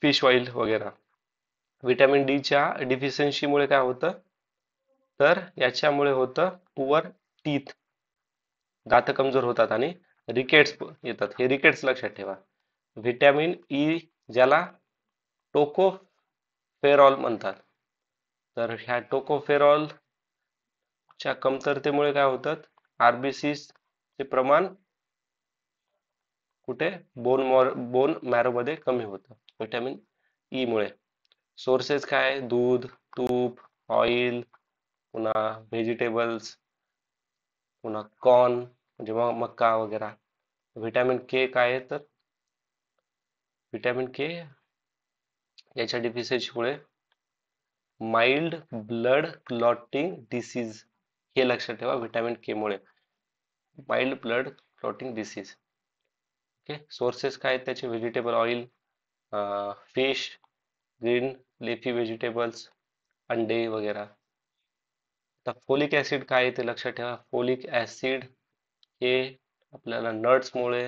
फिश ऑइल वगैरे. व्हिटॅमिन डी च्या डिफिशियन्सीमुळे काय होतं तर याच्यामुळे होतं पुअर टीथ, दात कमजोर होतात आणि रिकेट्स येतात. हे रिकेट्स लक्षात ठेवा. व्हिटॅमिन ई ज्याला टोकोफेरॉल म्हणतात, तर ह्या टोकोफेरॉल च्या कमतरतेमुळे काय होतात, आरबीसी चे प्रमाण कुठे बोन मॅरो मध्ये कमी होतं व्हिटॅमिन ई मुळे. सोर्सेस काय, दूध, तूप, ऑइल, पुन्हा व्हेजिटेबल्स, पुन्हा कॉर्न म्हणजे मक्का वगैरे. व्हिटॅमिन के काय आहे तर व्हिटॅमिन के याच्या डिफिशियन्सीमुळे माइल्ड ब्लड क्लॉटिंग डिसीज, हे लक्षात ठेवा व्हिटॅमिन के मुळे, mild blood clotting disease. Okay, sources काय आहेत त्याचे, vegetable oil, fish, green leafy vegetables, अंडे वगैरे. आता फोलिक ऍसिड काय आहे ते लक्षात ठेवा. फोलिक ऍसिड हे आपल्याला नट्समुळे,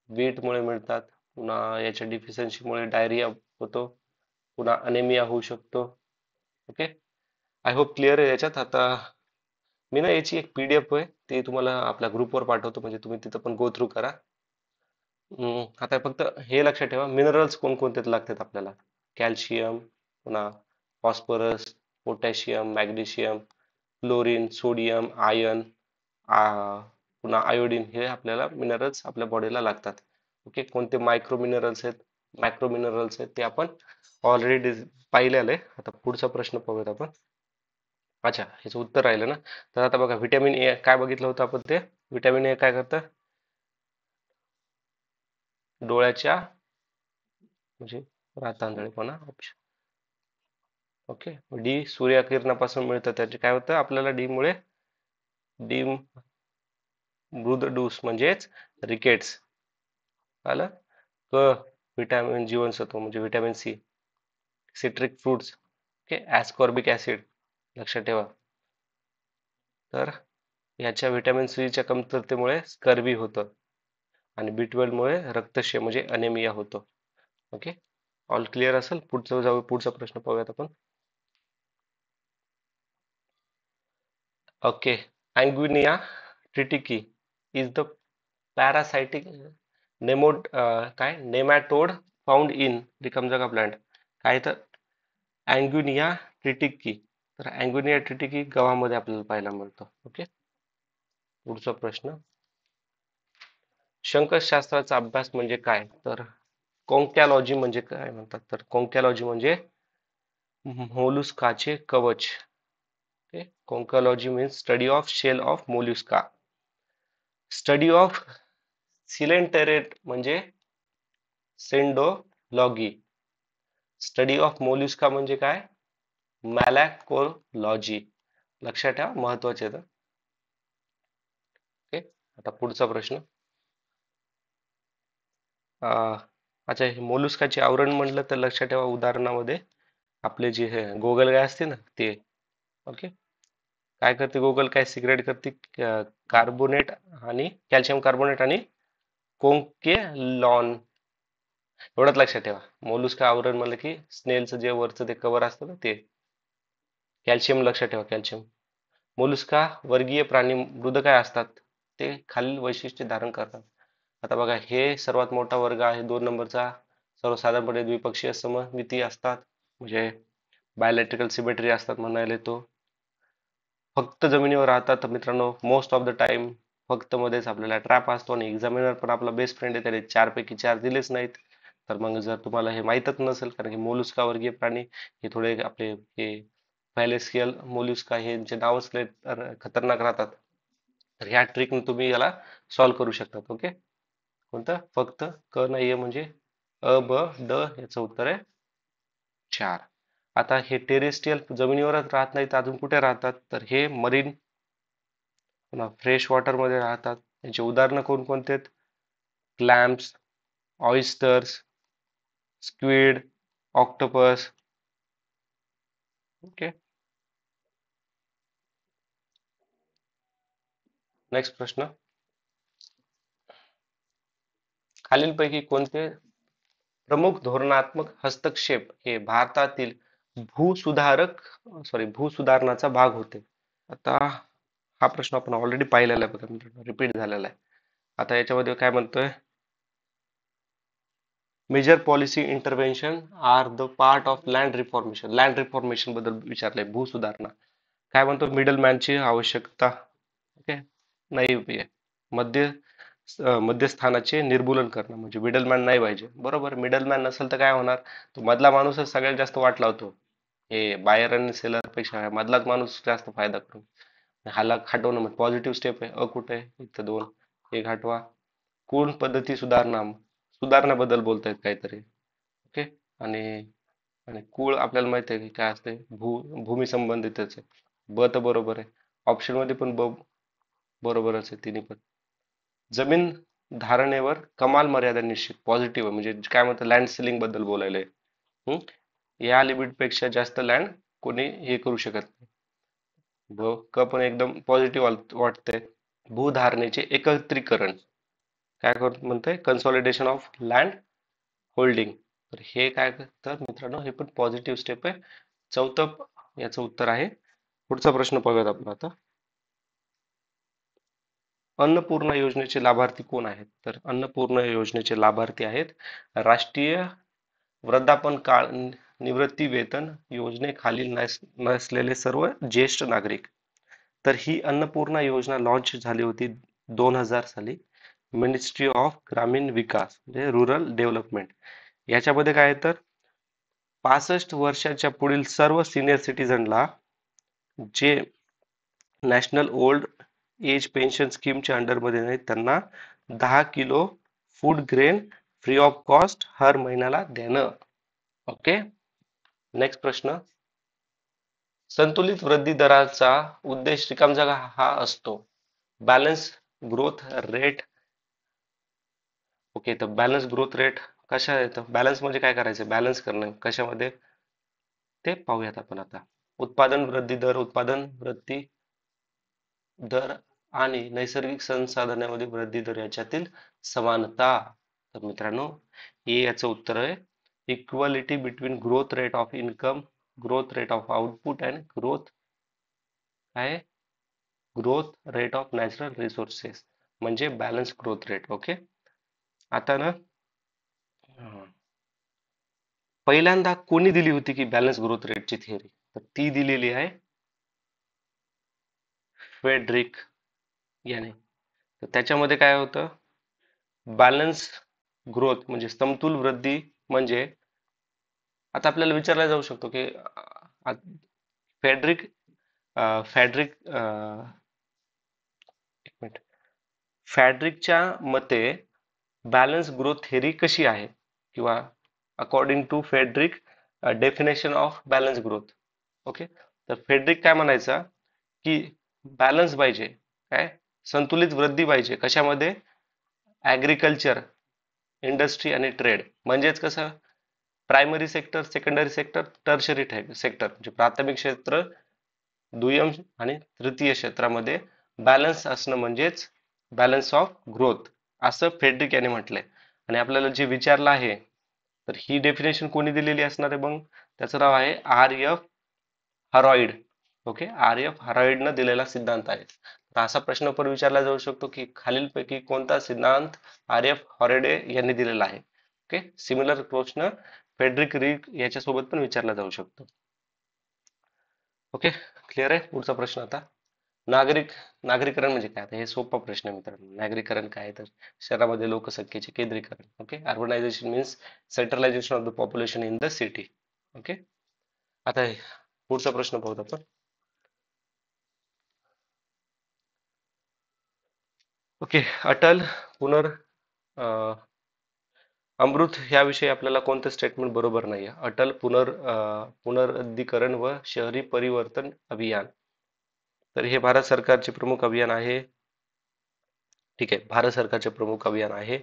बीटमुळे मिळतात. पुन्हा याच्या डिफिशियन्सीमुळे डायरिया होतो, पुन्हा अनेमिया होऊ शकतो. ओके, आय होप क्लिअर आहे याच्यात. आता मी ना याची एक PDF आहे, ते तुम्हाला आपल्या ग्रुपवर पाठवतो, म्हणजे तुम्ही तिथं पण गो थ्रू करा. आता फक्त हे लक्षात ठेवा, मिनरल्स कोणकोणते लागतात आपल्याला. कॅल्शियम, पुन्हा phosphorus, potassium, magnesium, chlorine, sodium, iron, पुन्हा आयोडीन, हे आपल्याला मिनरल्स आपल्या बॉडीला लागतात. ओके, कोणते मायक्रो मिनरल्स आहेत, मॅक्रो मिनरल्स आहेत ते आपण ऑलरेडी पाहिलेलं आहे. आता पुढचा प्रश्न पाहूयात आपण. अच्छा, ह्याचं उत्तर राहिलं ना. तर आता बघा, व्हिटॅमिन ए काय बघितलं होतं आपण, ते व्हिटॅमिन ए काय करतं, डोळ्याच्या म्हणजे रातांधळेपणा ऑप्शन. ओके, डी सूर्यकिरणापासून मिळतं, त्याचे काय होतं आपल्याला डी मुळे, डी मृदडूस म्हणजेच रिकेट्स. आलं. क व्हिटॅमिन जीवनसत्व म्हणजे vitamin C, citric fruits. Okay, ascorbic acid लक्षात ठेवा. तर याच्या व्हिटॅमिन सी च्या कमतरतेमुळे स्कर्वी होतं, आणि B12 मुळे रक्तक्षय म्हणजे अनेमिया होतो. ओके, ऑल क्लिअर असेल. पुढचं जाऊ, पुढचा प्रश्न पाहूयात आपण. ओके, अँग्विनिया ट्रिटिकी इज द पॅरासाइटिक काय नेमॅटोड फाउंड इन रिकाम जागा प्लांट. काय तर अँग्विनिया ट्रिटिकी, तर अँग्विनिया ट्रिटिकी गव्हामध्ये आपल्याला पाहायला मिळतो. ओके, पुढचा प्रश्न. शंखशास्त्राचा अभ्यास म्हणजे काय तर कोंकॅलॉजी म्हणजे काय म्हणतात, तर कोंकॅलॉजी म्हणजे मोलुस्काचे कवच. Okay, conchology means study of shell of Mollusca. Study of coelenterate म्हणजे सेंडोलॉगी. स्टडी ऑफ मोलुस्का म्हणजे काय, मॅलॅकोलॉजी. लक्षात ठेवा, महत्वाचे आहे. ओके, आता पुढचा प्रश्न. अच्छा, हे मोलुस्काचे आवरण म्हटलं तर लक्षात ठेवा, उदाहरणामध्ये आपले जे हे गोगलगाय असते ना ते. ओके, काय करते गोगलगाय, सिक्रेट करते कार्बोनेट आणि कॅल्शियम कार्बोनेट आणि कोंकेलॉन. एवढंच लक्षात ठेवा. मोलुस्का आवरण म्हणलं की स्नेलचं जे वरचं ते कवर असतं ना ते. कॅल्शियम लक्षात ठेवा, कॅल्शियम. मोलुस्का वर्गीय प्राणी मृद काय असतात, ते खालील वैशिष्ट्ये धारण करतात. आता बघा, हे सर्वात मोठा वर्ग आहे 2 नंबरचा. सर्वसाधारणपणे द्विपक्षीय सममिती असतात, म्हणजे बायोलॅट्रिकल सिमेट्री असतात म्हणायला तो. फक्त जमिनीवर राहतात. तर मित्रांनो, मोस्ट ऑफ द टाइम फक्त मध्येच आपल्याला ट्रॅप असतो, आणि एक्झामिनर पण आपला बेस्ट फ्रेंड आहे, त्याने 4 पैकी 4 दिलेच नाहीत. तर मग जर तुम्हाला हे माहीतच नसेल, कारण की मोलुस्का वर्गीय प्राणी हे थोडे आपले हे फॅलेसियल मोलुस्का हे यांचे नावच लय खतरनाक राहतात. तर ह्या ट्रिकने तुम्ही याला सॉल्व्ह करू शकतात. ओके, कोणतं फक्त क नाहीये म्हणजे अ ब ड याचं उत्तर आहे 4. आता हे टेरेस्ट्रियल जमिनीवरच राहत नाहीत, अजून कुठे राहतात, तर हे मरीन फ्रेश वॉटर मध्ये राहतात. याचे उदाहरणं कोणकोणते आहेत? Clamps, oysters, squid, octopus. Okay, next प्रश्न. खालीलपैकी कोणते प्रमुख धोरणात्मक हस्तक्षेप हे भारतातील भूसुधारक भूसुधारणाचा भाग होते? आता हा प्रश्न आपण ऑलरेडी पाहिलेला आहे बघा, रिपीट झालेला आहे. आता याच्यामध्ये काय म्हणतोय, major policy intervention are the part of land reformation. Land reformation बद्दल विचारलंय, भूसुधारणा. काय म्हणतो, मिडल मॅनची आवश्यकता. ओके, नाही आहे. मध्यस्थानाचे निर्मूलन करणं, म्हणजे मिडलमॅन नाही पाहिजे. बरोबर, मिडलमॅन नसेल तर काय होणार, तो मधला माणूसच सगळ्यात जास्त वाट लावतो. हे बायर आणि सेलर पेक्षा मधलाच माणूस जास्त फायदा करून हाला हटवणं म्हणजे पॉझिटिव्ह स्टेप आहे. कुठे आहे? इथं 2 एक हटवा. कोण पद्धती सुधारणा, सुधारण्याबद्दल बोलतायत काहीतरी. ओके, आणि आणि कुळ आपल्याला माहिती आहे की काय असते, भूमी संबंधितच आहे. ब तर बरोबर आहे. ऑप्शन मध्ये पण ब बरोबरच आहे तिन्ही पण. जमीन धारणेवर कमाल मर्यादा निश्चित, पॉझिटिव्ह म्हणजे काय म्हणतात, लँड सिलिंग बद्दल बोलायलंय. या लिमिट पेक्षा जास्त लँड कोणी हे करू शकत नाही. क पण एकदम पॉझिटिव्ह वाटतंय. भूधारणेचे एकत्रीकरण, काय म्हणतंय, कन्सॉलिडेशन ऑफ लँड होल्डिंग. तर हे काय तर मित्रांनो, हे पण पॉझिटिव्ह स्टेप आहे. चौथं याचं उत्तर आहे. पुढचा प्रश्न पाहूयात आपण आता. अन्नपूर्णा योजनेचे लाभार्थी कोण आहेत? तर अन्नपूर्णा योजनेचे लाभार्थी आहेत राष्ट्रीय वृद्धापन काळ निवृत्ती वेतन योजनेखालील नसलेले सर्व ज्येष्ठ नागरिक. तर ही अन्नपूर्णा योजना लॉन्च झाली होती 2000 साली, मिनिस्ट्री ऑफ ग्रामीण विकास म्हणजे रुरल डेव्हलपमेंट. याच्यामध्ये काय आहे तर 65 वर्षाच्या पुढील सर्व सिनियर सिटीजनला जे नॅशनल ओल्ड एज पेन्शन स्कीमच्या अंडरमध्ये नाहीत, त्यांना 10 kilo food grain free of cost हर महिन्याला देणं. ओके, नेक्स्ट प्रश्न. संतुलित वृद्धी दराचा उद्देश रिकाम जागा हा असतो. Balance growth rate. ओके, तर बॅलन्स ग्रोथ रेट कशा येतं, बॅलन्स म्हणजे काय करायचं, बॅलन्स करणं कशामध्ये ते पाहूयात आपण आता. उत्पादन वृद्धी दर, उत्पादन वृद्धी दर आणि नैसर्गिक संसाधनामध्ये वृद्धी दर याच्यातील समानता. तर मित्रांनो, हे याचं उत्तर आहे equality between growth rate of income, growth rate of output and growth काय, growth rate of natural resources, म्हणजे बॅलन्स ग्रोथ रेट. ओके, आता ना पहिल्यांदा कोणी दिली होती की बॅलन्स ग्रोथ रेटची थिअरी, तर ती दिलेली आहे फेडरिक याने. तर त्याच्यामध्ये काय होतं, बॅलन्स ग्रोथ म्हणजे समतोल वृद्धी म्हणजे, आता आपल्याला विचारला जाऊ शकतो की फेडरिक फॅड्रिक एक मिनिट, फॅड्रिकच्या मते बॅलन्स ग्रोथ थेअरी कशी आहे, किंवा according to Frederick definition of balance growth. Okay, तर फेडरिक काय म्हणायचा की बॅलन्स पाहिजे, काय संतुलित वृद्धी पाहिजे कशामध्ये, ऍग्रिकल्चर, इंडस्ट्री आणि ट्रेड. म्हणजेच कसं, primary sector, secondary sector, tertiary sector म्हणजे प्राथमिक क्षेत्र, दुय्यम आणि तृतीय क्षेत्रामध्ये बॅलन्स असणं म्हणजेच बॅलन्स ऑफ ग्रोथ, असं फेडरिक याने म्हटलंय. आणि आपल्याला जे विचारलं आहे, तर ही डेफिनेशन कोणी दिलेली असणार आहे, मग त्याचं नाव आहे आर एफ हरॉइड. ओके, RF हॉराइडनं दिलेला सिद्धांत आहे. तर असा प्रश्न पण विचारला जाऊ शकतो की खालीलपैकी कोणता सिद्धांत RF हॉराइडे यांनी दिलेला आहे. ओके, सिमिलर प्रश्न फेडरिक रिक याच्यासोबत पण विचारला जाऊ शकतो. ओके, क्लिअर आहे. पुढचा प्रश्न आता नागरीकरण म्हणजे काय? आता हे सोपा प्रश्न आहे मित्रांनो. नागरीकरण काय आहे तर शहरामध्ये लोकसंख्येचे केंद्रीकरण. Okay, urbanisation means centralisation of the population in the city. Okay, आता पुढचा प्रश्न पाहूत आपण. ओके, अटल पुनर अं, अमृत याविषयी आपल्याला कोणतं स्टेटमेंट बरोबर नाही आहे? अटल पुनरुद्धीकरण व शहरी परिवर्तन अभियान. तर हे भारत सरकारचे प्रमुख अभियान आहे. ठीक आहे, भारत सरकारचे प्रमुख अभियान आहे.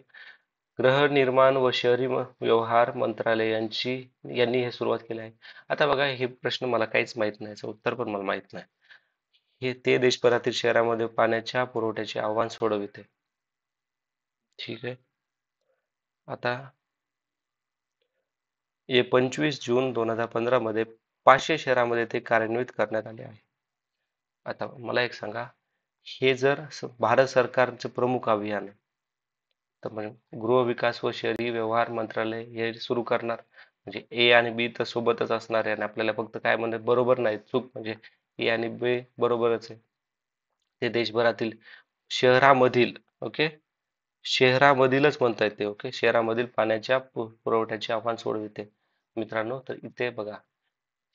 गृहनिर्माण व शहरी व्यवहार मंत्रालय यांनी हे सुरुवात केले आहे. आता बघा, हे प्रश्न मला काहीच माहित नाही, याचं उत्तर पण मला माहित नाही. हे ते देशभरातील शहरामध्ये पाण्याच्या पुरवठ्याचे आव्हान सोडविते. ठीक आहे, आता हे 25 जून 2015 मध्ये 500 शहरामध्ये ते कार्यान्वित करण्यात आले आहे. आता मला एक सांगा, हे जर भारत सरकारचे प्रमुख अभियान आहे, तर म्हणजे गृहविकास व शहरी व्यवहार मंत्रालय हे सुरू करणार, म्हणजे ए आणि बी तर सोबतच असणार आहे आणि आपल्याला फक्त काय म्हणत बरोबर नाही, चूक म्हणजे ए आणि बी बरोबरच आहे. ते देशभरातील शहरामधील, ओके, शहरामधीलच म्हणता येते. ओके, शहरामधील पाण्याच्या पुरवठ्याचे आव्हान सोडविते. मित्रांनो, तर इथे बघा,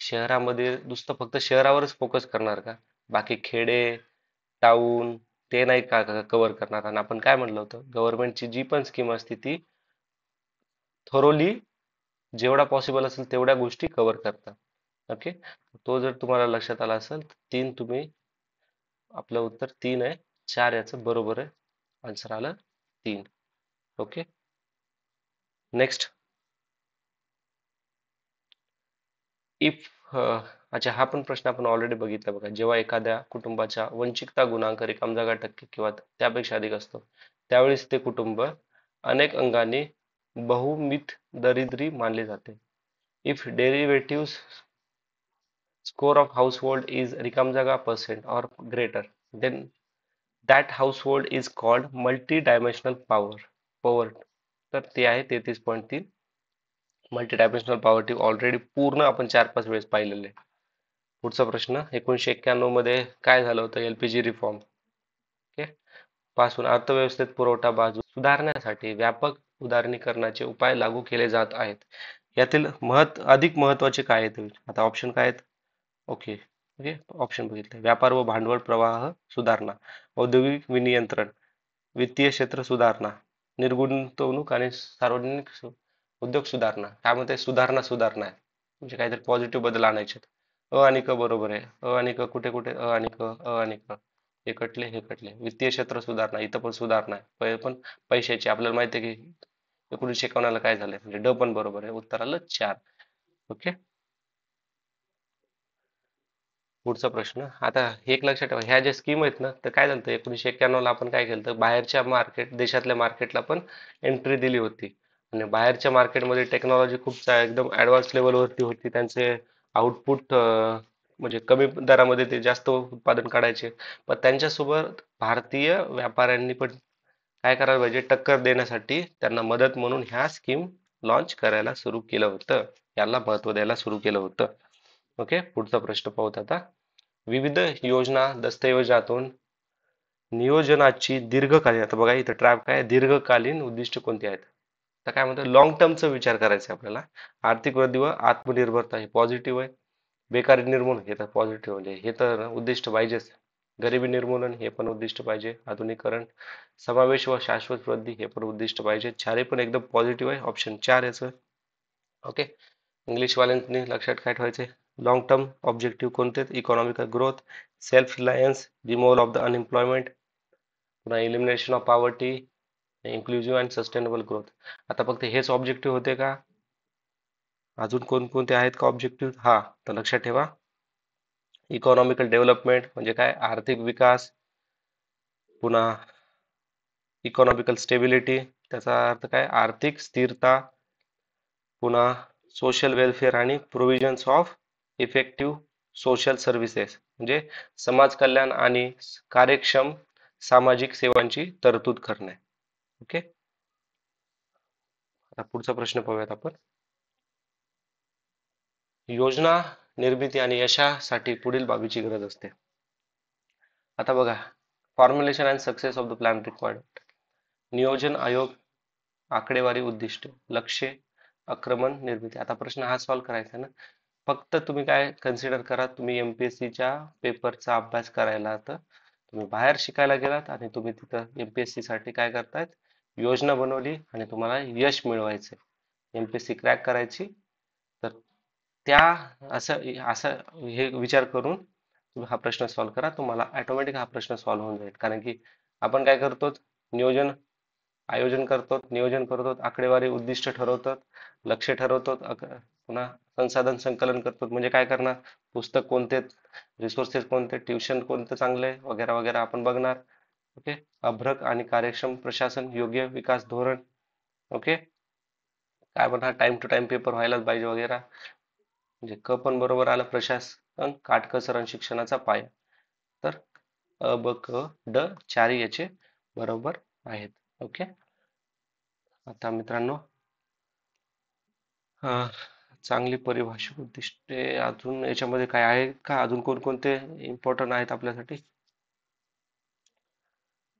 शहरामध्ये नुसतं फक्त शहरावरच फोकस करणार का? बाकी खेडे, टाउन ते नाही का कव्हर करणार? आणि आपण काय म्हणलं होतं, गव्हर्नमेंटची जी पण स्कीम असते ती थोरोली जेवढा पॉसिबल असेल तेवढ्या गोष्टी कव्हर करतात. ओके, तो जर तुम्हाला लक्षात आला असेल तर आपलं उत्तर 3 आहे. 4 याचं बरोबर आहे. आन्सर आलं 3. Okay, next. इफ अच्छा, हा पण प्रश्न आपण ऑलरेडी बघितला बघा. जेव्हा एखाद्या कुटुंबाच्या वंचिकता गुणांक 1,000% किंवा त्यापेक्षा अधिक असतो, त्यावेळेस ते कुटुंब अनेक अंगाने बहुमित दरिद्री मानले जाते. If derivative score of household is रिकामजागा percent or greater, then that household is called multi-dimensional power. तर ते आहे 33.3. मल्टी डायमेन्शनल पॉवर्टी ऑलरेडी पूर्ण आपण 4-5 वेळेस पाहिलेले आहे. पुढचा प्रश्न, 1991 मध्ये काय झालं होतं? LPG reform. ओके, पासून अर्थव्यवस्थेत पुरवठा बाजू सुधारण्यासाठी व्यापक उदारीकरणाचे उपाय लागू केले जात आहेत. यातील अधिक महत्वाचे काय आहेत? आता ऑप्शन काय आहेत? ओके, ओके, ऑप्शन बघितले. व्यापार व भांडवल प्रवाह सुधारणा, औद्योगिक विनियंत्रण, वित्तीय क्षेत्र सुधारणा, निर्गुंतवणूक आणि सार्वजनिक उद्योग सुधारणा. काय म्हणते? सुधारणा आहे, म्हणजे काहीतरी पॉझिटिव्ह बदल आणायचे. अ आणि क बरोबर आहे. अ आणि क कुठे कुठे? अ आणि क, अ आणि क, हे कटले हे कटले. वित्तीय क्षेत्र सुधारणा, इथं पण सुधारणा आहे. पण पैशाची आपल्याला माहिती आहे की 1951 काय झालंय, म्हणजे ड पण बरोबर आहे. उत्तर आलं 4. ओके, पुढचा प्रश्न. आता हे एक लक्षात ठेवा, ह्या ज्या स्कीम आहेत ना, तर काय झालं 1991 ला आपण काय केलं, तर बाहेरच्या देशातल्या मार्केटला पण एंट्री दिली होती. आणि बाहेरच्या मार्केटमध्ये टेक्नॉलॉजी खूप एकदम ऍडव्हान्स लेवलवरती होती. त्यांचे आउटपुट म्हणजे कमी दरामध्ये ते जास्त उत्पादन काढायचे. पण त्यांच्यासोबत भारतीय व्यापाऱ्यांनी पण काय करायला पाहिजे, टक्कर देण्यासाठी त्यांना मदत म्हणून ह्या स्कीम लॉन्च करायला सुरू केलं होतं. याला महत्त्व द्यायला सुरू केलं होतं. ओके, पुढचा प्रश्न पाहूत आता. विविध योजना दस्तऐवजातून नियोजनाची दीर्घकालीन, आता बघा इथं ट्रॅप काय, दीर्घकालीन उद्दिष्ट कोणती आहेत? तर काय म्हणतात, लॉंग टर्मचा विचार करायचा आहे आपल्याला. आर्थिक वृद्धी व आत्मनिर्भरता हे पॉझिटिव्ह आहे. बेकारी निर्मूलन हे तर पॉझिटिव्ह, म्हणजे हे तर उद्दिष्ट पाहिजेच. गरिबी निर्मूलन हे पण उद्दिष्ट पाहिजे. आधुनिकीकरण, समावेश व शाश्वत वृद्धी हे पण उद्दिष्ट पाहिजे. चारही पण एकदम पॉझिटिव्ह आहे. ऑप्शन 4 याचं. ओके, इंग्लिश वाल्यांनी लक्षात काय ठेवायचे, लॉंग टर्म ऑब्जेक्टिव्ह कोणते? Economical growth, self reliance, removal of the unemployment, पुन्हा elimination of poverty, inclusive and sustainable growth. आता फक्त हेच ऑब्जेक्टिव्ह होते का? अजून कोणकोणते आहेत का ऑब्जेक्टिव्ह? हा, तर लक्षात ठेवा, इकॉनॉमिकल डेव्हलपमेंट म्हणजे काय, आर्थिक विकास, पुन्हा इकॉनॉमिकल स्टेबिलिटी त्याचा अर्थ काय, आर्थिक स्थिरता, पुन्हा सोशल वेलफेअर आणि provisions of effective social services म्हणजे समाज कल्याण आणि कार्यक्षम सामाजिक सेवांची तरतूद करणे. ओके, आता पुढचा प्रश्न पाहूयात आपण. योजना निर्मिती आणि यशासाठी पुढील बाबीची गरज असते. आता बघा, formulation and success of the plan required. नियोजन आयोग, आकडेवारी, उद्दिष्ट, लक्ष्य, आक्रमण, निर्मिती. आता प्रश्न हा सॉल्व्ह करायचा ना. फक्त तुम्ही काय कन्सिडर करा, तुम्ही एमपीएससीच्या पेपरचा अभ्यास करायला तर तुम्ही बाहेर शिकायला गेलात आणि तुम्ही तिथं एमपीएससी साठी काय करतायत, योजना बनवली आणि तुम्हाला यश मिळवायचंय, एमपीएससी क्रॅक करायची. तर त्या असं असं हे विचार करून तुम्ही हा प्रश्न सॉल्व्ह करा, तुम्हाला ऑटोमॅटिक हा प्रश्न सॉल्व्ह होऊन जाईल. कारण की आपण काय करतो, नियोजन आयोजन करतो, नियोजन करतो, आकडेवारी उद्दिष्ट ठरवतात, लक्ष्य ठरवतो, पुन्हा संसाधन संकलन करतो. म्हणजे काय करणार, पुस्तक कोणते, रिसोर्सेस कोणते, ट्युशन कोणतं चांगले, वगैरे वगैरे आपण बघणार. ओके, अभ्रक आणि कार्यक्षम प्रशासन, योग्य विकास धोरण. ओके, काय म्हणणार, टाइम टू टाइम पेपर व्हायलाच पाहिजे वगैरे. म्हणजे क पण बरोबर आलं, प्रशासन काटकसर आणि शिक्षणाचा पाया. तर अ ब क ड चारही याचे बरोबर आहेत. ओके, आता मित्रांनो, चांगली परिभाषित उद्दिष्टे अजून याच्यामध्ये काय आहे का, अजून कोणकोणते इम्पॉर्टंट आहेत आपल्यासाठी?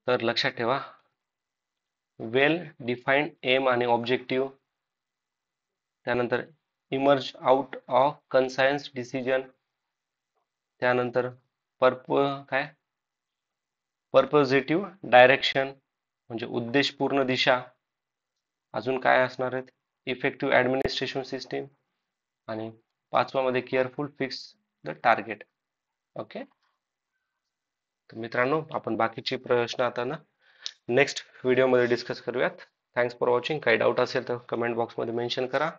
तर लक्षात ठेवा, वेल डिफाईन्ड एम आणि ऑब्जेक्टिव्ह, त्यानंतर इमर्ज आउट ऑफ कन्सायन्स डिसिजन, त्यानंतर पर्प काय पर्पोजिटिव्ह डायरेक्शन म्हणजे उद्देशपूर्ण दिशा. अजून काय असणार आहेत, इफेक्टिव्ह ऍडमिनिस्ट्रेशन सिस्टीम, आणि पाचवा मध्ये careful fix the target. Okay, तर मित्रांनो, आपण बाकीचे प्रश्न आता ना नेक्स्ट व्हिडिओमध्ये डिस्कस करूयात. Thanks for watching. काही डाऊट असेल तर कमेंट बॉक्समध्ये मेन्शन करा.